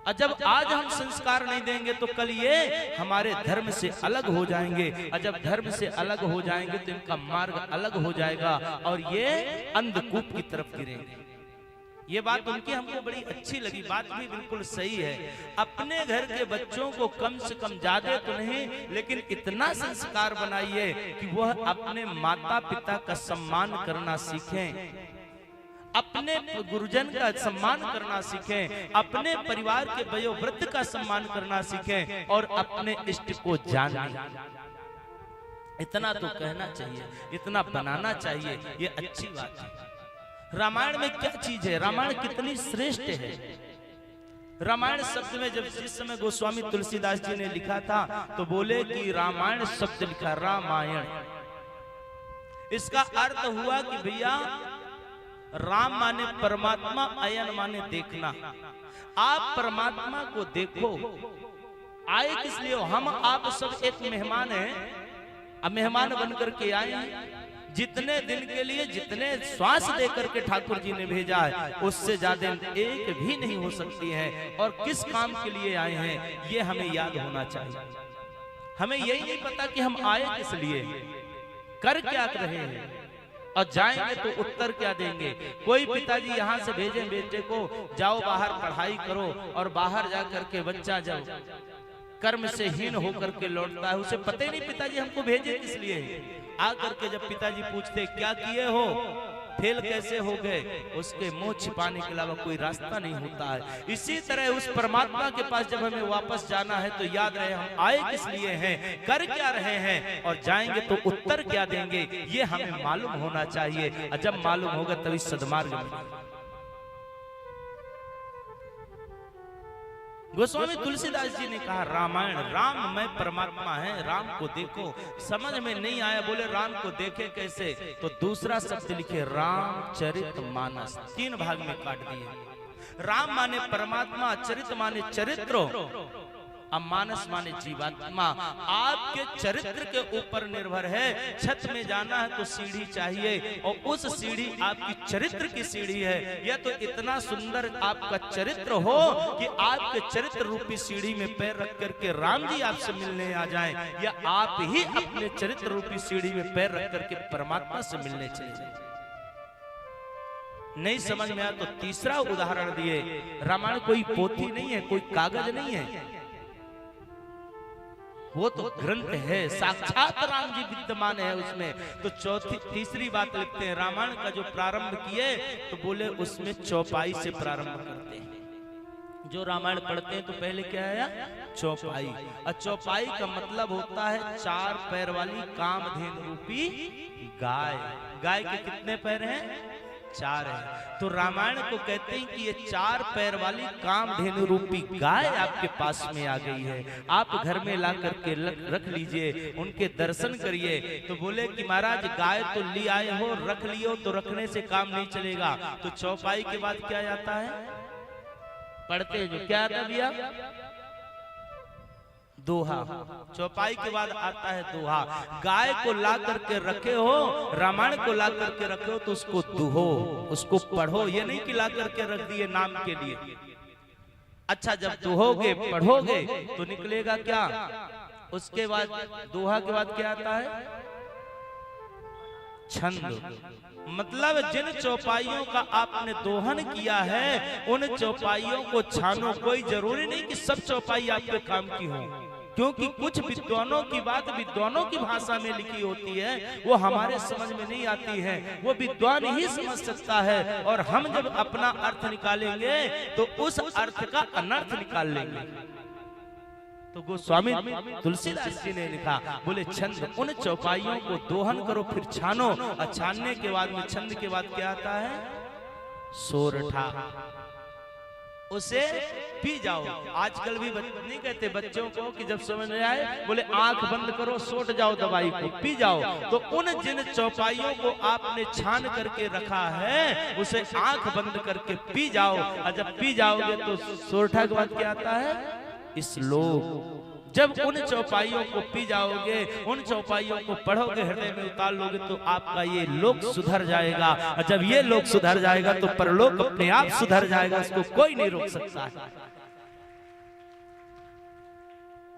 E: और जब आज हम संस्कार नहीं देंगे तो कल ये हमारे धर्म से अलग हो जाएंगे, और जब धर्म से अलग हो जाएंगे तो इनका मार्ग अलग हो जाएगा और ये अंधकूप की तरफ गिरेंगे। ये बात उनकी हमको बड़ी अच्छी लगी, बात भी बिल्कुल सही है। अपने घर के बच्चों को कम से कम ज्यादा तो नहीं लेकिन इतना संस्कार बनाइए कि वह अपने माता पिता का सम्मान करना सीखें, अपने गुरुजन का सम्मान करना सीखें, अपने परिवार के वयोवृद्ध का सम्मान करना सीखें और अपने इष्ट को जानें। इतना तो कहना चाहिए, इतना बनाना चाहिए, ये अच्छी बात है। रामायण में क्या चीज है, रामायण कितनी श्रेष्ठ है। रामायण शब्द में जब जिस समय गोस्वामी तुलसीदास जी ने लिखा था तो बोले कि रामायण शब्द लिखा रामायण, इसका अर्थ हुआ कि भैया राम माने परमात्मा, अयन माने देखना। आप परमात्मा को देखो, आए किस लिए हो? हम आप सब एक मेहमान हैं, अब मेहमान बनकर के आए हैं। जितने दिन के लिए जितने श्वास देकर के ठाकुर जी ने भेजा है उससे ज्यादा एक भी नहीं हो सकती है। और किस काम के लिए आए हैं ये हमें याद होना चाहिए। हमें यही नहीं पता कि हम आए किस लिए, कर क्या रहे हैं और जाएंगे तो उत्तर क्या देंगे। कोई पिताजी यहाँ से भेजें बेटे को जाओ बाहर पढ़ाई करो और बाहर जा करके बच्चा जब कर्म से हीन होकर के लौटता है उसे पता ही नहीं पिताजी हमको भेजे किस लिए। आकर के जब पिताजी पूछते क्या किए हो, फेल कैसे हो गए, उसके मुंह छिपाने के अलावा कोई रास्ता नहीं होता है। इसी तरह उस परमात्मा के पास जब हमें वापस जाना है तो याद रहे हम आए किस लिए हैं, कर क्या रहे हैं और जाएंगे तो उत्तर क्या देंगे, ये हमें मालूम होना चाहिए। और जब मालूम होगा तभी सद्मार्ग में। गोस्वामी तुलसीदास जी ने कहा रामायण, राम में परमात्मा है, राम को देखो। समझ में नहीं आया, बोले राम को देखे कैसे, तो दूसरा शब्द लिखे रामचरितमानस, 3 भाग में काट दिए। राम माने परमात्मा, चरित माने चरित्र, अब मानस माने जीवात्मा। आपके चरित्र के ऊपर निर्भर है। छत में जाना है तो सीढ़ी चाहिए और उस सीढ़ी आपकी चरित्र की सीढ़ी है। यह तो इतना सुंदर आपका चरित्र हो कि आपके चरित्र रूपी सीढ़ी में पैर रख करके राम जी आपसे मिलने आ जाएं, या आप ही अपने चरित्र रूपी सीढ़ी में पैर रख करके परमात्मा से मिलने चले जाएं। नहीं समझ में आया तो तीसरा उदाहरण दिए। रामायण कोई पोथी नहीं है, कोई कागज नहीं है, वो तो ग्रंथ है, साक्षात राम जी विद्यमान है उसमें। तो तीसरी बात लिखते हैं रामायण का जो प्रारंभ किए तो बोले उसमें चौपाई से प्रारंभ करते हैं। जो रामायण पढ़ते हैं तो पहले क्या आया, चौपाई। और चौपाई का मतलब होता है 4 पैर वाली कामधेनु रूपी गाय। गाय के कितने पैर हैं, 4 है। तो रामायण को कहते हैं कि ये 4 पैर वाली कामधेनु रूपी गाय आपके पास में आ गई है। आप घर में ला करके रख लीजिए, उनके दर्शन करिए। तो बोले कि महाराज गाय तो ले आए हो, रख लियो, तो रखने से काम नहीं चलेगा। तो चौपाई के बाद क्या आता है, पढ़ते हैं जो क्या आता भैया, दोहा। चौपाई के बाद आता है दोहा। गाय को ला करके रखे हो, रामायण को ला करके रखे हो तो उसको दुहो, उसको पढ़ो। ये नहीं कि ला करके रख दिए नाम के लिए। अच्छा जब दुहोगे पढ़ोगे तो निकलेगा क्या, उसके बाद दोहा के बाद क्या आता है, छंद। मतलब जिन चौपाइयों का आपने दोहन किया है उन चौपाइयों को छानो। कोई जरूरी नहीं कि सब चौपाई आपके काम की हो, क्योंकि कुछ विद्वानों की बात विद्वानों की भाषा में लिखी होती है, वो हमारे समझ में नहीं आती है, वो विद्वान ही समझ सकता है। और हम जब अपना अर्थ निकालेंगे तो उस अर्थ का अनर्थ निकाल लेंगे। तो गोस्वामी तुलसीदास जी ने लिखा, बोले छंद, उन चौपाइयों को दोहन करो फिर छानो। और छानने के बाद में छंद के बाद क्या आता है, सोरठा, उसे पी जाओ। आजकल भी नहीं कहते बच्चों को कि जब समझ में आए बोले आंख बंद करो, सोट जाओ, दवाई को पी जाओ। तो उन जिन चौपाइयों को आपने छान करके रखा है उसे आंख बंद करके पी जाओ। और जब पी जाओगे तो सोरठा के बाद क्या आता है, श्लोक। जब उन चौपाइयों को पी जाओगे, उन चौपाइयों को पढ़ोगे, हृदय में उतार लोगे तो आपका ये लोक सुधर जाएगा। और जब ये लोक सुधर जाएगा तो परलोक अपने आप सुधर जाएगा, उसको कोई नहीं रोक सकता है।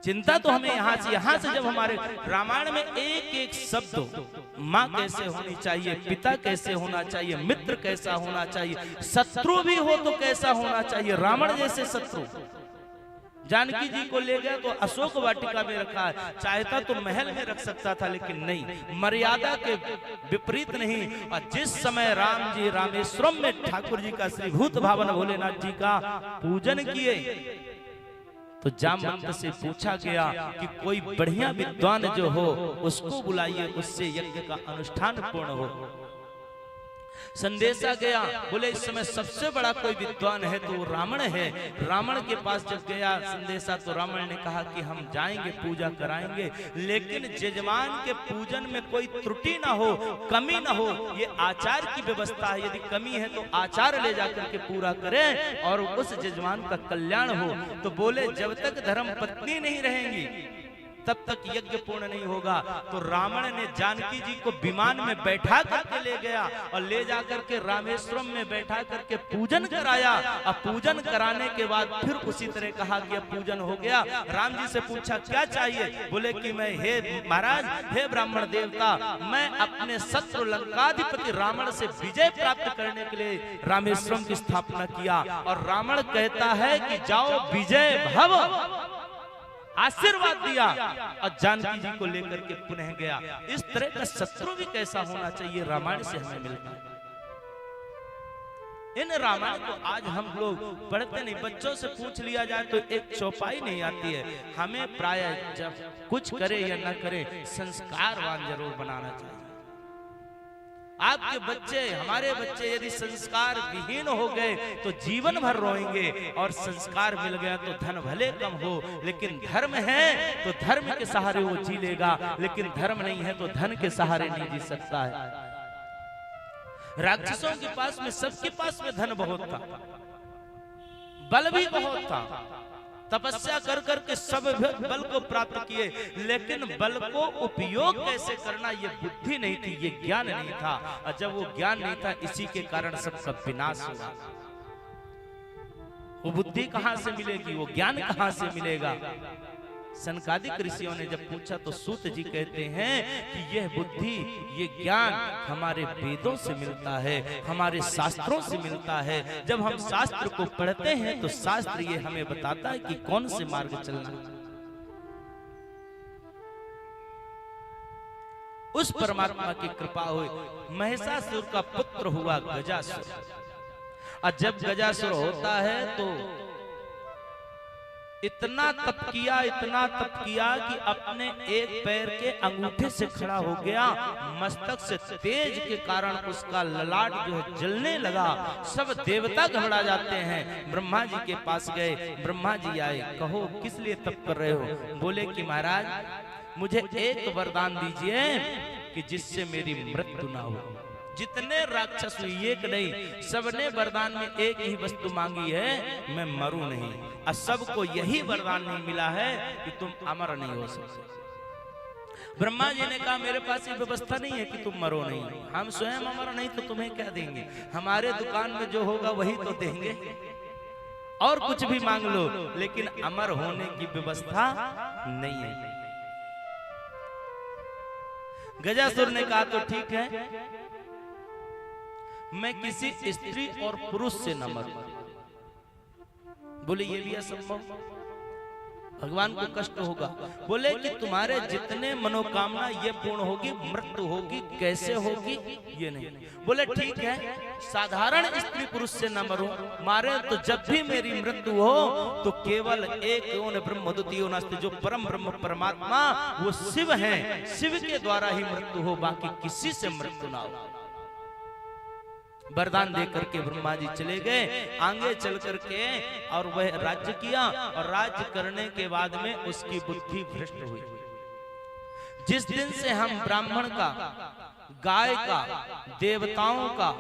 E: चिंता तो हमें यहाँ से जब हमारे रामायण में एक एक शब्द, माँ कैसे होनी चाहिए, पिता कैसे होना चाहिए, मित्र कैसा होना चाहिए, शत्रु भी हो तो कैसा होना चाहिए। रावण जैसे शत्रु जानकी जी को ले गया तो अशोक वाटिका में रखा है, चाहता तो महल में रख सकता था, लेकिन नहीं, मर्यादा के विपरीत नहीं। और जिस समय राम जी रामेश्वरम में ठाकुर जी का श्रीभूत भावन भोलेनाथ जी का पूजन किए तो जामवंत से पूछा गया कि कोई बढ़िया विद्वान जो हो उसको बुलाइए, उससे यज्ञ का अनुष्ठान पूर्ण हो। संदेशा गया, बोले इस समय सबसे बड़ा कोई विद्वान है तो वो रावण है। रावण के पास जब गया संदेशा तो रावण ने कहा कि हम जाएंगे, पूजा कराएंगे, लेकिन जजमान के पूजन में कोई त्रुटि ना हो, कमी ना हो, ये आचार की व्यवस्था है। यदि कमी है तो आचार ले जाकर के पूरा करें और उस जजमान का कल्याण हो। तो बोले जब तक धर्म पत्नी नहीं रहेंगी तब तक यज्ञ पूर्ण नहीं होगा। तो रावण ने जानकी जी को विमान में बैठा करके ले गया और ले जाकर के रामेश्वरम में बैठा करके पूजन कराया। और पूजन कराने के बाद फिर उसी तरह कहा कि अब पूजन हो गया। राम जी से पूछा क्या चाहिए, बोले कि मैं, हे महाराज, हे ब्राह्मण देवता, मैं अपने शत्रु लंकाधिपति रावण से विजय प्राप्त करने के लिए रामेश्वरम की स्थापना किया। और रावण कहता है कि जाओ विजय भव, आशीर्वाद दिया और जानकी जी को लेकर के पुनः गया। इस तरह का शत्रु भी कैसा होना चाहिए रामायण से हमें मिलता है। इन रामायण को आज हम लोग पढ़ते नहीं, बच्चों से पूछ लिया जाए तो एक चौपाई नहीं आती है। हमें प्राय जब कुछ करे या न करे संस्कारवान जरूर बनाना चाहिए। आपके बच्चे, हमारे बच्चे यदि संस्कार विहीन हो गए तो जीवन भर रोएंगे, और संस्कार मिल गया तो धन भले कम हो, लेकिन धर्म है तो धर्म के सहारे वो जी लेगा, लेकिन धर्म नहीं है तो धन के सहारे नहीं जी सकता है। राक्षसों के पास में, सबके पास में धन बहुत था, बल भी बहुत था, तपस्या कर करके सब बल को प्राप्त किए, लेकिन बल को उपयोग कैसे करना ये बुद्धि नहीं थी, ये ज्ञान नहीं था। और जब वो ज्ञान नहीं था, इसी के कारण सबका विनाश हुआ। वो बुद्धि कहां से मिलेगी, वो ज्ञान कहां से मिलेगा। सनकादिक ऋषियों ने जब पूछा तो सूत जी कहते हैं कि यह बुद्धि, ये ज्ञान हमारे वेदों से मिलता है, हमारे शास्त्रों से मिलता है। जब हम शास्त्र को पढ़ते हैं तो शास्त्र ये हमें बताता है कि कौन से मार्ग चलना। उस परमात्मा की कृपा हुई, महिषासुर का पुत्र हुआ गजासुर। और जब गजासुर होता है तो इतना तप किया कि अपने एक पैर के अंगूठे से खड़ा हो गया। मस्तक से तेज के कारण उसका ललाट जो है जलने लगा। सब देवता घबरा जाते हैं। ब्रह्मा जी के पास गए, ब्रह्मा जी आए, कहो किस लिए तप कर रहे हो। बोले कि महाराज मुझे एक वरदान दीजिए कि जिससे मेरी मृत्यु ना हो। जितने राक्षस हुए, एक नहीं, सबने वरदान में एक ही वस्तु मांगी है, मैं मरूं नहीं। और सबको यही वरदान नहीं मिला है कि तुम अमर नहीं हो सकते। ब्रह्मा जी ने कहा मेरे पास ये व्यवस्था नहीं है कि तुम मरो नहीं, हम स्वयं अमर नहीं तो तुम्हें क्या देंगे, हमारे दुकान में जो होगा वही तो देंगे, और कुछ भी मांग लो, लेकिन अमर होने की व्यवस्था नहीं है। गजासुर ने कहा तो ठीक है, मैं किसी स्त्री और पुरुष से न मरूं। बोले ये भी असंभव, भगवान को कष्ट होगा। बोले कि तुम्हारे जितने मनोकामना ये पूर्ण होगी, मृत्यु होगी, कैसे होगी ये नहीं। बोले ठीक है, साधारण स्त्री पुरुष से न मरूं, मारे तो जब भी मेरी मृत्यु हो तो केवल एक ब्रह्म द्वितीयो नास्ति, जो परम ब्रह्म परमात्मा वो शिव है, शिव के द्वारा ही मृत्यु हो, बाकी किसी से मृत्यु ना हो। वरदान दे करके ब्रह्मा जी चले गए। आगे चल करके और वह राज्य किया, और राज्य करने के बाद में उसकी बुद्धि भ्रष्ट हुई। जिस दिन से हम ब्राह्मण का, गाय का, देवताओं का,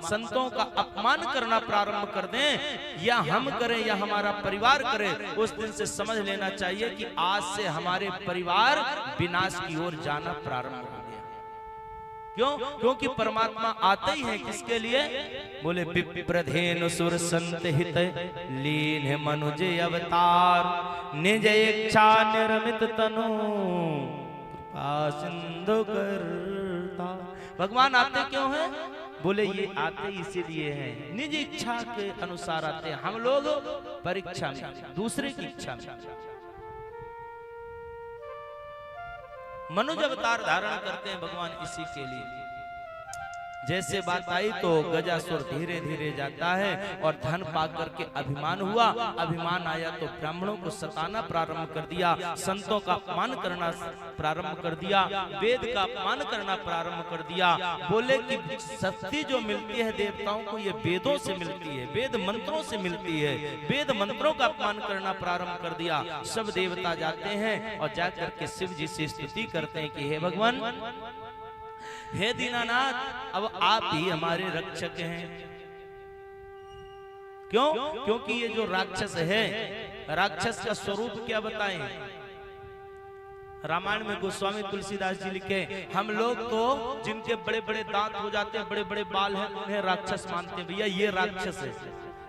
E: संतों का अपमान करना प्रारंभ कर दें, या हम करें या हमारा परिवार करे, उस दिन से समझ लेना चाहिए कि आज से हमारे परिवार विनाश की ओर जाना प्रारंभ हो गया। क्यों? क्योंकि परमात्मा आते ही है किसके लिए? बोले विप्रधेनु सुर संत हित लीन मनुज अवतार निज इच्छा निर्मित तनु कृपा सिंधु करता। भगवान आते क्यों हैं? बोले ये आते इसीलिए हैं, निज इच्छा के अनुसार आते हैं। हम लोग परीक्षा में, दूसरे की इच्छा में मनुज अवतार धारण करते हैं भगवान इसी के लिए। जैसे बात आई तो गजासुर धीरे धीरे जाता है और धन पाकर के अभिमान हुआ। अभिमान आया तो ब्राह्मणों को सताना प्रारंभ कर दिया, संतों का अपमान करना प्रारंभ कर दिया, वेद का अपमान करना प्रारंभ कर दिया। बोले कि शक्ति जो मिलती है देवताओं को ये वेदों से मिलती है, वेद मंत्रों से मिलती है। वेद मंत्रों का अपमान करना प्रारंभ कर दिया। सब देवता जाते हैं और जाकर के शिव जी से स्तुति करते हैं कि हे भगवान, हे दीनानाथ, अब आप ही हमारे रक्षक हैं। क्यों? क्योंकि ये जो राक्षस है, राक्षस का स्वरूप क्या बताएं? रामायण में गोस्वामी तुलसीदास जी लिखे, हम लोग तो जिनके बड़े बड़े दांत हो जाते हैं, बड़े बड़े बाल हैं, उन्हें राक्षस मानते हैं। भैया ये राक्षस है।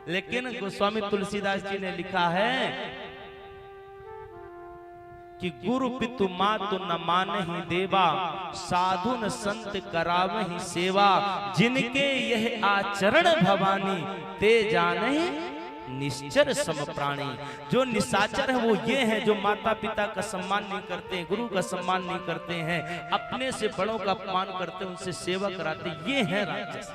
E: लेकिन गोस्वामी तुलसीदास जी ने लिखा है कि गुरु पितु मातु न मानहि देवा, साधु न संत करावहि सेवा, जिनके यह आचरण भवानी, ते जानहि निश्चर सम प्राणी। जो निशाचर है वो ये है जो माता पिता का सम्मान नहीं करते हैं, गुरु का सम्मान नहीं करते हैं, अपने से बड़ों का अपमान करते हैं, उनसे सेवा कराते, ये है राक्षस।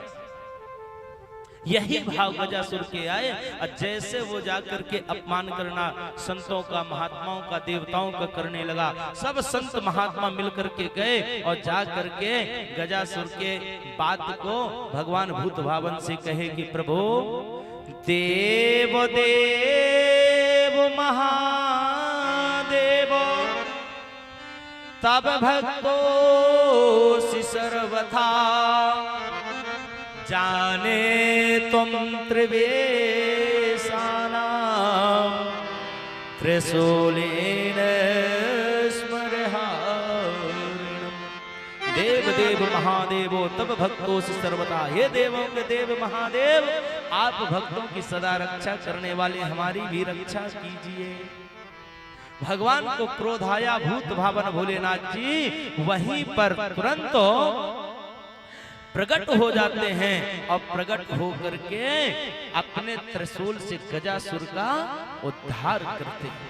E: यही भाव गजासुर के आए। और जैसे वो जाकर के अपमान करना संतों का, महात्माओं का, देवताओं का करने लगा, सब संत महात्मा मिलकर के गए और जाकर के गजासुर के बात को भगवान भूत भावन से कहे कि प्रभु, देव देव महादेव तब भक्तों सि सर्वथा, जाने तुम त्रिवेशानां त्रिशूलेन स्मरहारिणम्। देव देव महादेवो तब भक्तों से सर्वथा, हे देवों के देव महादेव, आप भक्तों की सदा रक्षा करने वाले हमारी भी रक्षा कीजिए। भगवान को क्रोध आया, भूत भावन भोलेनाथ जी वहीं पर तुरंत प्रकट हो जाते हैं और प्रकट होकर के अपने त्रिशूल से गजासुर का उद्धार करते हैं।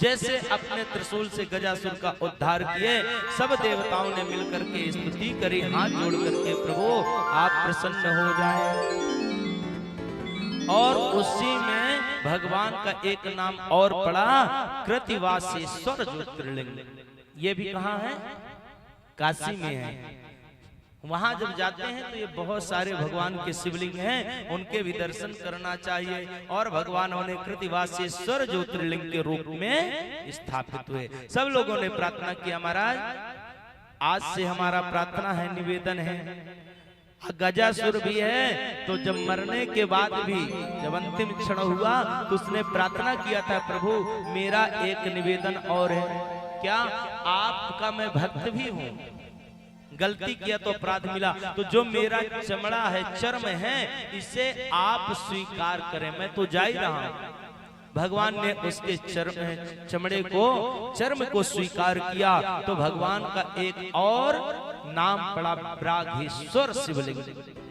E: जैसे अपने त्रिशूल से गजासुर का उद्धार किए, सब देवताओं ने मिलकर के स्तुति करी, हाथ जोड़ करके प्रभु आप प्रसन्न हो जाएं। और उसी में भगवान का एक नाम और पड़ा, कृतिवासेश्वर ज्योतिर्लिंग। ये भी कहाँ है? काशी में है। वहां जब जाते हैं तो ये बहुत सारे भगवान के शिवलिंग हैं, उनके भी दर्शन करना चाहिए। और भगवान उन्हें कृतिवासेश्वर ज्योतिर्लिंग के रूप में स्थापित हुए। सब लोगों ने प्रार्थना किया, महाराज आज से हमारा प्रार्थना है, निवेदन है। गजासुर भी है तो जब मरने के बाद भी जब अंतिम क्षण हुआ तो उसने प्रार्थना किया था, प्रभु मेरा एक निवेदन और है, क्या आपका मैं भक्त भी हूँ, गलती किया तो अपराध मिला, तो जो मेरा चमड़ा है, चर्म है, इसे आप स्वीकार करें, मैं तो जा ही रहा हूं। भगवान ने उसके चमड़े को, चर्म को स्वीकार किया तो भगवान का एक और नाम पड़ा व्याघ्रेश्वर शिवलिंग,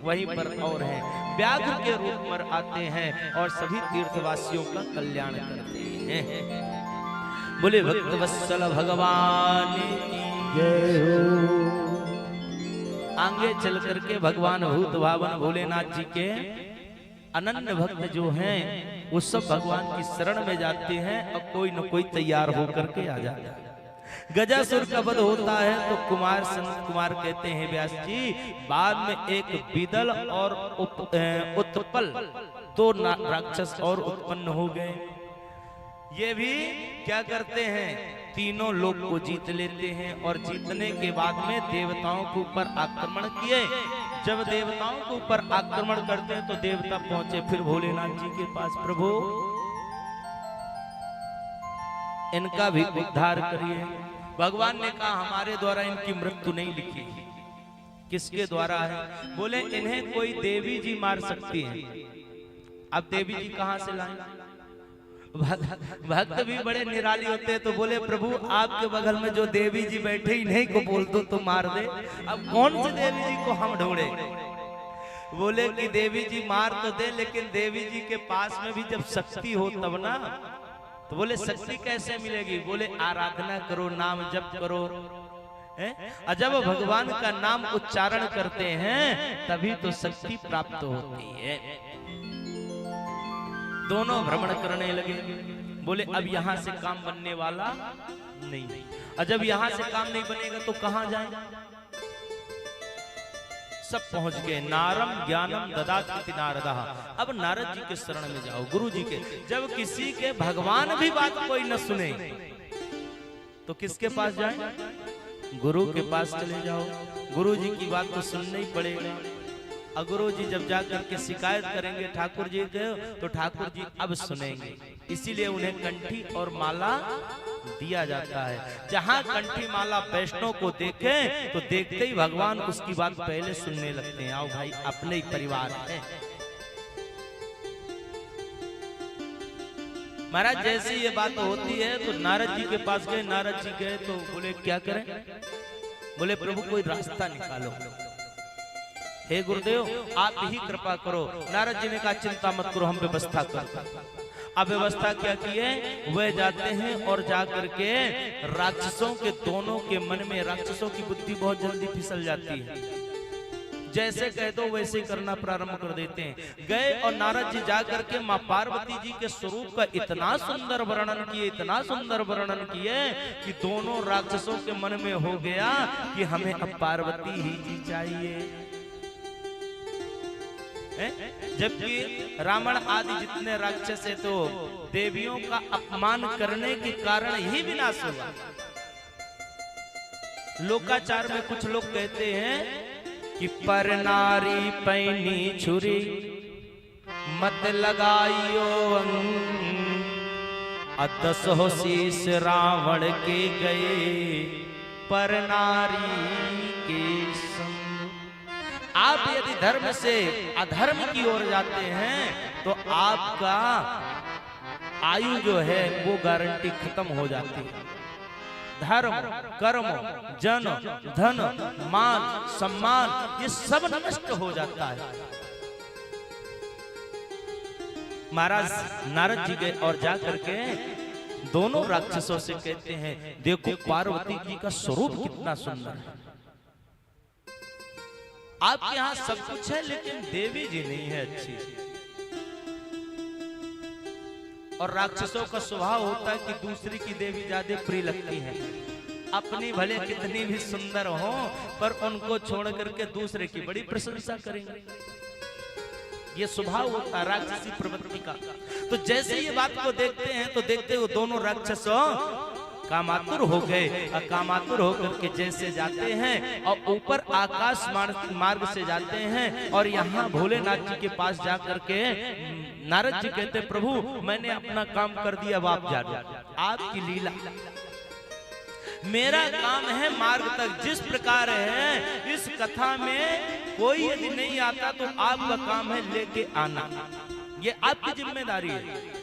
E: वहीं पर और है, व्याघ्र के रूप में आते हैं और सभी तीर्थवासियों का कल्याण करते हैं। बोले भक्तवत्सल भगवान की जय हो। आगे चल करके भगवान भूत भावन भोलेनाथ जी के अनन्य भक्त जो हैं वो सब भगवान की शरण में जाते हैं और कोई न कोई तैयार होकर के आ जाता है। गजासुर का वध होता है तो कुमार संत कुमार कहते हैं व्यास जी, बाद में एक बिदल और उत्पल दो राक्षस और उत्पन्न हो गए। ये भी क्या करते हैं, तीनों लोक को जीत लेते हैं और जीतने के बाद में देवताओं के ऊपर आक्रमण किए। जब देवताओं के ऊपर आक्रमण करते हैं तो देवता पहुंचे फिर भोलेनाथ जी के पास, प्रभु इनका भी उद्धार करिए। भगवान ने कहा हमारे द्वारा इनकी मृत्यु नहीं लिखी। किसके द्वारा है? बोले इन्हें कोई देवी जी मार सकती है। अब देवी जी कहां से लाएं? भक्त भी बड़े निराली होते हैं, तो बोले प्रभु आपके बगल में जो देवी जी बैठे इन्हीं को बोल दो तो मार दे। अब कौन से देवी जी को हम ढूंढे? बोले कि देवी जी मार तो दे, लेकिन देवी जी के पास में भी जब शक्ति हो तब ना। तो बोले शक्ति कैसे मिलेगी? बोले आराधना करो, नाम जप करो। और जब भगवान का नाम उच्चारण करते हैं तभी तो शक्ति प्राप्त होती है। दोनों भ्रमण करने लगे। बोले अब यहां से काम बनने वाला नहीं, और जब यहां से काम नहीं बनेगा तो कहां जाएं? सब पहुंच गए। नारम ज्ञानम ददाति नारदः। अब नारद जी के शरण में जाओ, गुरु जी के। जब किसी के भगवान भी बात कोई न सुने तो किसके पास जाएं? गुरु के पास चले जाओ। गुरु जी की बात तो सुनना ही पड़ेगा। और गुरु जी जब जाकर के शिकायत करेंगे ठाकुर जी के, तो ठाकुर जी अब सुनेंगे। इसीलिए उन्हें कंठी और माला दिया जाता है। जहां कंठी माला वैष्णव को देखे तो देखते ही भगवान उसकी बात पहले सुनने लगते हैं। आओ भाई, अपने ही परिवार है। महाराज जैसे ये बात होती है तो नारद जी के पास गए। नारद जी गए तो बोले क्या करें? बोले प्रभु कोई रास्ता निकालो। हे गुरुदेव आप ही कृपा करो। नारद जी ने कहा चिंता मत करो, हम व्यवस्था करते। अब व्यवस्था क्या की है? वे जाते हैं और जाकर के राक्षसों के दोनों के मन में, राक्षसों की बुद्धि बहुत जल्दी फिसल जाती है, जैसे कह दो वैसे करना प्रारंभ कर देते हैं। गए और नारद जी जाकर के माँ पार्वती जी के स्वरूप का इतना सुंदर वर्णन किए, इतना सुंदर वर्णन किए कि दोनों राक्षसों के मन में हो गया कि हमें अब पार्वती ही जी चाहिए। जबकि रावण आदि जितने राक्षस है तो देवियों का अपमान करने के कारण ही विनाश हुआ। लोकाचार में कुछ लोग कहते हैं कि पर नारी पैनी छुरी मत लगाइयो, दस हो शीस रावण के गए पर नारी के संग। आप यदि धर्म से अधर्म की ओर जाते हैं तो आपका आयु जो है वो गारंटी खत्म हो जाती है। धर्म, कर्म, जन, धन, मान, सम्मान ये सब नष्ट हो जाता है। महाराज नारद जी गए और जाकर के दोनों राक्षसों से कहते हैं देखो पार्वती जी का स्वरूप कितना सुंदर है। आपके यहाँ सब कुछ है लेकिन देवी जी नहीं है अच्छी। और राक्षसों का स्वभाव होता है कि दूसरी की देवी ज्यादा प्रिय लगती है। अपनी भले कितनी भी सुंदर हो पर उनको छोड़ करके दूसरे की बड़ी प्रशंसा करेंगे। ये स्वभाव होता है राक्षसी प्रवृत्ति का। तो जैसे ये बात को देखते हैं तो देखते हो दोनों राक्षसों कामातुर हो गए। कामातुर होकर के जैसे जाते हैं और ऊपर आकाश मार्ग से जाते हैं और यहाँ भोलेनाथ जी के पास जाकर के नारद जी कहते प्रभु मैंने अपना काम कर दिया, अब आप जानो, आपकी लीला। मेरा काम है मार्ग तक। जिस प्रकार है इस कथा में कोई यदि नहीं आता तो आपका काम है लेके आना, ये आपकी जिम्मेदारी है।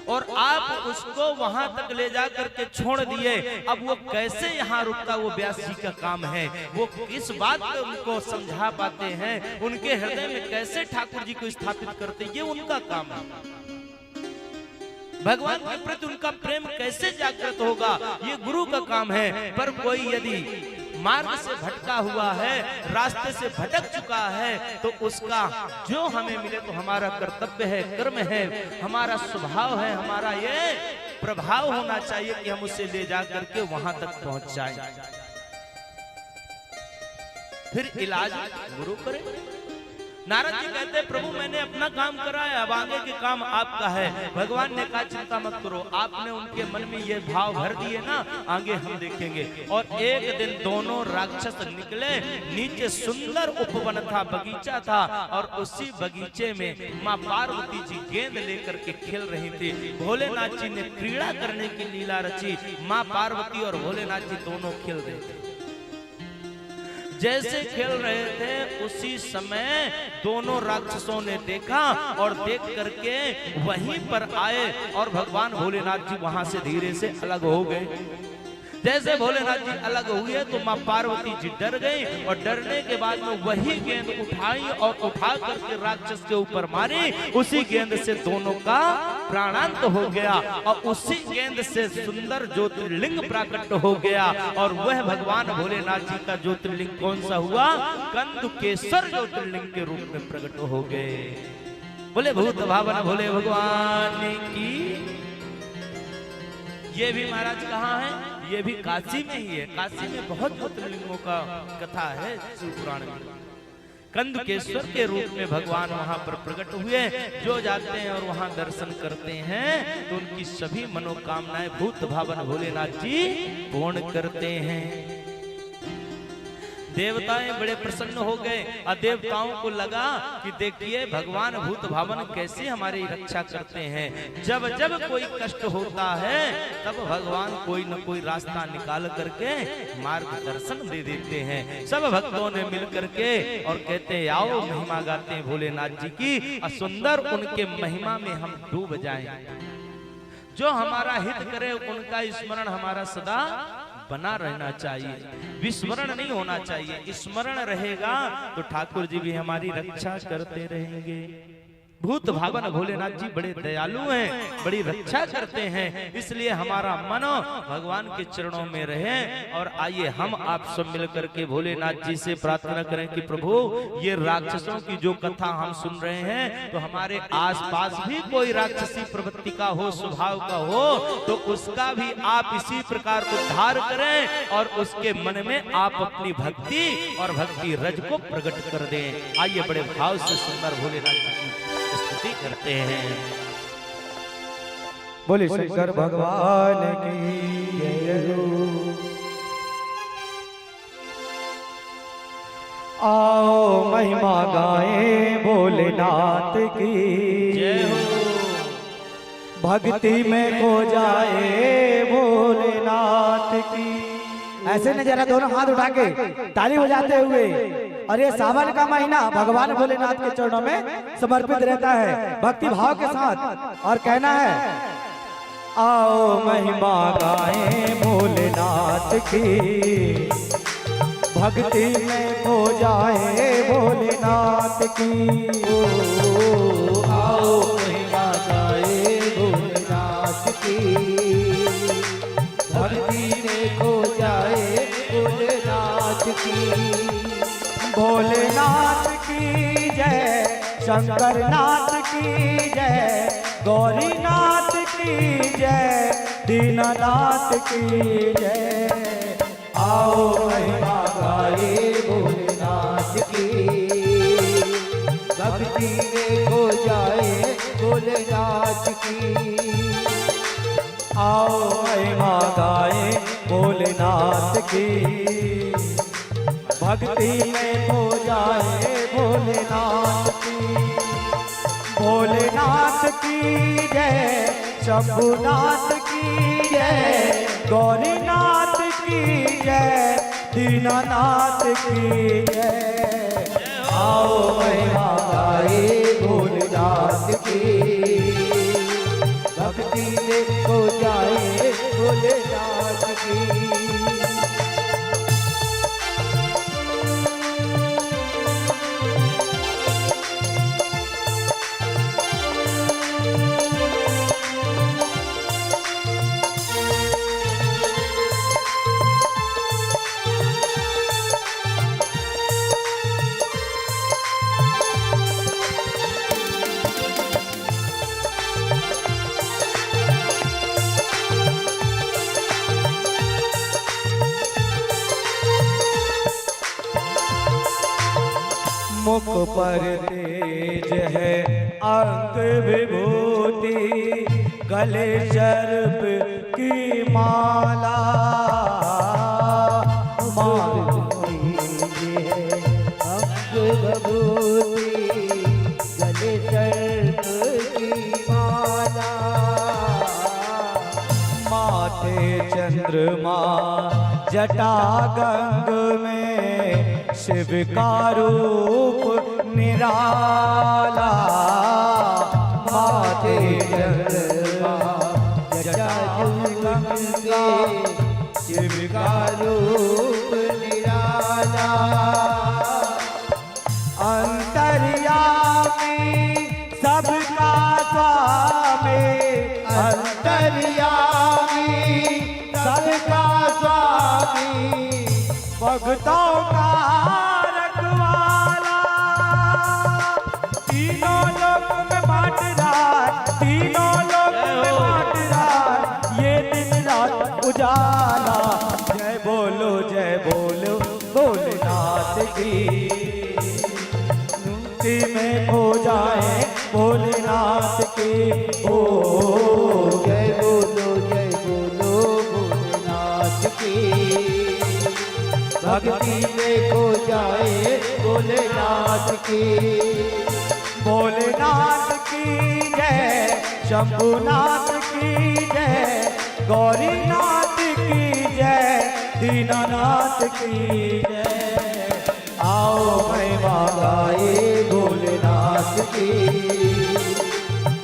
E: और आप उसको वहां तक ले जा करके छोड़ दिए। अब वो कैसे यहाँ रुकता वो व्यास जी का काम है। वो इस बात को उनको समझा पाते हैं, उनके हृदय में कैसे ठाकुर जी को स्थापित करते, ये उनका काम है। भगवान के प्रति उनका प्रेम कैसे जागृत होगा ये गुरु का काम है। पर कोई यदि मार्ग से भटका हुआ है, रास्ते से भटक चुका है तो उसका जो हमें मिले तो हमारा कर्तव्य है, कर्म है, हमारा स्वभाव है, हमारा ये प्रभाव होना चाहिए कि हम उसे ले जा करके वहां तक पहुंच जाए। फिर इलाज गुरु करे। नारद जी कहते हैं प्रभु मैंने अपना काम करा है, अब आगे के काम आपका है। भगवान ने कहा चिंता मत करो, आपने उनके मन में ये भाव भर दिए ना, आगे हम देखेंगे। और एक दिन दोनों राक्षस निकले, नीचे सुंदर उपवन था, बगीचा था, और उसी बगीचे में माँ पार्वती जी गेंद लेकर के खेल रही थी। भोलेनाथ जी ने क्रीड़ा करने की लीला रची, माँ पार्वती और भोलेनाथ जी दोनों खेल रहे थे। जैसे खेल रहे थे उसी समय दोनों राक्षसों ने देखा और देख करके वहीं पर आए और भगवान भोलेनाथ जी वहां से धीरे से अलग हो गए। जैसे भोलेनाथ जी अलग हुए तो माँ पार्वती जी डर गई और डरने के बाद में वही गेंद उठाई और उठा करके राक्षस के ऊपर मारी। उसी गेंद से दोनों का प्राणांत हो गया और उसी गेंद से सुंदर ज्योतिर्लिंग प्रकट हो गया। और वह भगवान भोलेनाथ जी का ज्योतिर्लिंग कौन सा हुआ? कंदुकेश्वर ज्योतिर्लिंग के रूप में प्रकट हो गए। बोले भूत भावन भोले भगवान की। ये भी महाराज कहाँ है? ये भी काशी में ही है। काशी में बहुत ज्योतिर्लिंगों का कथा है शिव पुराण में। कंदुकेश्वर के रूप में भगवान वहां पर प्रकट हुए। जो जाते हैं और वहां दर्शन करते हैं तो उनकी सभी मनोकामनाएं भूत भावन भोलेनाथ जी पूर्ण करते हैं। देवताएं बड़े प्रसन्न हो गए और देवताओं को लगा कि देखिए भगवान भूत भावन कैसे हमारी रक्षा करते हैं। जब जब कोई कष्ट होता है तब भगवान कोई न कोई रास्ता निकाल करके मार्गदर्शन दे देते हैं। सब भक्तों ने मिल करके और कहते हैं आओ महिमा गाते हैं भोलेनाथ जी की, और सुंदर उनके महिमा में हम डूब जाएं। जो हमारा हित करे उनका स्मरण हमारा सदा बना रहना चाहिए, विस्मरण नहीं होना चाहिए। स्मरण रहेगा तो ठाकुर जी भी हमारी रक्षा करते रहेंगे। भूत भावन भोलेनाथ जी बड़े दयालु हैं, बड़ी रक्षा करते हैं, इसलिए हमारा मन भगवान के चरणों में रहे। और आइए हम आप सब मिलकर के भोलेनाथ जी से प्रार्थना करें कि प्रभु ये राक्षसों की जो कथा हम सुन रहे हैं तो हमारे आसपास भी कोई राक्षसी प्रवृत्ति का हो, स्वभाव का हो, तो उसका भी आप इसी प्रकार उद्धार करें और उसके मन में आप अपनी भक्ति और भक्ति रज को प्रकट कर दें। आइए बड़े भाव से सुंदर भोलेनाथ जी की स्तुति करते हैं।
B: बोले शंकर भगवान की जय हो। आओ महिमा गाएं भोलेनाथ की
E: जय हो।
B: भक्ति में खो जाए भोलेनाथ की। ऐसे न जरा दोनों हाथ उठा के ताली बजाते हुए, और ये सावन का महीना भगवान भोलेनाथ के चरणों में समर्पित रहता है भक्ति भाव के साथ। और कहना है आओ महिमा गाएं भोलेनाथ की, भक्ति में खो जाए भोलेनाथ की।
D: आओ महिमा गाए भोलेनाथ की, भक्ति में खो जाए भोलेनाथ की।
B: भोलेनाथ की जय, शंकरनाथ की जय, गौरीनाथ की जय, दीननाथ की जय।
D: आओ महिमा गाए भोलेनाथ की, भक्ति में खो जाए भोलेनाथ की।
B: आओ महिमा गाए भोलेनाथ की, भक्ति में खो जाए भोलेनाथ की। भोलेनाथ की जय, शंभुनाथ की जय, गौरीनाथ की जय, दीननाथ की जय।
D: आओ महिमा गाए भोलेनाथ की, भक्ति में खो जाए भोलेनाथ की।
B: मुख पर तेज है अंग विभूति, गले सर्प की माला।
D: अंग विभूति, गले सर्प की माला।
B: माथे चंद्रमा जटा गंग में, शिव का रूप निराला। माथे चंद्रमा जटा गंग में, शिव का रूप निराला। अंतर्यामी सबका स्वामी, अंतर्यामी सबका स्वामी, भक्तों का रखवाला। तीनों लोक में बांट रहा, तीनों लोक में बांट रहा ये दिन रात उजाला। जय बोलो भोलेनाथ की, मुक्ति में खो जाए भोलेनाथ की। ओ
D: जय बोलो भोलेनाथ की, भक्ति में खो जाए भोलेनाथ की।
B: भोलेनाथ की जय, शंभुनाथ की जय, गौरीनाथ की जय, दीनानाथ की जय। आओ महिमा गाए
D: भोलेनाथ की,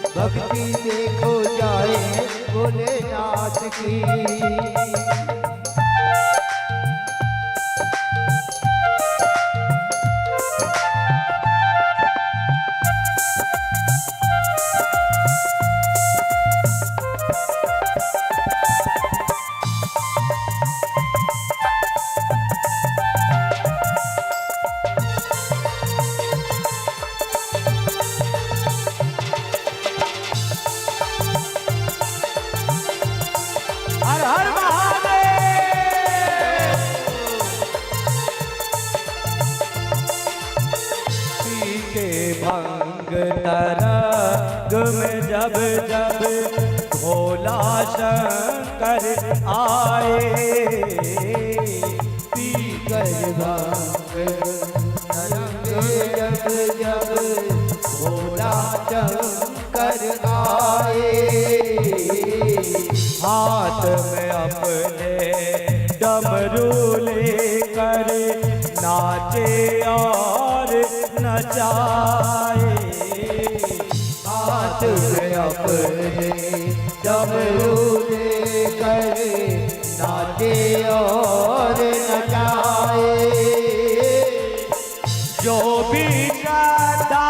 D: भक्ति में खो जाए भोलेनाथ की।
B: हर हर महादेव। पी के भंग तरंग में जब जब भोला शंकर आए,
D: पी कर भांग तरंग जब जब भोला शंकर आए।
B: हाथ में अपने डमरू लेकर नाचे और नचाए।
D: हाथ में अपने डमरू लेकर नाचे और नचाए।
B: जो भी श्रद्धा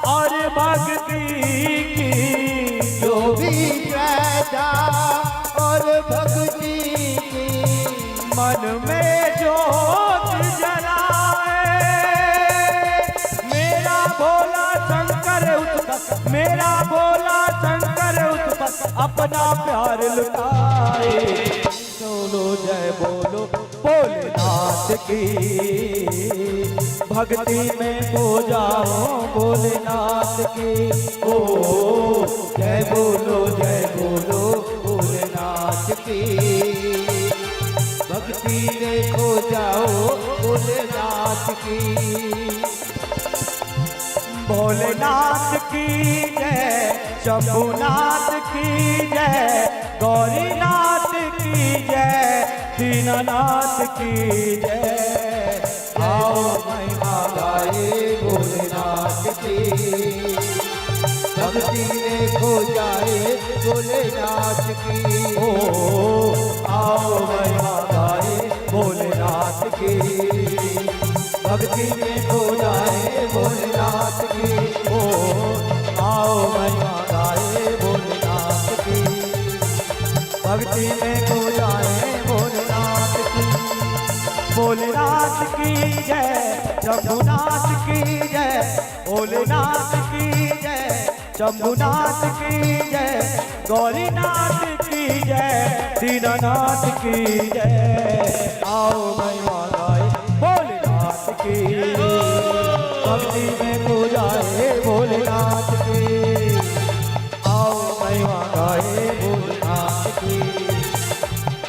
B: और भक्ति की,
D: जो भी श्रद्धा और भक्ति की,
B: मन में जोत जलाए। मेरा भोला शंकर उत्पत, मेरा भोला शंकर उत्पत अपना प्यार लुटाए। बोलो जय बोलो भोलेनाथ की, भक्ति में खो जाओ भोलेनाथ की। ओ
D: जय बोलो भोलेनाथ की, भक्ति में खो जाओ भोलेनाथ की।
B: भोलेनाथ की जय, शंभुनाथ की जय, गौरीनाथ की जय, दीनानाथ की जय।
D: आओ महिमा गाए भोलेनाथ की, भक्ति में खो जाए भोलेनाथ की।
B: ओ आओ महिमा गाए भोलेनाथ की, भक्ति में खो जाए भोलेनाथ की। ओ आओ महिमा गाए भोलेनाथ की, भक्ति में खो जाए भोलेनाथ की। भोलेनाथ की जय, शंभुनाथ की जय, भोलेनाथ की जय, शंभुनाथ की जय, गौरीनाथ की जय, दीनानाथ की जय। आओ महिमा गाए भोलेनाथ की, भक्ति में खो जाए भोलेनाथ की, आओ महिमा गाए भोलेनाथ की,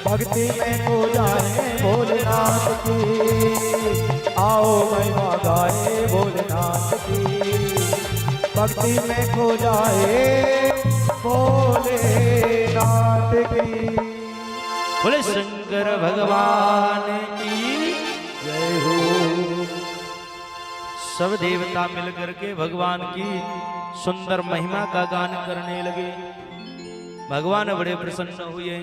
B: भक्ति में खो जाए भोलेनाथ की, आओ महिमा गाए भोलेनाथ की, भक्ति में खो जाए भोलेनाथ की।
E: बोले शंकर भगवान की
B: जय हो।
E: सब देवता मिलकर के भगवान की सुंदर महिमा का गान करने लगे। भगवान बड़े प्रसन्न हुए।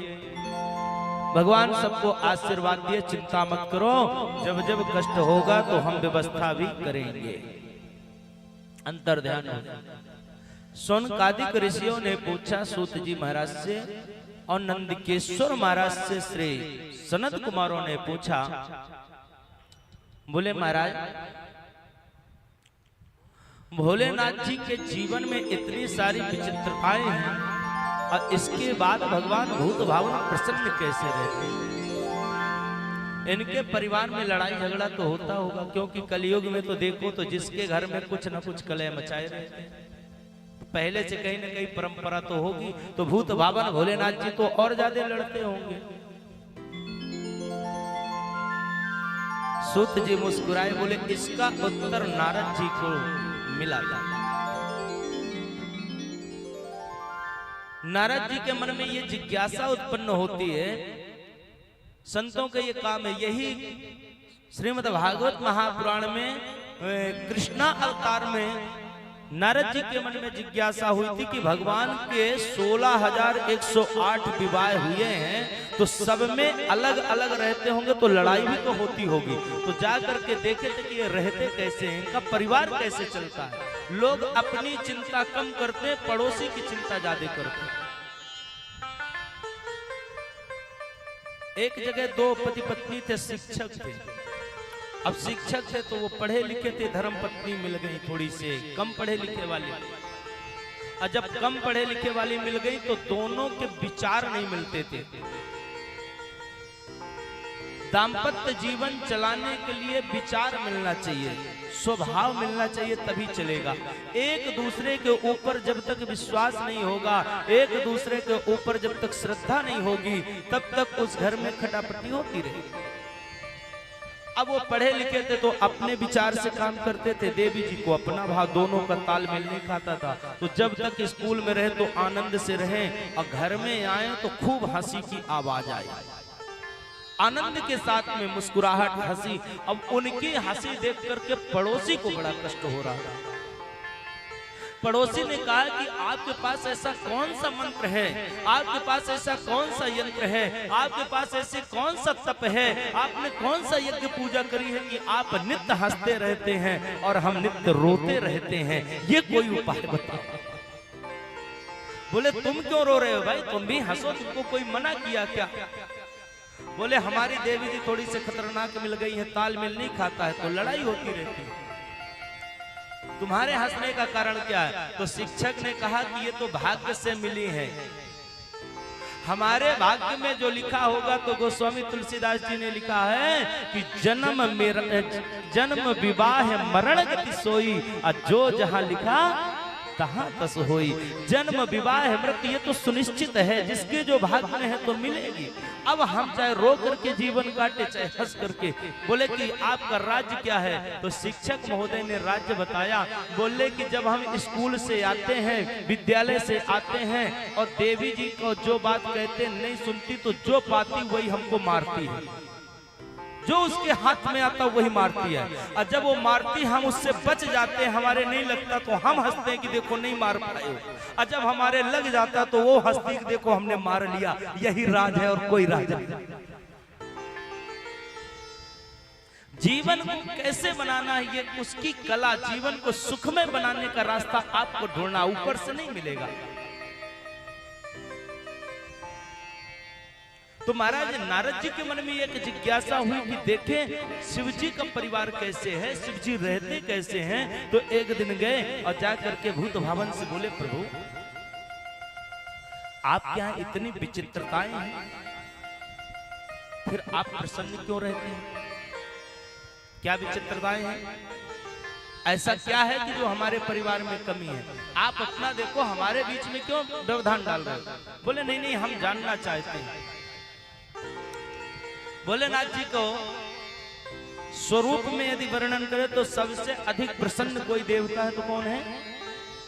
E: भगवान सबको आशीर्वाद दिए, चिंता मत करो, जब जब कष्ट होगा तो हम व्यवस्था भी करेंगे। अंतर ध्यान हो। सोनकादिक ऋषियों ने पूछा सूत जी महाराज से और नंदकेश्वर महाराज से श्री सनत कुमारों ने पूछा, बोले महाराज भोलेनाथ जी के जीवन में इतनी सारी विचित्रताएं हैं और इसके बाद भगवान भूत भावन प्रसन्न कैसे रहते हैं? इनके परिवार में लड़ाई झगड़ा तो होता होगा, क्योंकि कलयुग में तो देखो तो जिसके घर में कुछ न कुछ कलह मचाए रहते हैं। पहले से कहीं न कहीं परंपरा तो होगी, तो भूत भावन भोलेनाथ जी तो और ज्यादा लड़ते होंगे। सूत जी मुस्कुराए, बोले इसका उत्तर नारद जी को मिला था। नारद जी के मन में ये जिज्ञासा उत्पन्न होती है, संतों का ये काम है। यही श्रीमद् भागवत महापुराण में कृष्णा अवतार में नारद जी के मन में जिज्ञासा हुई थी कि भगवान के 16,108 विवाह हुए हैं, तो सब में अलग अलग रहते होंगे तो लड़ाई भी तो होती होगी। तो जा करके देखे थे कि ये रहते कैसे हैं, इनका परिवार कैसे चलता है। लोग अपनी चिंता कम करते हैं, पड़ोसी की चिंता ज्यादा करते हैं। एक जगह दो पति पत्नी थे, शिक्षक थे। अब शिक्षक थे तो वो पढ़े लिखे थे, धर्म पत्नी मिल गई थोड़ी से कम पढ़े लिखे वाली। और जब कम पढ़े लिखे वाली मिल गई तो दोनों के विचार नहीं मिलते थे। दाम्पत्य जीवन चलाने के लिए विचार मिलना चाहिए, स्वभाव मिलना चाहिए, तभी चलेगा। एक दूसरे के ऊपर जब तक विश्वास नहीं होगा, एक दूसरे के ऊपर जब तक श्रद्धा नहीं होगी, तब तक उस घर में खटापटी होती रहेगी। अब वो पढ़े लिखे थे तो अपने विचार से काम करते थे, देवी जी को अपना भाव, दोनों का तालमेल नहीं खाता था। तो जब तक स्कूल में रहे तो आनंद से रहे, और घर में आए तो खूब हंसी की आवाज आई, आनंद के साथ में मुस्कुराहट, हंसी। अब उनकी हंसी देख करके पड़ोसी को बड़ा कष्ट हो रहा था। पड़ोसी ने कहा कि आपके पास ऐसा कौन सा मंत्र है, आपके पास ऐसा कौन सा यंत्र है, आपके पास ऐसे कौन सा तप है, आपने कौन सा यज्ञ पूजा करी है कि आप नित्य हंसते रहते हैं और हम नित्य रोते रहते हैं? ये कोई उपाय बताओ। बोले तुम क्यों रो रहे हो भाई, तुम भी हंसो, तुमको कोई मना किया क्या? बोले हमारी देवी जी थोड़ी सी खतरनाक मिल गई है, तालमेल नहीं खाता है तो लड़ाई होती रहती है। तुम्हारे हंसने का कारण क्या है? तो शिक्षक ने कहा कि ये तो भाग्य से मिली है, हमारे भाग्य में जो लिखा होगा। तो गोस्वामी तुलसीदास जी ने लिखा है कि जन्म विवाह मरण गति सोई, और जो जहां लिखा तहां तस होई। जन्म विवाह मृत्यु ये तो सुनिश्चित है, जिसके जो भाग्य में है तो मिलेगी। अब हम चाहे रो करके जीवन काटे चाहे हंस करके। बोले कि आपका राज्य क्या है? तो शिक्षक महोदय ने राज्य बताया। बोले कि जब हम स्कूल से आते हैं, विद्यालय से आते हैं, और देवी जी को जो बात कहते नहीं सुनती, तो जो पाती वही हमको मारती है, जो उसके हाथ में आता वही मारती है। और जब वो मारती हम उससे बच जाते हैं, हमारे नहीं लगता तो हम हंसते हैं कि देखो नहीं मार पाए हो, और जब हमारे लग जाता तो वो हंसती कि देखो हमने मार लिया। यही राज है और कोई राज नहीं। जीवन को कैसे बनाना है ये उसकी कला, जीवन को सुखमय बनाने का रास्ता आपको ढूंढना, ऊपर से नहीं मिलेगा। तो महाराज नारद जी के मन में एक जिज्ञासा हुई कि देखें शिव जी का परिवार कैसे है, शिव जी रहते कैसे हैं। तो एक दिन गए और जाकर के भूत भावन से बोले, प्रभु आपके यहाँ इतनी विचित्रताएं हैं, फिर आप प्रसन्न क्यों रहते हैं? क्या विचित्रताएं हैं? ऐसा क्या है कि जो हमारे परिवार में कमी है? आप अपना देखो, हमारे बीच में क्यों व्यवधान डाल रहे हो? बोले नहीं नहीं, हम जानना चाहते हैं। भोलेनाथ जी को स्वरूप में यदि वर्णन करें तो सबसे अधिक प्रसन्न कोई देवता है तो कौन है?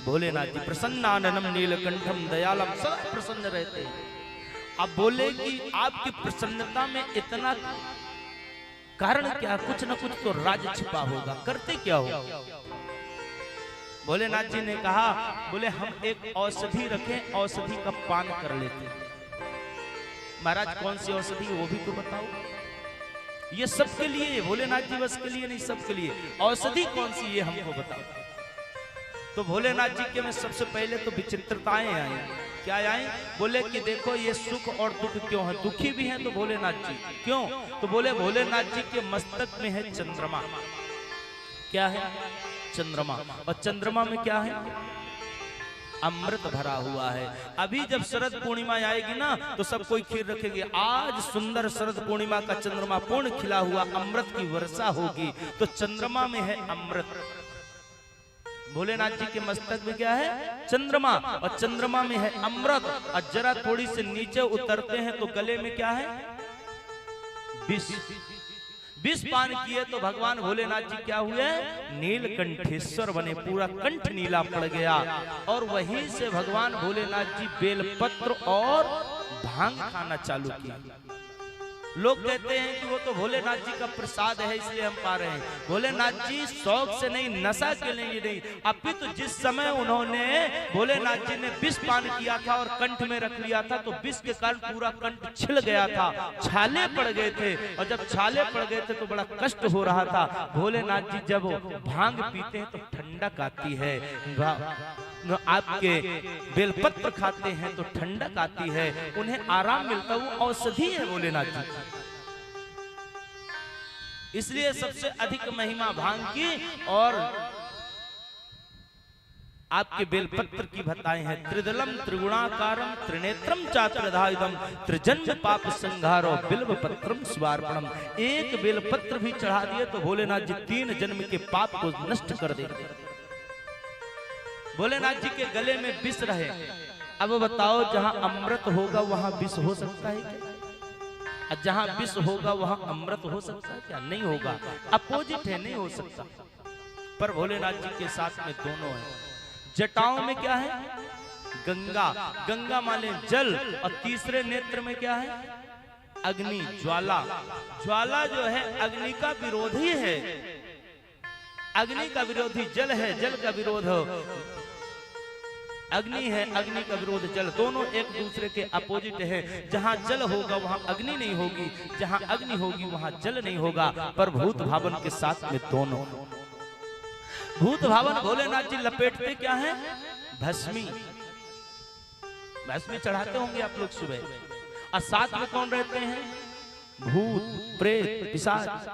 E: भोलेनाथ जी। प्रसन्नाननम नीलकंठम दयालम, सदा प्रसन्न रहते हैं। अब बोले कि आपकी प्रसन्नता में इतना कारण क्या? कुछ न कुछ तो राज छिपा होगा, करते क्या हो? भोलेनाथ जी ने कहा, बोले हम एक औषधि रखें, औषधि का पान कर लेते हैं। महाराज कौन सी औषधि, वो भी तो बताओ। ये सबके लिए, भोलेनाथ जी बस के लिए नहीं, सबके लिए औषधि कौन सी, ये हमको बताओ। तो भोलेनाथ जी के में सबसे पहले तो विचित्रताएं आई। क्या आई? बोले कि देखो ये सुख और दुख क्यों है, दुखी भी हैं तो भोलेनाथ जी क्यों? तो बोले भोलेनाथ जी के मस्तक में है चंद्रमा। क्या है? चंद्रमा। और चंद्रमा में क्या है? अमृत भरा हुआ है। अभी जब शरद पूर्णिमा आएगी ना तो सब कोई खीर रखेंगे। आज सुंदर शरद पूर्णिमा का चंद्रमा पूर्ण खिला हुआ, अमृत की वर्षा होगी। तो चंद्रमा में है अमृत। भोलेनाथ जी के मस्तक में क्या है? चंद्रमा। और चंद्रमा में है अमृत। और जरा थोड़ी से नीचे उतरते हैं तो गले में क्या है? विष। विष पान किए तो भगवान भोलेनाथ जी क्या हुए? नीलकंठेश्वर बने, पूरा कंठ नीला पड़ गया। और वहीं से भगवान भोलेनाथ जी बेलपत्र और भांग खाना चालू किया। लोग कहते हैं कि वो तो भोलेनाथ जी का प्रसाद है इसलिए हम पा रहे हैं। भोलेनाथ जी शौक से नहीं, नशा के लिए नहीं, अभी तो जिस समय उन्होंने, भोलेनाथ जी ने विष पान किया था और कंठ में रख लिया था तो विष के कारण पूरा कंठ छिल गया था, छाले पड़ गए थे। और जब छाले पड़ गए थे तो बड़ा कष्ट हो रहा था। भोलेनाथ जी जब भांग पीते हैं तो ठंडक आती है, आपके बेलपत्र खाते हैं तो ठंडक आती है, उन्हें आराम मिलता है। वो औषधि है भोलेनाथ जी, इसलिए सबसे अधिक महिमा भांग की। और आपके बेलपत्र की बताएं हैं। त्रिदलम त्रिगुणाकारम त्रिनेत्रम चात्रधायुधम त्रिजन्म पाप संघारो बिल्व पत्रम स्वार्पणम। एक बेलपत्र भी चढ़ा दिए तो भोलेनाथ जी 3 जन्म के पाप को नष्ट कर देते। भोलेनाथ जी के गले में विष रहे। अब बताओ, जहां अमृत होगा वहां विष हो सकता है क्या? और जहां विष होगा वहां अमृत हो सकता है क्या? नहीं होगा, अपोजिट है, नहीं हो सकता। पर भोलेनाथ जी के साथ में दोनों है। जटाओं में क्या है? गंगा। गंगा माने जल। और तीसरे नेत्र में क्या है? अग्नि, ज्वाला। ज्वाला जो है अग्नि का विरोधी है। अग्नि का विरोधी जल है, जल का विरोध अग्नि है, अग्नि का विरोध जल। दोनों एक दूसरे के अपोजिट है। जहां जल होगा वहां अग्नि नहीं होगी, जहां अग्नि होगी वहां जल नहीं होगा। पर भूत भावन के साथ में दोनों। भूत भावन भोलेनाथ जी लपेटते क्या है? भस्मी। भस्मी चढ़ाते होंगे आप लोग सुबह। और साथ में कौन रहते हैं? भूत, प्रेत, पिशाच।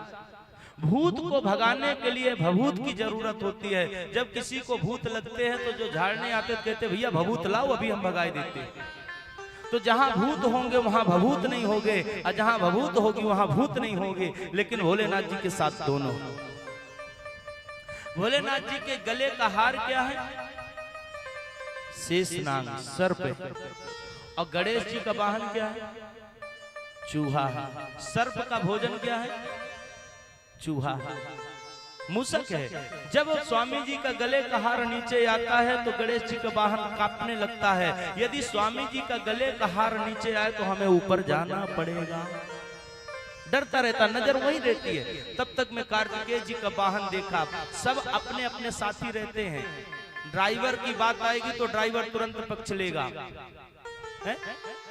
E: भूत को भगाने के लिए भभूत की जरूरत होती है। जब किसी को भूत लगते हैं तो जो झाड़ने आते कहते भैया भभूत लाओ, अभी हम भगाए देते हैं। तो जहां भूत होंगे वहां भभूत नहीं होंगे, और जहां भभूत होगी वहां भूत नहीं होंगे। लेकिन भोलेनाथ जी के साथ दोनों। भोलेनाथ जी के गले का हार क्या है? शेषनाग, सर्प। और गणेश जी का वाहन क्या है? चूहा। सर्प का भोजन क्या है? चूहा। मूसक है। जब स्वामी जी का गले का हार नीचे आता है तो गणेश जी का वाहन कांपने लगता है। यदि स्वामी जी का गले का हार नीचे आए तो हमें ऊपर जाना पड़ेगा। डरता रहता, नजर वही रहती है। तब तक मैं कार्तिकेय जी का वाहन देखा। सब अपने अपने साथी रहते हैं। ड्राइवर की बात आएगी तो ड्राइवर तुरंत पक्ष लेगा, है?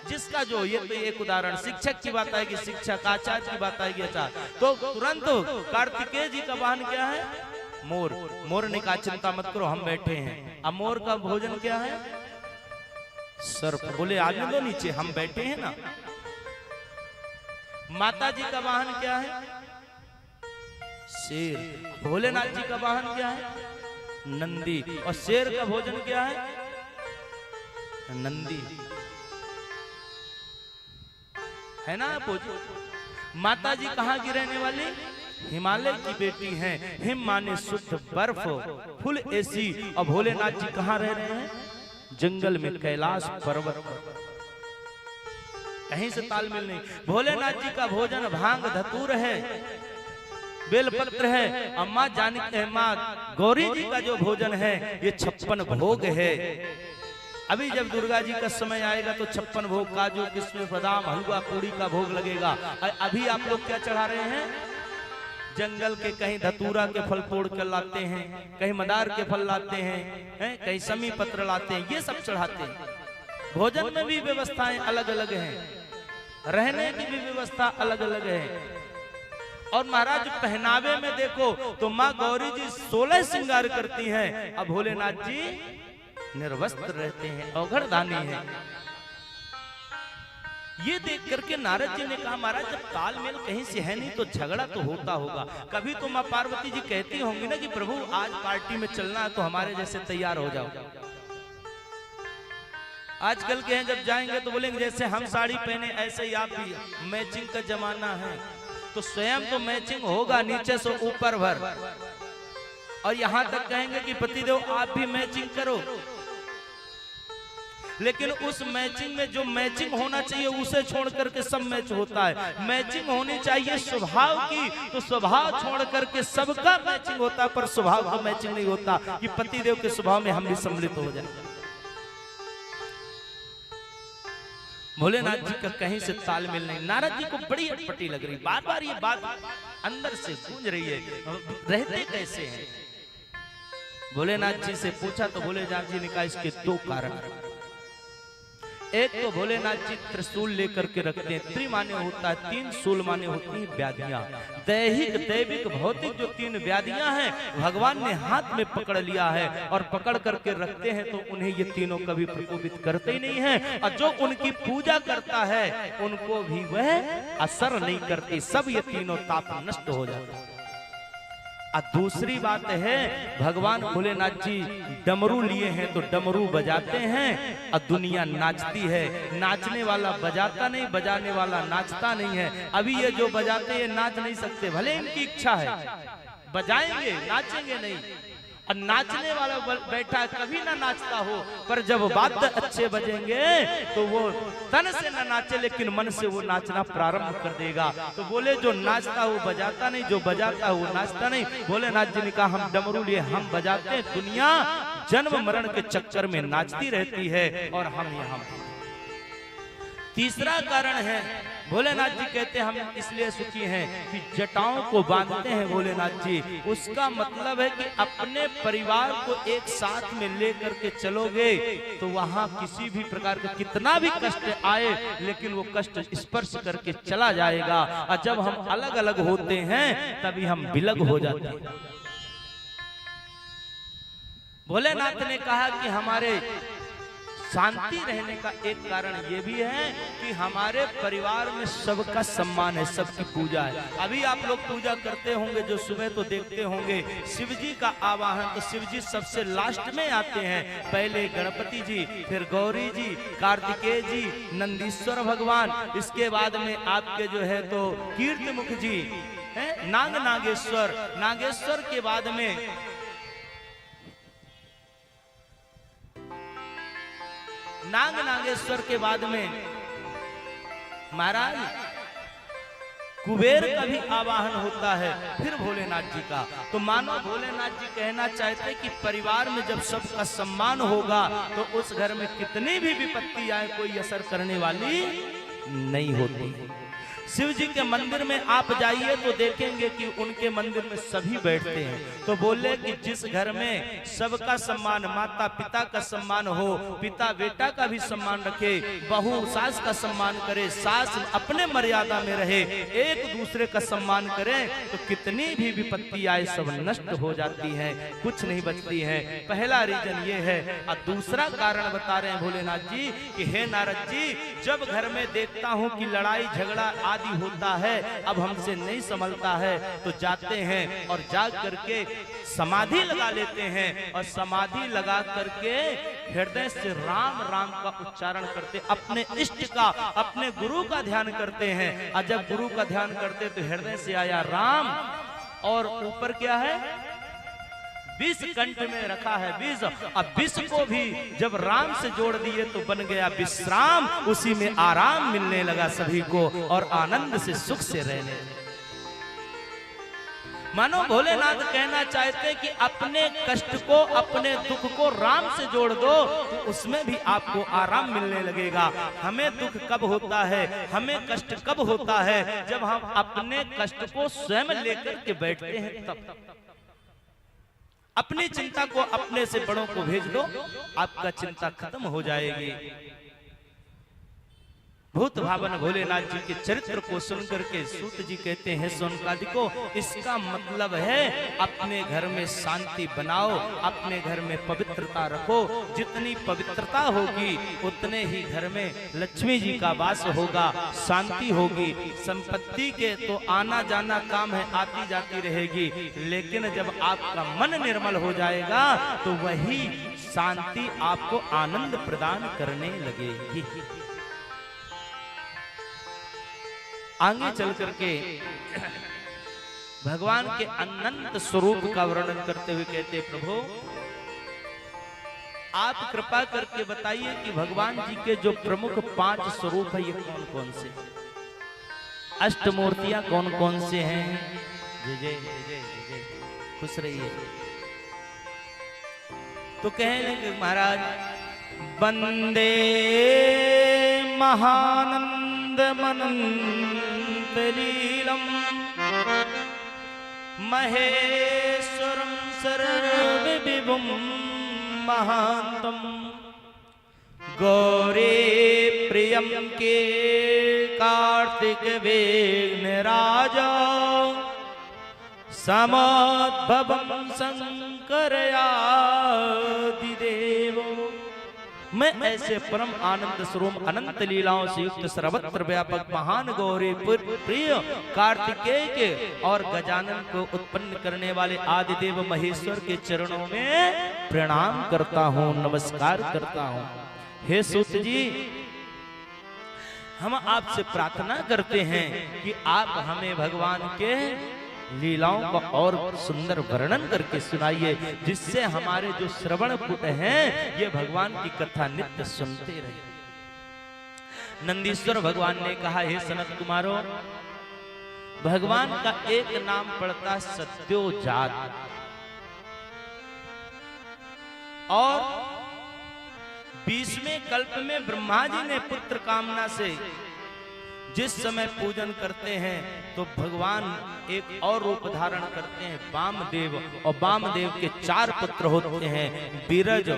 E: जिसका जो, ये तो एक उदाहरण। शिक्षक की बात आएगी शिक्षक, आचार्य की बात आएगी आचार्य। तो तुरंत कार्तिकेय जी का वाहन क्या है? मोर। मोर ने कहा चिंता मत करो, हम बैठे हैं। अब मोर का भोजन क्या है? सर्प। बोले आने दो नीचे, हम बैठे हैं ना। माता जी का वाहन क्या है? शेर। भोलेनाथ जी का वाहन क्या है? नंदी। और शेर का भोजन क्या है? नंदी, है ना। माता जी कहाँ की रहने वाली? हिमालय की बेटी हैं, हिम माने शुद्ध बर्फ, फुल एसी। और भोलेनाथ जी कहाँ रह रहे हैं? जंगल में, कैलाश पर्वत पर। कहीं से तालमेल नहीं। भोलेनाथ जी का भोजन भांग धतूर है, बेलपत्र है। अम्मा जानकी, माँ गौरी जी का जो भोजन है ये 56 भोग है। अभी जब दुर्गा जी का समय आएगा तो 56 भोग, काजू किशमिश बादाम हलवा पूड़ी का भोग लगेगा। अभी आप लोग क्या चढ़ा रहे हैं? जंगल के कहीं धतूरा के फल तोड़ कर लाते हैं, कहीं मदार के फल लाते हैं, कहीं समी पत्र लाते हैं, ये सब चढ़ाते हैं। भोजन में भी व्यवस्थाएं अलग अलग हैं, रहने की भी व्यवस्था अलग अलग है। और महाराज पहनावे में देखो तो माँ गौरी जी 16 श्रृंगार करती हैं, अब भोलेनाथ जी निर्वस्त्र रहते हैं, अवघड़दानी है। ये देख करके नारद जी ने कहा महाराज जब तालमेल कहीं से है नहीं तो झगड़ा तो होता होगा। कभी तो माँ पार्वती जी कहती होंगी ना कि प्रभु आज पार्टी में चलना है तो हमारे जैसे तैयार हो जाओ। आजकल के हैं जब जाएंगे तो बोलेंगे जैसे हम साड़ी पहने ऐसे ही आप भी, मैचिंग का जमाना है तो स्वयं तो मैचिंग होगा नीचे से ऊपर भर। और यहां तक कहेंगे कि पतिदेव आप भी मैचिंग करो, लेकिन उस मैचिंग में जो मैचिंग होना चाहिए उसे छोड़ करके सब मैच होता है। मैचिंग होनी चाहिए स्वभाव की, तो स्वभाव छोड़ करके सबका मैचिंग होता है, पर स्वभाव का मैचिंग नहीं होता कि पतिदेव के स्वभाव में हम भी सम्मिलित हो जाए। भोलेनाथ जी का कहीं से तालमेल नहीं। नारद जी को बड़ी अटपटी लग रही, बार बार ये बात अंदर से गूंज रही है, रहते कैसे हैं? भोलेनाथ जी से पूछा तो भोलेनाथ जी ने कहा इसके 2 कारण। एक तो भोलेनाथ जी त्रिशूल लेकर के रखते हैं। त्रि माने होता है 3, शूल माने होती है व्याधियां। दैहिक दैविक भौतिक जो 3 व्याधियां हैं भगवान ने हाथ में पकड़ लिया है और पकड़ करके रखते हैं, तो उन्हें ये तीनों कभी प्रकोपित करते ही नहीं है। और जो उनकी पूजा करता है उनको भी वह असर नहीं करती, सब ये तीनों ताप नष्ट हो जाते हैं। और दूसरी बात है भगवान भोलेनाथ जी डमरू लिए हैं तो डमरू बजाते हैं और दुनिया नाचती है। नाचने वाला बजाता नहीं, बजाने वाला नाचता नहीं है। अभी ये जो बजाते ये नाच नहीं सकते, भले इनकी इच्छा है बजाएंगे, नाचेंगे नहीं। और नाचने वाला बैठा कभी ना नाचता हो, पर जब वाद्य अच्छे बजेंगे तो वो तन से ना नाचे लेकिन मन से वो नाचना प्रारंभ कर देगा। तो बोले जो नाचता वो बजाता नहीं, जो बजाता वो नाचता नहीं। भोलेनाथ जी ने कहा हम डमरू लिए हम बजाते हैं, दुनिया जन्म मरण के चक्कर में नाचती रहती है और हम यहाँ। तीसरा कारण है भोलेनाथ जी कहते हैं हम इसलिए सुखी हैं कि जटाओं को बांधते हैं भोलेनाथ जी। उसका मतलब है कि अपने परिवार को एक साथ में लेकर के चलोगे तो वहां किसी भी प्रकार का कितना भी कष्ट आए लेकिन वो कष्ट स्पर्श करके चला जाएगा। और जब हम अलग अलग होते हैं तभी हम विलग हो जाते हैं। भोलेनाथ ने कहा कि हमारे शांति रहने का एक कारण ये भी है कि हमारे परिवार में सबका सम्मान है, सबकी पूजा है। अभी आप लोग पूजा करते होंगे जो सुबह तो देखते होंगे शिव जी का आवाहन, तो शिव जी सबसे लास्ट में आते हैं। पहले गणपति जी, फिर गौरी जी, कार्तिकेय जी, नंदीश्वर भगवान, इसके बाद में आपके जो है तो कीर्तिमुख जी है, नागेश्वर, नागेश्वर के बाद में नागेश्वर के बाद में महाराज कुबेर का भी आवाहन होता है, फिर भोलेनाथ जी का। तो मानो भोलेनाथ जी कहना चाहते कि परिवार में जब सबका सम्मान होगा तो उस घर में कितनी भी विपत्ति आए कोई असर करने वाली नहीं होती। शिव जी के मंदिर में आप जाइए तो देखेंगे कि उनके मंदिर में सभी बैठते हैं। तो बोले कि जिस घर में सबका सम्मान, माता पिता का सम्मान हो, पिता बेटा का भी सम्मान रखे, बहू सास का सम्मान करे, सास अपने मर्यादा में रहे, एक दूसरे का सम्मान करें तो कितनी भी विपत्ति आए सब नष्ट हो जाती है, कुछ नहीं बचती है। पहला रीजन ये है। और दूसरा कारण बता रहे हैं भोलेनाथ जी कि हे नारद जी, जब घर में देखता हूँ कि लड़ाई झगड़ा आदि होता है, अब हमसे नहीं संभलता है, तो जाते हैं और जाग करके समाधि लगा लेते हैं और समाधि लगा करके हृदय से राम राम का उच्चारण करते, अपने इष्ट का, अपने गुरु का ध्यान करते हैं। और जब गुरु का ध्यान करते तो हृदय से आया राम, और ऊपर क्या है, विष कंठ में रखा है विष। अब विष को भी जब राम से जोड़ दिए तो बन गया विश्राम, उसी में आराम मिलने लगा सभी को और आनंद से सुख से रहने लगे। मानो भोलेनाथ कहना चाहते कि अपने कष्ट को, अपने दुख को राम से जोड़ दो तो उसमें भी आपको आराम मिलने लगेगा। हमें दुख कब होता है, हमें कष्ट कब होता है, जब हम अपने कष्ट को स्वयं लेकर के बैठते हैं तब। अपनी चिंता को अपने से बड़ों को भेज दो, आपका चिंता खत्म हो जाएगी। भूत भावन भोलेनाथ जी के चरित्र को सुनकर के सूत जी कहते हैं सोनकादि को, इसका मतलब है अपने घर में शांति बनाओ, अपने घर में पवित्रता रखो। जितनी पवित्रता होगी उतने ही घर में लक्ष्मी जी का वास होगा, शांति होगी। संपत्ति के तो आना जाना काम है, आती जाती रहेगी, लेकिन जब आपका मन निर्मल हो जाएगा तो वही शांति आपको आनंद प्रदान करने लगेगी। आगे चल करके भगवान के अनंत स्वरूप का वर्णन करते हुए कहते, प्रभु आप कृपा करके बताइए कि भगवान जी के जो प्रमुख 5 स्वरूप है ये कौन कौन से, अष्टमूर्तियां कौन कौन से हैं। जय जय जय जय जय, खुश रहिए। तो कह लगे महाराज, वंदे महानंद मनंत लीलम महेश्वरम सर्वविभुम महांतम गौरी प्रियम के कार्तिक विघ्न राजा समोद्भवम शंकर आदिदेव। मैं ऐसे परम आनंद स्वरूप अनंत लीलाओं से युक्त सर्वत्र व्यापक महान गौरी प्रिय कार्तिकेय के और गजानन को उत्पन्न करने वाले आदिदेव महेश्वर के चरणों में प्रणाम करता हूँ, नमस्कार करता हूँ। हे सूत जी, हम आपसे प्रार्थना करते हैं कि आप हमें भगवान के लीलाओं का और सुंदर वर्णन करके सुनाइए, जिससे हमारे जो श्रवण पुट हैं ये भगवान की कथा नित्य सुनते रहे। नंदीश्वर भगवान ने कहा, हे सनत कुमारो, भगवान का एक नाम पड़ता सद्योजात, और 20वें कल्प में ब्रह्मा जी ने पुत्र कामना से जिस समय पूजन करते हैं तो भगवान एक और रूप धारण करते हैं, वामदेव। और वामदेव के 4 पुत्र होते हैं, बीरज,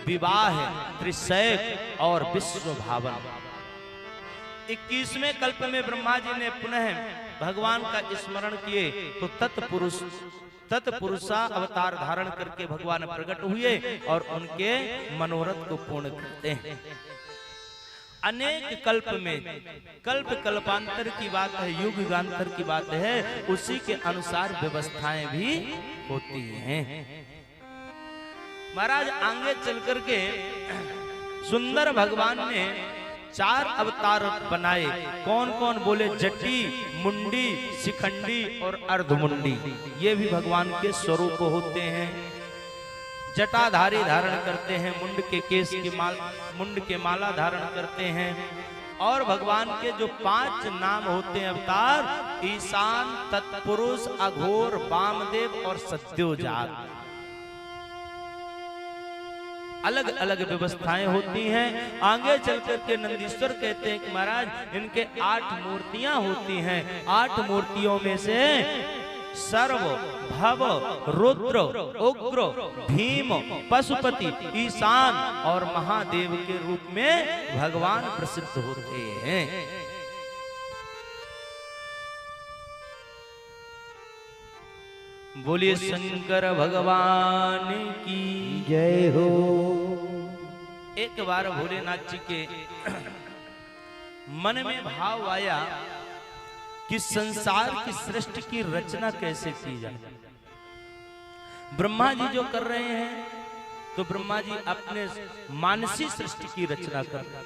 E: विवाह, त्रिशैक और विश्वभावन। 21वें कल्प में ब्रह्मा जी ने पुनः भगवान का स्मरण किए तो तत्पुरुषा अवतार धारण करके भगवान प्रकट हुए और उनके मनोरथ को पूर्ण करते हैं। अनेक कल्प में, कल्प कल्पांतर की बात है, युग युगांतर की बात है, उसी के अनुसार व्यवस्थाएं भी होती हैं। महाराज आगे चल करके सुंदर भगवान ने 4 अवतार बनाए। कौन कौन बोले? जटी, मुंडी, शिखंडी और अर्धमुंडी। ये भी भगवान के स्वरूप होते हैं। जटाधारी धारण करते हैं, मुंड के माला धारण करते हैं। और भगवान के जो 5 नाम होते हैं अवतार, ईशान, तत्पुरुष, अघोर, वामदेव और सद्योजात, अलग अलग व्यवस्थाएं होती हैं। आगे चल करके नंदीश्वर कहते हैं कि महाराज इनके 8 मूर्तियां होती हैं। 8 मूर्तियों में से सर्व, भव, रुद्र, उग्र, भीम, पशुपति, ईशान और महादेव के रूप में भगवान प्रसिद्ध होते हैं। बोलिए शंकर भगवान की
B: जय हो।
E: एक बार भोलेनाथ जी के मन में भाव आया कि संसार की सृष्टि की रचना कैसे की जाए। ब्रह्मा जी जो कर रहे हैं तो ब्रह्मा जी अपने मानसी सृष्टि की रचना कर रहे हैं,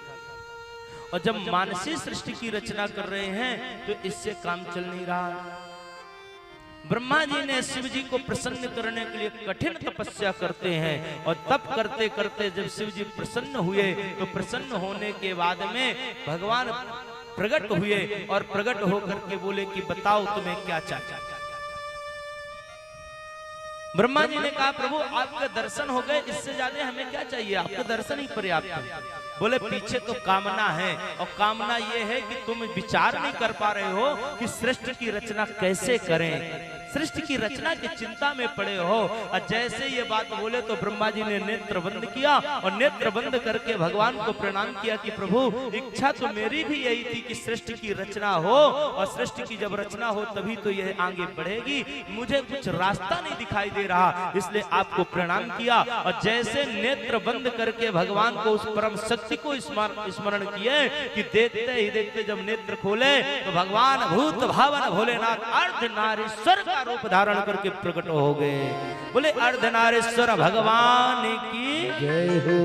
E: और जब मानसी सृष्टि की रचना कर रहे हैं तो इससे काम चल नहीं रहा। ब्रह्मा जी ने शिव जी को प्रसन्न करने के लिए कठिन तपस्या करते हैं और तप करते करते जब शिव जी प्रसन्न हुए तो प्रसन्न होने के बाद में भगवान प्रकट हुए और प्रकट होकर के बोले कि बताओ तुम्हें क्या चाहिए। ब्रह्मा जी ने कहा प्रभु आपके दर्शन हो गए, इससे ज्यादा हमें क्या चाहिए, आपके दर्शन ही पर्याप्त है। बोले पीछे तो कामना है और कामना ये है कि तुम विचार नहीं कर पा रहे हो कि सृष्टि की रचना कैसे करें, सृष्टि की रचना की चिंता में पड़े हो। और जैसे ये बात बोले तो ब्रह्मा जी ने नेत्र बंद किया और नेत्र बंद करके भगवान को प्रणाम किया कि प्रभु इच्छा तो मेरी भी यही थी कि सृष्टि की रचना हो और सृष्टि की जब रचना हो तभी तो यह आगे बढ़ेगी, मुझे कुछ रास्ता नहीं दिखाई दे रहा, इसलिए आपको प्रणाम किया। और जैसे नेत्र बंद करके भगवान को उस परम शक्ति को स्मरण किए कि देखते ही देखते जब नेत्र खोले तो भगवान भूत भावन भोलेनाथ अर्धनारीश्वर का रूप धारण करके प्रकट हो गए। बोले अर्धनारीश्वर भगवान की
B: जय हो।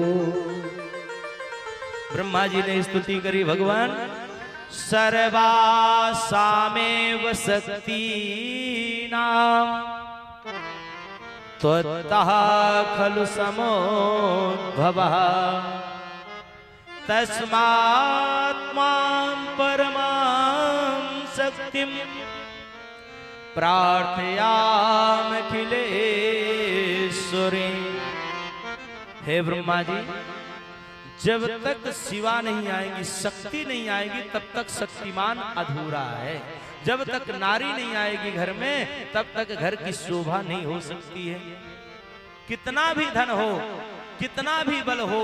E: ब्रह्मा जी ने स्तुति करी भगवान सर्वा सामेव शक्ति नाम त्वत्तः खलु समोद्भवः तस्मात् मां परमां शक्तिं प्रार्थयामखिलेश्वरी। हे ब्रह्मा जी जब तक शिवा नहीं आएगी, शक्ति नहीं आएगी, तब तक शक्तिमान अधूरा है। जब तक नारी नहीं आएगी घर में तब तक घर की शोभा नहीं हो सकती है। कितना भी धन हो, कितना भी बल हो,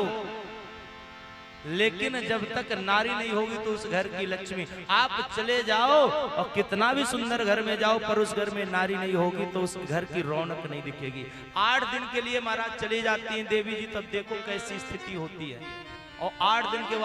E: लेकिन जब तक नारी नहीं होगी तो उस घर की लक्ष्मी, आप चले जाओ और कितना भी सुंदर घर में जाओ पर उस घर में नारी नहीं होगी तो उस घर की रौनक नहीं दिखेगी। 8 दिन के लिए महाराज चली जाती हैं देवी जी, तब देखो कैसी स्थिति होती है। और 8 दिन के बाद